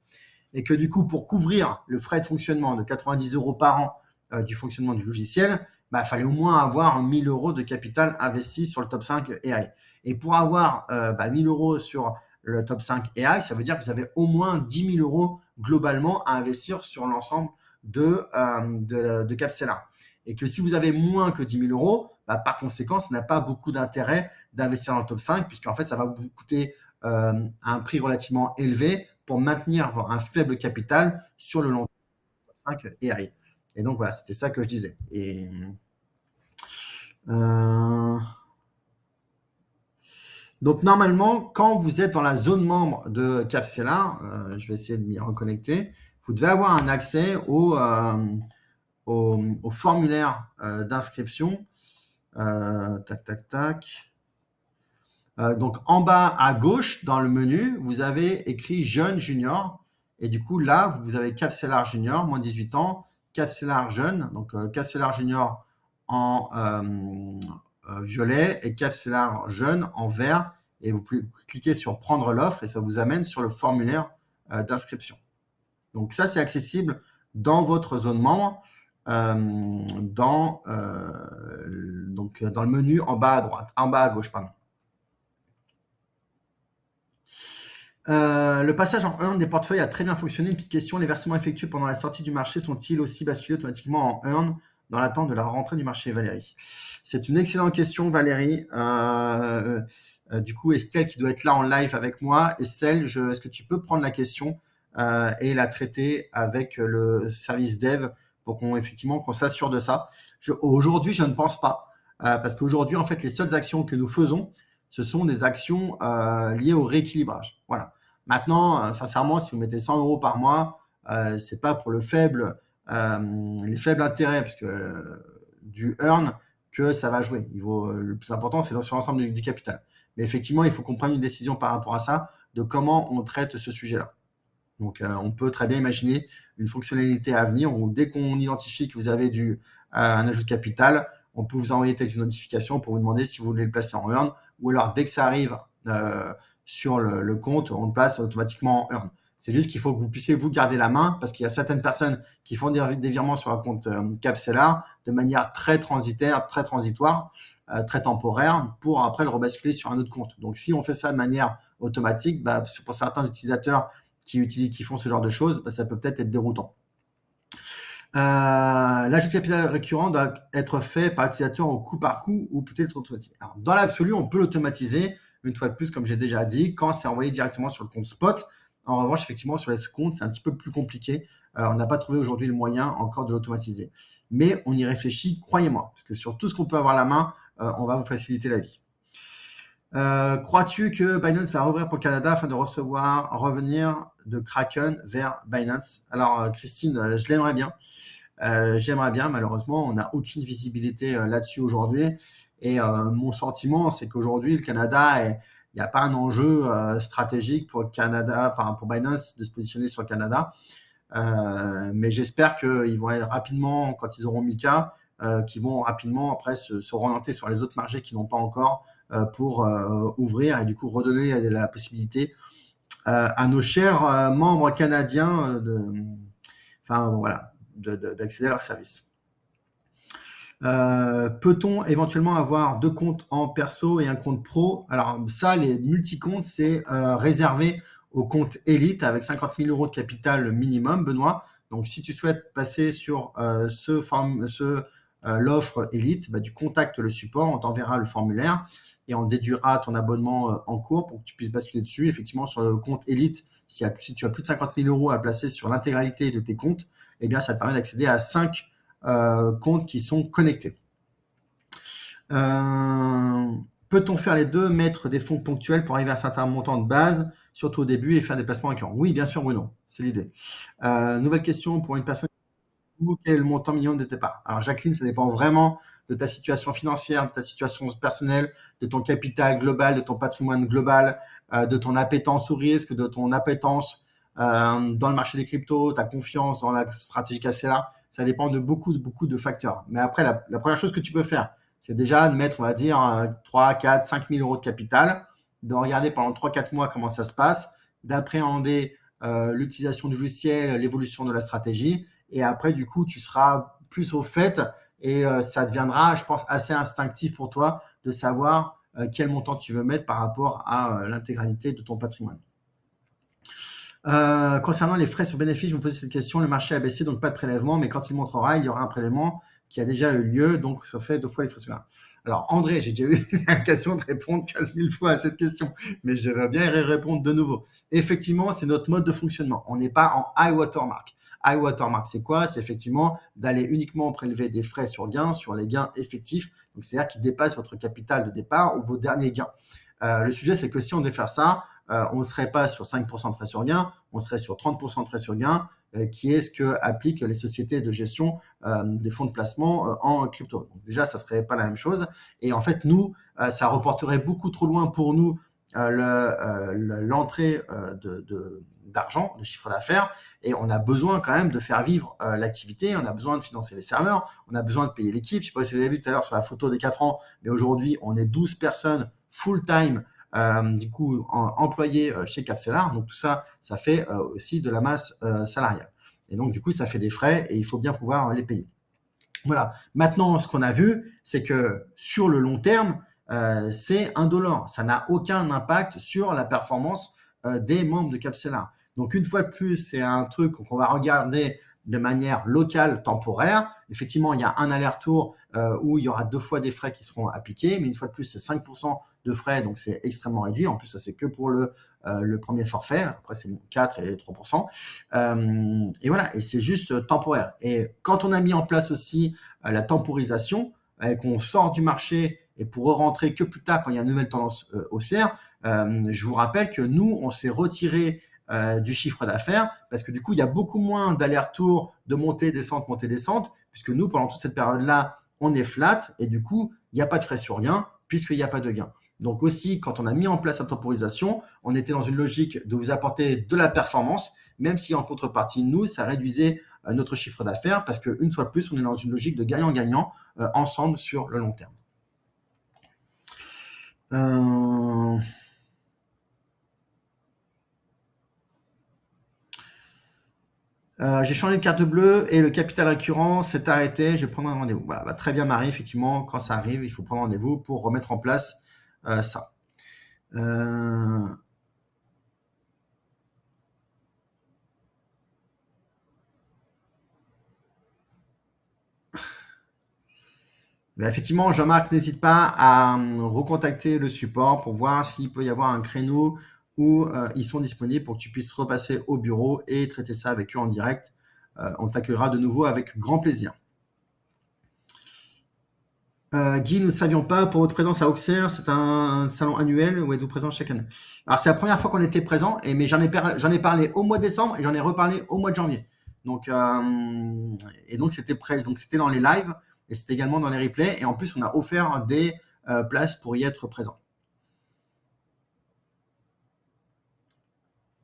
Et que du coup, pour couvrir le frais de fonctionnement de 90 € par an du fonctionnement du logiciel, il fallait au moins avoir 1000 € de capital investi sur le top 5 AI. Et pour avoir 1000 € sur le top 5 AI, ça veut dire que vous avez au moins 10 000 € globalement à investir sur l'ensemble de Capstellar. Et que si vous avez moins que 10 000 €, par conséquent, ça n'a pas beaucoup d'intérêt d'investir dans le top 5, puisqu'en fait, ça va vous coûter un prix relativement élevé pour maintenir un faible capital sur le long terme 5 AI. Et donc voilà, c'était ça que je disais. Et donc normalement, quand vous êtes dans la zone membre de Capstellar, je vais essayer de m'y reconnecter, vous devez avoir un accès au formulaire d'inscription. Tac, tac, tac. Donc en bas à gauche, dans le menu, vous avez écrit Jeune Junior. Et du coup, là, vous avez Capstellar Junior, moins de 18 ans, Capstellar Jeune, donc Capstellar Junior en violet et Capstellar Jeune en vert. Et vous pouvez cliquer sur Prendre l'offre et ça vous amène sur le formulaire d'inscription. Donc ça, c'est accessible dans votre zone membre, dans le menu en bas à droite, en bas à gauche, pardon. Le passage en earn des portefeuilles a très bien fonctionné. Une petite question, les versements effectués pendant la sortie du marché sont-ils aussi basculés automatiquement en earn dans l'attente de la rentrée du marché, Valérie? C'est une excellente question, Valérie. Du coup, Estelle qui doit être là en live avec moi. Estelle, est-ce que tu peux prendre la question et la traiter avec le service dev pour qu'on s'assure de ça? Aujourd'hui, je ne pense pas. Parce qu'aujourd'hui, en fait, les seules actions que nous faisons, ce sont des actions liées au rééquilibrage. Voilà. Maintenant, sincèrement, si vous mettez 100 € par mois, c'est pas pour les faibles intérêts, parce que du earn que ça va jouer. Le plus important, c'est sur l'ensemble du capital. Mais effectivement, il faut qu'on prenne une décision par rapport à ça, de comment on traite ce sujet-là. Donc, on peut très bien imaginer une fonctionnalité à venir où dès qu'on identifie que vous avez un ajout de capital, on peut vous envoyer peut-être une notification pour vous demander si vous voulez le placer en earn, ou alors dès que ça arrive sur le compte, on le place automatiquement en earn. C'est juste qu'il faut que vous puissiez vous garder la main parce qu'il y a certaines personnes qui font des virements sur un compte Capstellar de manière très transitaire, très transitoire, très temporaire pour après le rebasculer sur un autre compte. Donc si on fait ça de manière automatique, pour certains utilisateurs qui font ce genre de choses, ça peut peut-être être déroutant. L'ajout de capital récurrent doit être fait par l'utilisateur au coup par coup ou peut-être automatisé. Alors, dans l'absolu, on peut l'automatiser, une fois de plus, comme j'ai déjà dit, quand c'est envoyé directement sur le compte spot. En revanche, effectivement, sur les comptes, c'est un petit peu plus compliqué. On n'a pas trouvé aujourd'hui le moyen encore de l'automatiser. Mais on y réfléchit, croyez-moi, parce que sur tout ce qu'on peut avoir la main, on va vous faciliter la vie. Crois-tu que Binance va rouvrir pour le Canada afin de revenir de Kraken vers Binance? Alors, Christine, je l'aimerais bien. J'aimerais bien, malheureusement, on n'a aucune visibilité là-dessus aujourd'hui. Et mon sentiment, c'est qu'aujourd'hui, le Canada, il n'y a pas un enjeu stratégique pour le Canada, pour Binance, de se positionner sur le Canada. Mais j'espère qu'ils vont être rapidement, quand ils auront MiCA, qu'ils vont rapidement après se orienter sur les autres marchés qui n'ont pas encore pour ouvrir et du coup redonner la possibilité à nos chers membres canadiens d'accéder à leurs services. Peut-on éventuellement avoir 2 comptes en perso et un compte pro? Alors ça, les multi-comptes, c'est réservé au compte élite avec 50 000 € de capital minimum, Benoît. Donc si tu souhaites passer sur l'offre élite, bah, tu contactes le support, on t'enverra le formulaire et on déduira ton abonnement en cours pour que tu puisses basculer dessus. Effectivement, sur le compte élite, si tu as plus de 50 000 € à placer sur l'intégralité de tes comptes, eh bien ça te permet d'accéder à 5 comptes qui sont connectés. Peut-on faire les deux, mettre des fonds ponctuels pour arriver à un certain montant de base, surtout au début, et faire des placements récurrents? Oui, bien sûr, Bruno, c'est l'idée. Nouvelle question pour une personne. Quel est le montant minimum de tes parts? Alors, Jacqueline, ça dépend vraiment de ta situation financière, de ta situation personnelle, de ton capital global, de ton patrimoine global, de ton appétence au risque, de ton appétence dans le marché des cryptos, ta confiance dans la stratégie KCLA. Ça dépend de beaucoup de facteurs. Mais après, la première chose que tu peux faire, c'est déjà de mettre, on va dire, 3, 4, 5 000 € de capital, de regarder pendant 3-4 mois comment ça se passe, d'appréhender l'utilisation du logiciel, l'évolution de la stratégie. Et après, du coup, tu seras plus au fait et ça deviendra, je pense, assez instinctif pour toi de savoir quel montant tu veux mettre par rapport à l'intégralité de ton patrimoine. Concernant les frais sur bénéfice, je me posais cette question. Le marché a baissé, donc pas de prélèvement, mais quand il montrera, il y aura un prélèvement qui a déjà eu lieu, donc ça fait 2 fois les frais sur là. Alors, André, j'ai déjà eu l'occasion de répondre 15 000 fois à cette question, mais j'aimerais bien y répondre de nouveau. Effectivement, c'est notre mode de fonctionnement. On n'est pas en high watermark. High watermark, c'est quoi? C'est effectivement d'aller uniquement prélever des frais sur gains, sur les gains effectifs, donc c'est-à-dire qui dépassent votre capital de départ ou vos derniers gains. Le sujet, c'est que si on devait faire ça, on ne serait pas sur 5% de frais sur gain, on serait sur 30% de frais sur gain, qui est ce que appliquent les sociétés de gestion des fonds de placement en crypto. Donc déjà, ça ne serait pas la même chose. Et en fait, nous, ça reporterait beaucoup trop loin pour nous l'entrée d'argent, de chiffre d'affaires, et on a besoin quand même de faire vivre l'activité, on a besoin de financer les serveurs, on a besoin de payer l'équipe. Je ne sais pas si vous avez vu tout à l'heure sur la photo des 4 ans, mais aujourd'hui, on est 12 personnes full-time du coup employés chez Capcellar. Donc tout ça, ça fait aussi de la masse salariale. Et donc du coup, ça fait des frais et il faut bien pouvoir les payer. Voilà. Maintenant, ce qu'on a vu, c'est que sur le long terme, c'est indolore. Ça n'a aucun impact sur la performance des membres de Capcellar. Donc une fois de plus, c'est un truc qu'on va regarder de manière locale, temporaire. Effectivement, il y a un aller-retour où il y aura 2 fois des frais qui seront appliqués, mais une fois de plus, c'est 5% de frais, donc c'est extrêmement réduit. En plus, ça, c'est que pour le premier forfait. Après, c'est 4 et 3%. Et voilà, et c'est juste temporaire. Et quand on a mis en place aussi la temporisation, qu'on sort du marché et pour rentrer que plus tard quand il y a une nouvelle tendance haussière, je vous rappelle que nous, on s'est retiré du chiffre d'affaires parce que du coup, il y a beaucoup moins d'aller-retour de montée, descente, puisque nous, pendant toute cette période-là, on est flat et du coup, il n'y a pas de frais sur gain puisqu'il n'y a pas de gain. Donc aussi, quand on a mis en place la temporisation, on était dans une logique de vous apporter de la performance, même si en contrepartie, nous, ça réduisait notre chiffre d'affaires parce qu'une fois de plus, on est dans une logique de gagnant-gagnant ensemble sur le long terme. J'ai changé de carte bleue et le capital récurrent s'est arrêté. Je vais prendre un rendez-vous. Voilà, bah, très bien, Marie. Effectivement, quand ça arrive, il faut prendre rendez-vous pour remettre en place ça. Mais effectivement, Jean-Marc, n'hésite pas à recontacter le support pour voir s'il peut y avoir un créneau où ils sont disponibles pour que tu puisses repasser au bureau et traiter ça avec eux en direct. On t'accueillera de nouveau avec grand plaisir. Guy, nous ne savions pas pour votre présence à Auxerre, c'est un salon annuel où êtes-vous présent chaque année? Alors c'est la première fois qu'on était présent, mais j'en ai parlé au mois de décembre et j'en ai reparlé au mois de janvier. Donc c'était dans les lives et c'était également dans les replays et en plus on a offert des places pour y être présent.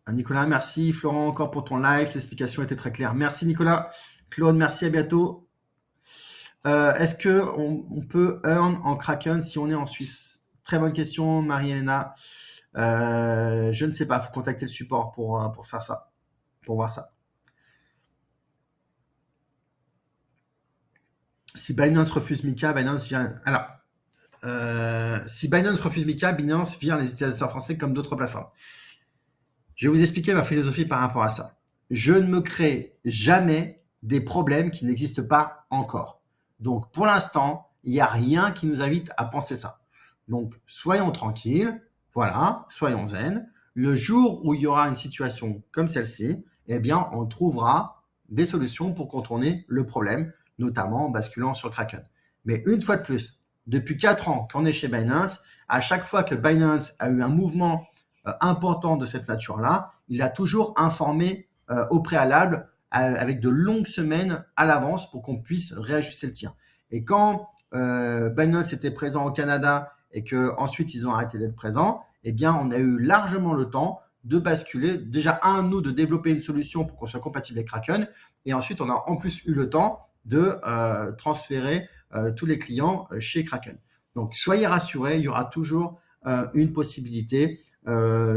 Nicolas, merci. Florent, encore pour ton live, l'explication était très claire. Merci Nicolas. Claude, merci, à bientôt. Est-ce qu'on peut earn en Kraken si on est en Suisse? Très bonne question, Marie-Hélène. Je ne sais pas, il faut contacter le support pour faire ça, pour voir ça. Si Binance refuse Mika, Binance vient. Alors, si Binance refuse Mika, Binance vire les utilisateurs français comme d'autres plateformes. Je vais vous expliquer ma philosophie par rapport à ça. Je ne me crée jamais des problèmes qui n'existent pas encore. Donc, pour l'instant, il n'y a rien qui nous invite à penser ça. Donc, soyons tranquilles, voilà, soyons zen. Le jour où il y aura une situation comme celle-ci, eh bien, on trouvera des solutions pour contourner le problème, notamment en basculant sur Kraken. Mais une fois de plus, depuis 4 ans qu'on est chez Binance, à chaque fois que Binance a eu un mouvement important de cette nature-là, il a toujours informé au préalable avec de longues semaines à l'avance pour qu'on puisse réajuster le tir. Et quand Binance était présent au Canada et qu'ensuite ils ont arrêté d'être présents, eh bien on a eu largement le temps de basculer, déjà nous de développer une solution pour qu'on soit compatible avec Kraken, et ensuite on a en plus eu le temps de transférer tous les clients chez Kraken. Donc soyez rassurés, il y aura toujours une possibilité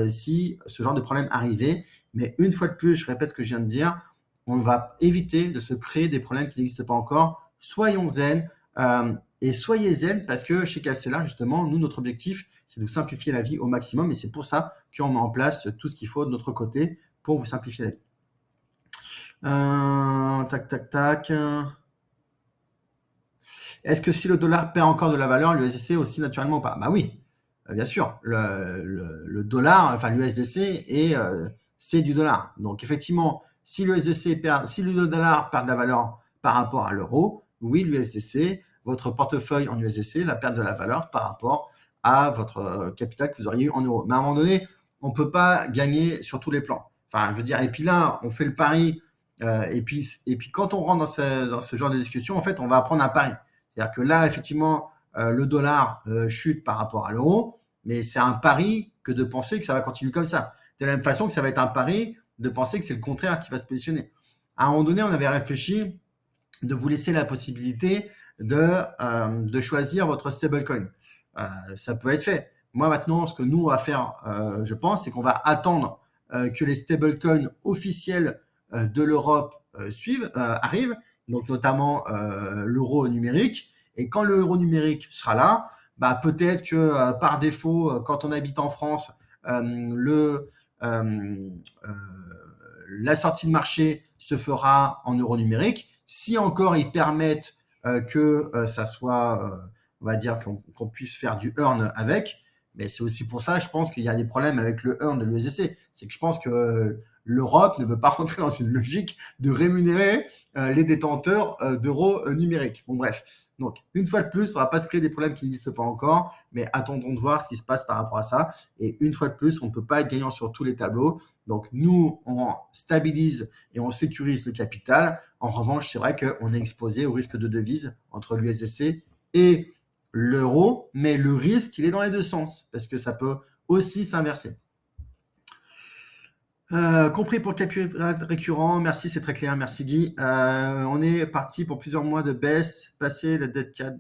si ce genre de problème arrivait. Mais une fois de plus, je répète ce que je viens de dire, on va éviter de se créer des problèmes qui n'existent pas encore. Soyons zen et soyez zen parce que chez KFCLA, justement, nous, notre objectif, c'est de vous simplifier la vie au maximum et c'est pour ça qu'on met en place tout ce qu'il faut de notre côté pour vous simplifier la vie. Tac, tac, tac. Est-ce que si le dollar perd encore de la valeur, l'USDC aussi naturellement ou pas? Bah oui, bien sûr. Le dollar, enfin l'USDC, c'est du dollar. Donc effectivement, si le dollar perd de la valeur par rapport à l'euro, oui, l'USDC, votre portefeuille en USDC va perdre de la valeur par rapport à votre capital que vous auriez eu en euros. Mais à un moment donné, on ne peut pas gagner sur tous les plans. Enfin, je veux dire, et puis là, on fait le pari. Et puis quand on rentre dans ce genre de discussion, en fait, on va apprendre un pari. C'est-à-dire que là, effectivement, le dollar chute par rapport à l'euro, mais c'est un pari que de penser que ça va continuer comme ça. De la même façon que ça va être un pari de penser que c'est le contraire qui va se positionner. À un moment donné, on avait réfléchi de vous laisser la possibilité de choisir votre stablecoin. Ça peut être fait. Moi, maintenant, ce que nous, on va faire, je pense, c'est qu'on va attendre que les stablecoins officiels de l'Europe arrivent, donc notamment l'euro numérique. Et quand l'euro numérique sera là, bah, peut-être que par défaut, quand on habite en France, la sortie de marché se fera en euro numérique. Si encore ils permettent que ça soit, on va dire qu'on puisse faire du earn avec, mais c'est aussi pour ça, je pense qu'il y a des problèmes avec le earn de l'USDC. C'est que je pense que l'Europe ne veut pas rentrer dans une logique de rémunérer les détenteurs d'euros numériques. Bon, bref. Donc, une fois de plus, on ne va pas se créer des problèmes qui n'existent pas encore, mais attendons de voir ce qui se passe par rapport à ça. Et une fois de plus, on ne peut pas être gagnant sur tous les tableaux. Donc, nous, on stabilise et on sécurise le capital. En revanche, c'est vrai qu'on est exposé au risque de devise entre l'USDC et l'euro, mais le risque, il est dans les deux sens, parce que ça peut aussi s'inverser. Compris pour le capital récurrent, merci, c'est très clair, merci Guy. On est parti pour plusieurs mois de baisse, passer le dead cat.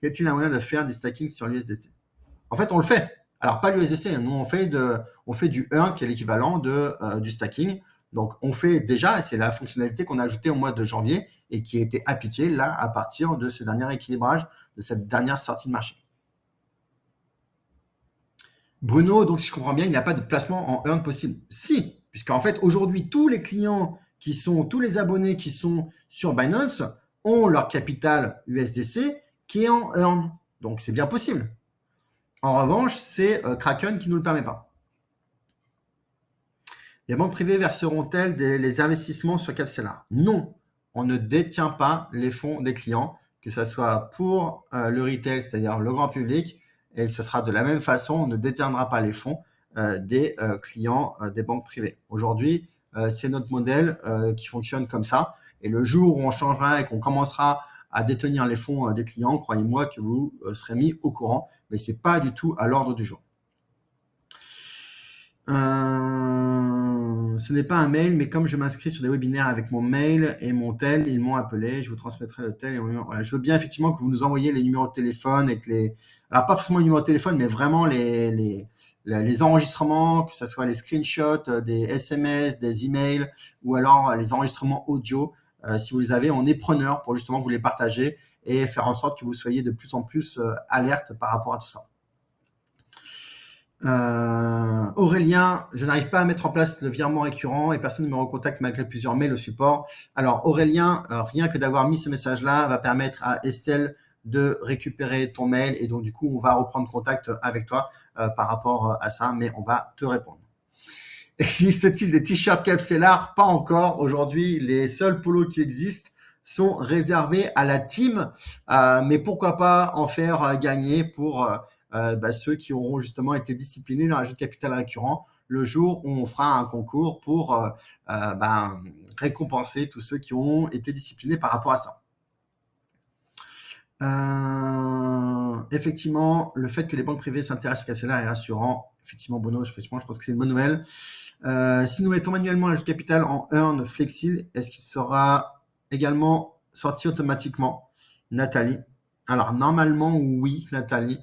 Y a-t-il un moyen de faire du stacking sur l'USDC? En fait, on le fait. Alors, pas l'USDC, nous on fait du earn qui est l'équivalent du stacking. Donc, on fait déjà, et c'est la fonctionnalité qu'on a ajoutée au mois de janvier et qui a été appliquée là à partir de ce dernier équilibrage, de cette dernière sortie de marché. Bruno, donc si je comprends bien, il n'y a pas de placement en earn possible. Si, puisqu'en fait, aujourd'hui, tous les abonnés qui sont sur Binance ont leur capital USDC qui est en earn. Donc, c'est bien possible. En revanche, c'est Kraken qui ne nous le permet pas. Les banques privées verseront-elles les investissements sur KFCLA? Non, on ne détient pas les fonds des clients, que ce soit pour le retail, c'est-à-dire le grand public, et ce sera de la même façon, on ne détiendra pas les fonds des clients des banques privées. Aujourd'hui, c'est notre modèle qui fonctionne comme ça. Et le jour où on changera et qu'on commencera à détenir les fonds des clients, croyez-moi que vous serez mis au courant, mais ce n'est pas du tout à l'ordre du jour. Ce n'est pas un mail, mais comme je m'inscris sur des webinaires avec mon mail et mon tel, ils m'ont appelé, je vous transmettrai le tel. Voilà, je veux bien effectivement que vous nous envoyiez les numéros de téléphone et alors pas forcément les numéros de téléphone, mais vraiment les enregistrements, que ce soit les screenshots, des SMS, des emails, ou alors les enregistrements audio. Si vous les avez, on est preneur pour justement vous les partager et faire en sorte que vous soyez de plus en plus alerte par rapport à tout ça. Aurélien, je n'arrive pas à mettre en place le virement récurrent et personne ne me recontacte malgré plusieurs mails au support. Alors Aurélien, rien que d'avoir mis ce message-là va permettre à Estelle de récupérer ton mail et donc du coup on va reprendre contact avec toi par rapport à ça, mais on va te répondre. Existe-t-il des t-shirts Capsellar? Pas encore. Aujourd'hui, les seuls polos qui existent sont réservés à la team, mais pourquoi pas en faire gagner pour ceux qui auront justement été disciplinés dans l'ajout de capital récurrent le jour où on fera un concours pour récompenser tous ceux qui ont été disciplinés par rapport à ça. Effectivement, le fait que les banques privées s'intéressent à Capsellar est rassurant. Effectivement, Bono, je pense que c'est une bonne nouvelle. Si nous mettons manuellement l'ajout de capital en earn flexible, est-ce qu'il sera également sorti automatiquement? Nathalie. Alors, normalement, oui, Nathalie.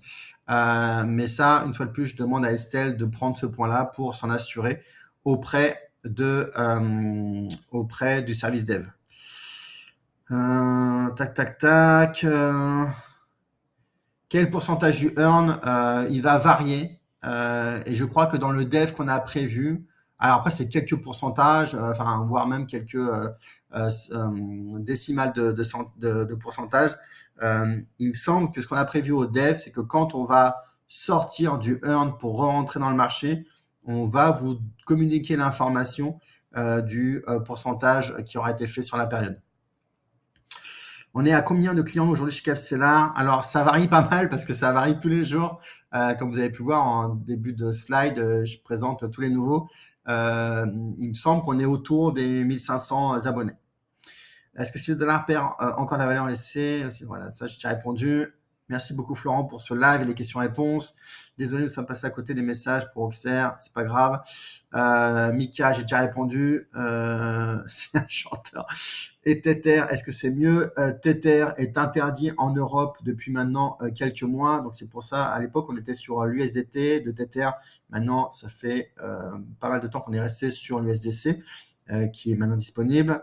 Mais ça, une fois de plus, je demande à Estelle de prendre ce point-là pour s'en assurer auprès du service dev. Quel pourcentage du earn? Il va varier. Et je crois que dans le dev qu'on a prévu, alors après, c'est quelques pourcentages, voire même quelques décimales de pourcentage. Il me semble que ce qu'on a prévu au dev, c'est que quand on va sortir du earn pour rentrer dans le marché, on va vous communiquer l'information du pourcentage qui aura été fait sur la période. On est à combien de clients aujourd'hui chez Capsellar? Alors, ça varie pas mal parce que ça varie tous les jours. Comme vous avez pu voir en début de slide, je présente tous les nouveaux. Il me semble qu'on est autour des 1500 abonnés. Est-ce que si le dollar perd encore de la valeur laissée? Voilà, ça, j'ai déjà répondu. Merci beaucoup, Florent, pour ce live et les questions-réponses. Désolé, nous sommes passés à côté des messages pour Auxerre, c'est pas grave. Mika, j'ai déjà répondu. C'est un chanteur. Et Tether, est-ce que c'est mieux? Tether est interdit en Europe depuis maintenant quelques mois. Donc, c'est pour ça, à l'époque, on était sur l'USDT de Tether. Maintenant, ça fait pas mal de temps qu'on est resté sur l'USDC, qui est maintenant disponible.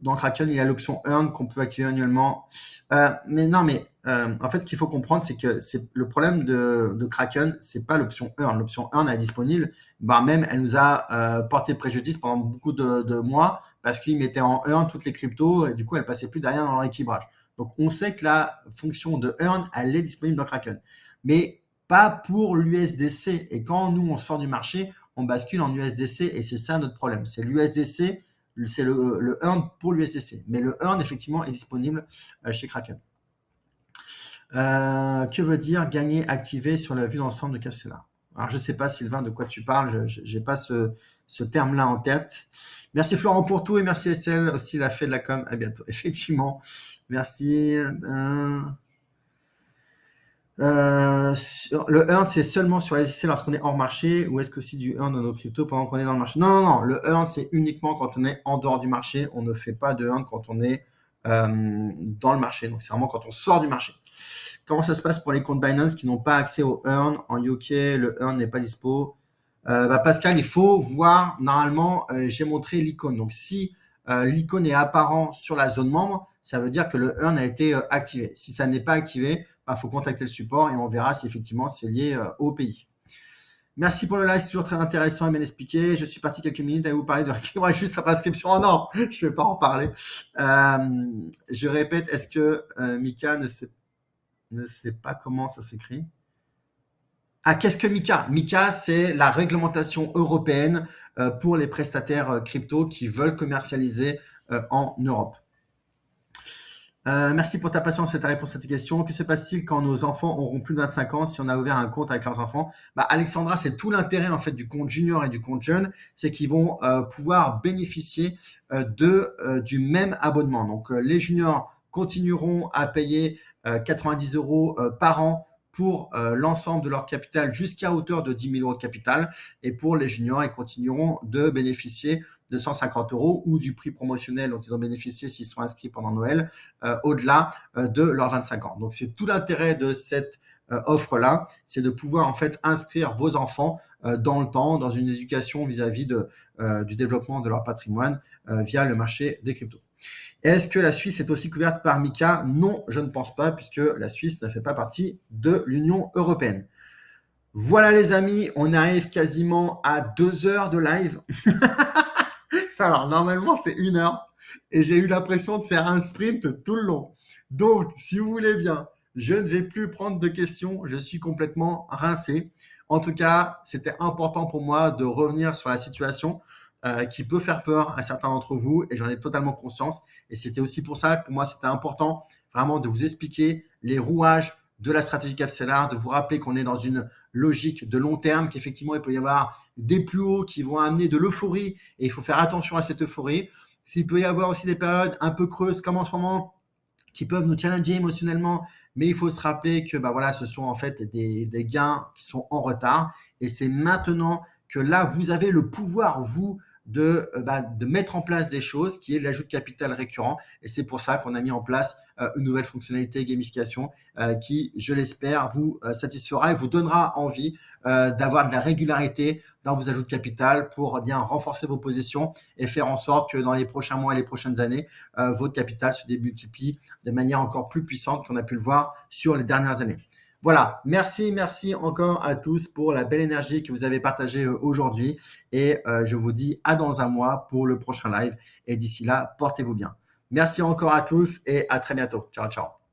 Dans Kraken, il y a l'option Earn qu'on peut activer annuellement. En fait, ce qu'il faut comprendre, c'est que le problème de Kraken, c'est pas l'option Earn. L'option Earn, elle est disponible. Même, elle nous a porté préjudice pendant beaucoup de mois parce qu'ils mettaient en Earn toutes les cryptos et du coup, elle passait plus derrière dans leur équilibrage. Donc, on sait que la fonction de Earn, elle est disponible dans Kraken. Mais pas pour l'USDC. Et quand nous, on sort du marché, on bascule en USDC et c'est ça notre problème. C'est l'USDC, c'est le earn pour l'USDC. Mais le earn, effectivement, est disponible chez Kraken. Que veut dire gagner activé sur la vue d'ensemble de Capsellar? Alors, je ne sais pas, Sylvain, de quoi tu parles. Je n'ai pas ce terme-là en tête. Merci, Florent, pour tout. Et merci, Estelle, aussi, la fée de la com. À bientôt. Effectivement. Merci. Le earn, c'est seulement sur la SEC lorsqu'on est hors marché ou est-ce que aussi du earn dans nos cryptos pendant qu'on est dans le marché? Non. Le earn, c'est uniquement quand on est en dehors du marché. On ne fait pas de earn quand on est dans le marché. Donc, c'est vraiment quand on sort du marché. Comment ça se passe pour les comptes Binance qui n'ont pas accès au earn? En UK, le earn n'est pas dispo. Pascal, il faut voir, normalement, j'ai montré l'icône. Donc, si l'icône est apparent sur la zone membre, ça veut dire que le earn a été activé. Si ça n'est pas activé, il faut contacter le support et on verra si effectivement c'est lié au pays. Merci pour le live, c'est toujours très intéressant et bien expliqué. Je suis parti quelques minutes à vous parler de récupérer juste la prescription. Oh non, je ne vais pas en parler. Je répète, est-ce que Mika ne sait pas comment ça s'écrit? Qu'est-ce que Mika? Mika, c'est la réglementation européenne pour les prestataires crypto qui veulent commercialiser en Europe. Merci pour ta patience et ta réponse à cette question. Que se passe-t-il quand nos enfants auront plus de 25 ans si on a ouvert un compte avec leurs enfants? Alexandra, c'est tout l'intérêt en fait du compte junior et du compte jeune, c'est qu'ils vont pouvoir bénéficier du même abonnement. Donc les juniors continueront à payer 90 € par an pour l'ensemble de leur capital jusqu'à hauteur de 10 000 € de capital. Et pour les juniors, ils continueront de bénéficier de 150 € ou du prix promotionnel dont ils ont bénéficié s'ils sont inscrits pendant Noël, au-delà de leurs 25 ans. Donc, c'est tout l'intérêt de cette offre-là, c'est de pouvoir en fait inscrire vos enfants dans le temps, dans une éducation vis-à-vis du développement de leur patrimoine via le marché des cryptos. Est-ce que la Suisse est aussi couverte par MiCA? Non, je ne pense pas, puisque la Suisse ne fait pas partie de l'Union européenne. Voilà les amis, on arrive quasiment à 2 heures de live. Alors normalement c'est 1 heure et j'ai eu l'impression de faire un sprint tout le long. Donc si vous voulez bien, je ne vais plus prendre de questions, je suis complètement rincé. En tout cas, c'était important pour moi de revenir sur la situation qui peut faire peur à certains d'entre vous et j'en ai totalement conscience. Et c'était aussi pour ça que pour moi c'était important vraiment de vous expliquer les rouages de la stratégie capsellaire, de vous rappeler qu'on est dans une logique de long terme, qu'effectivement il peut y avoir des plus hauts qui vont amener de l'euphorie et il faut faire attention à cette euphorie. S'il peut y avoir aussi des périodes un peu creuses comme en ce moment qui peuvent nous challenger émotionnellement, mais il faut se rappeler que bah voilà, ce sont en fait des gains qui sont en retard et c'est maintenant que là vous avez le pouvoir vous de mettre en place des choses qui est l'ajout de capital récurrent et c'est pour ça qu'on a mis en place une nouvelle fonctionnalité gamification qui, je l'espère, vous satisfera et vous donnera envie d'avoir de la régularité dans vos ajouts de capital pour bien renforcer vos positions et faire en sorte que dans les prochains mois et les prochaines années, votre capital se démultiplie de manière encore plus puissante qu'on a pu le voir sur les dernières années. Voilà, merci encore à tous pour la belle énergie que vous avez partagée aujourd'hui et je vous dis à dans un mois pour le prochain live et d'ici là, portez-vous bien. Merci encore à tous et à très bientôt. Ciao, ciao.